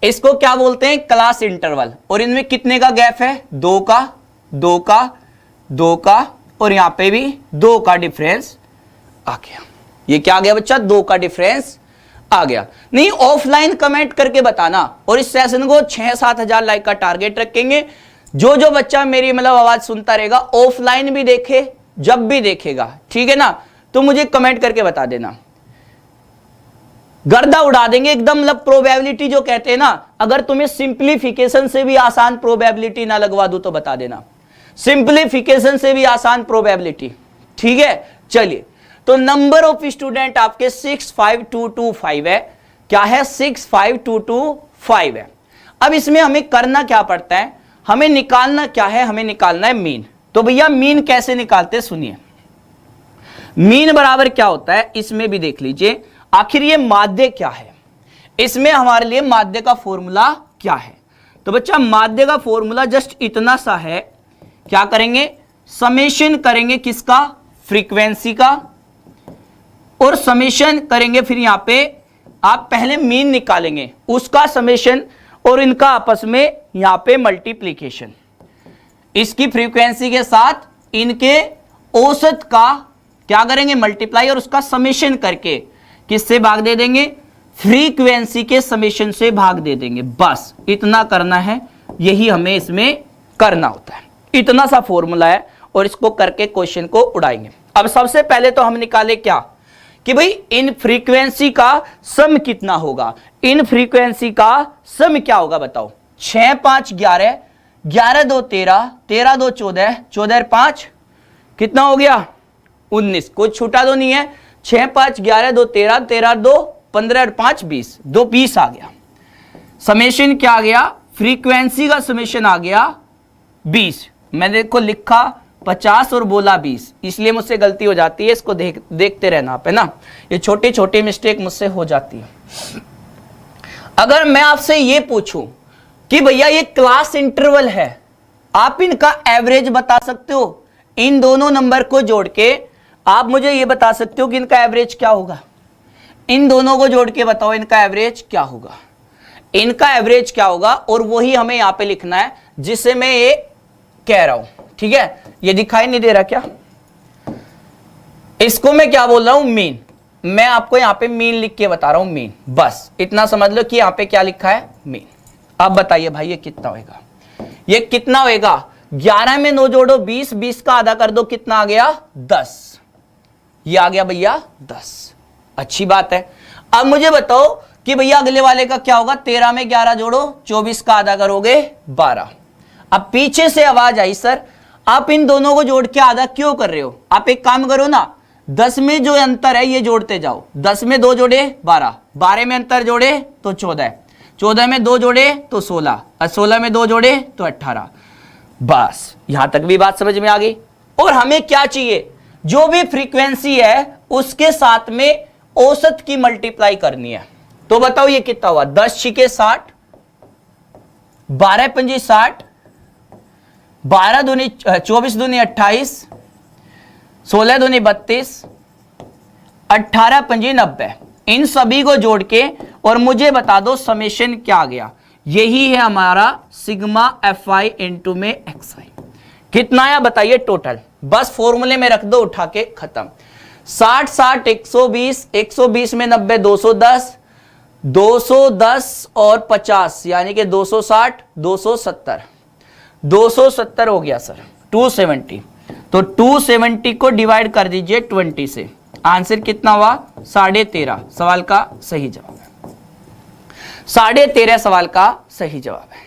इसको क्या बोलते हैं, क्लास इंटरवल। और इनमें कितने का गैप है, 2 का, 2 का, 2 का, और यहां पे भी 2 का डिफरेंस आ गया। ये क्या आ गया बच्चा, 2 का डिफरेंस आ गया। नहीं, ऑफलाइन कमेंट करके बताना। और इस सेशन को 6-7 हजार लाइक का टारगेट रखेंगे। जो जो बच्चा मेरी मतलब आवाज सुनता रहेगा, ऑफलाइन भी देखे, जब भी देखेगा, ठीक है ना, तो मुझे कमेंट करके बता देना। गर्दा उड़ा देंगे एकदम। मतलब प्रोबेबिलिटी जो कहते हैं ना, अगर तुम्हें सिंप्लीफिकेशन से भी आसान प्रोबेबिलिटी ना लगवा दूं तो बता देना, सिंप्लीफिकेशन से भी आसान प्रोबेबिलिटी, ठीक है। चलिए, तो नंबर ऑफ स्टूडेंट आपके 65225 है। क्या है, 65225 है। अब इसमें हमें करना क्या पड़ता है, हमें निकालना क्या है, हमें निकालना है मीन। तो भैया मीन कैसे निकालते, सुनिए। मीन बराबर क्या होता है, इसमें भी देख लीजिए। आखिर ये माध्य क्या है, इसमें हमारे लिए माध्य का फॉर्मूला क्या है। तो बच्चा, माध्य का फॉर्मूला जस्ट इतना सा है। क्या करेंगे, समेशन करेंगे किसका, फ्रीक्वेंसी का, और समेशन करेंगे। फिर यहां पे आप पहले मीन निकालेंगे, उसका समेशन, और इनका आपस में यहां पे मल्टीप्लीकेशन। इसकी फ्रीक्वेंसी के साथ इनके औसत का क्या करेंगे, मल्टीप्लाई, और उसका समेशन करके किससे भाग दे देंगे, फ्रीक्वेंसी के समेशन से भाग दे देंगे। बस इतना करना है, यही हमें इसमें करना होता है। इतना सा फॉर्मूला है, और इसको करके क्वेश्चन को उड़ाएंगे। अब सबसे पहले तो हम निकाले क्या, कि भाई इन फ्रीक्वेंसी का सम कितना होगा। इन फ्रीक्वेंसी का सम क्या होगा बताओ। 6 5 11, 11 2 13, 13 2 14, 14 5 कितना हो गया, 19। कुछ छूटा तो नहीं है। 6 5 11 2 13, 13 2 15 और 5 20, 2 20 आ गया। समेशन क्या आ गया, फ्रीक्वेंसी का समेशन आ गया 20। मैंने देखो लिखा 50 और बोला 20, इसलिए मुझसे गलती हो जाती है। इसको देखते रहना आप, है ना। ये छोटी छोटी मिस्टेक मुझसे हो जाती है। अगर मैं आपसे ये पूछूं कि भैया ये क्लास इंटरवल है, आप इनका एवरेज बता सकते हो। इन दोनों नंबर को जोड़ के आप मुझे ये बता सकते हो कि इनका एवरेज क्या होगा। इन दोनों को जोड़ के बताओ इनका एवरेज क्या होगा, इनका एवरेज क्या होगा। और वही हमें यहां पे लिखना है जिसे मैं ये कह रहा हूं, ठीक है। ये दिखाई नहीं दे रहा क्या, इसको मैं क्या बोल रहा हूं, मीन। मैं आपको यहां पे मीन लिख के बता रहा हूं, मीन। बस इतना समझ लो कि यहां पे क्या लिखा है, मीन। अब बताइए भाई ये कितना होएगा, ये कितना होएगा। 11 में 9 जोड़ो 20, 20 का आधा कर दो, कितना आ गया 10। ये आ गया भैया 10। अच्छी बात है। अब मुझे बताओ कि भैया अगले वाले का क्या होगा। 13 में 11 जोड़ो, 24 का आधा करोगे 12। अब पीछे से आवाज आई, सर आप इन दोनों को जोड़ के आधा क्यों कर रहे हो। आप एक काम करो ना, 10 में जो अंतर है ये जोड़ते जाओ। 10 में 2 जोड़े 12, 12 में अंतर जोड़े तो 14, 14 में 2 जोड़े तो 16, और 16 में 2 जोड़े तो 18। बस यहां तक भी बात समझ में आ गई। और हमें क्या चाहिए, जो भी फ्रीक्वेंसी है उसके साथ में औसत की मल्टीप्लाई करनी है। तो बताओ ये कितना हुआ, 10 छिके 60, 12 पंजी 60, 12 दूनी 24 दूनी 28, 16 दूनी 32, 18 पंजी 90। इन सभी को जोड़ के और मुझे बता दो समेशन क्या आ गया। यही है हमारा सिग्मा एफ आई इंटू में एक्स आई। कितना आया बताइए टोटल, बस फॉर्मूले में रख दो उठा के, खत्म। 60 60 120, 120 में 90 210, 210 और 50 यानी कि 260, 270, 270 हो गया सर, 270। तो 270 को डिवाइड कर दीजिए 20 से, आंसर कितना हुआ? 13.5 सवाल का सही जवाब है। 13.5 सवाल का सही जवाब है।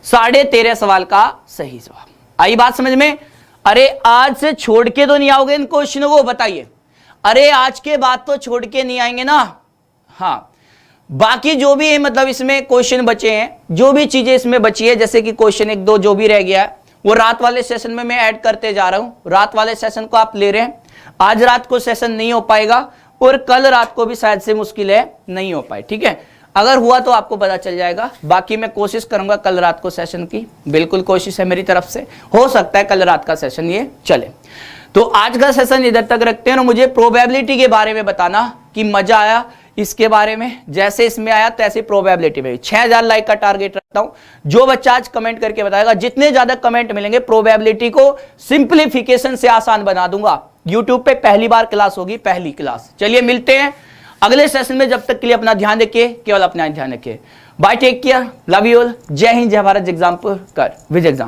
13.5 सवाल का सही जवाब। आई बात समझ में? अरे आज से छोड़ के तो नहीं आओगे इन क्वेश्चनों को, बताइए। अरे आज के बाद तो छोड़ के नहीं आएंगे ना। हाँ, बाकी जो भी है मतलब इसमें क्वेश्चन बचे हैं, जो भी चीजें इसमें बची है, जैसे कि क्वेश्चन 1 2 जो भी रह गया है वो रात वाले सेशन में मैं ऐड करते जा रहा हूं। रात वाले सेशन को आप ले रहे हैं, आज रात को सेशन नहीं हो पाएगा और कल रात को भी शायद से मुश्किल है नहीं हो पाए, ठीक है। अगर हुआ तो आपको पता चल जाएगा, बाकी मैं कोशिश करूंगा कल रात को सेशन की, बिल्कुल कोशिश है मेरी तरफ से, हो सकता है कल रात का सेशन ये चले। तो आज का सेशन इधर तक रखते हैं और मुझे प्रोबेबिलिटी के बारे में बताना कि मजा आया इसके बारे में, जैसे इसमें आया तैसे प्रोबेबिलिटी में। 6000 लाइक का टारगेट रखता हूं, जो बच्चा आज कमेंट करके बताएगा, जितने ज्यादा कमेंट मिलेंगे प्रोबेबिलिटी को सिंप्लीफिकेशन से आसान बना दूंगा। यूट्यूब पे पहली बार क्लास होगी, पहली क्लास। चलिए मिलते हैं अगले सेशन में, जब तक के लिए अपना ध्यान रखिए, केवल अपना ध्यान रखिए। Bye, take care, love you all, जय हिंद, जय भारत, एग्जाम्पल कर विद एग्जाम्पल।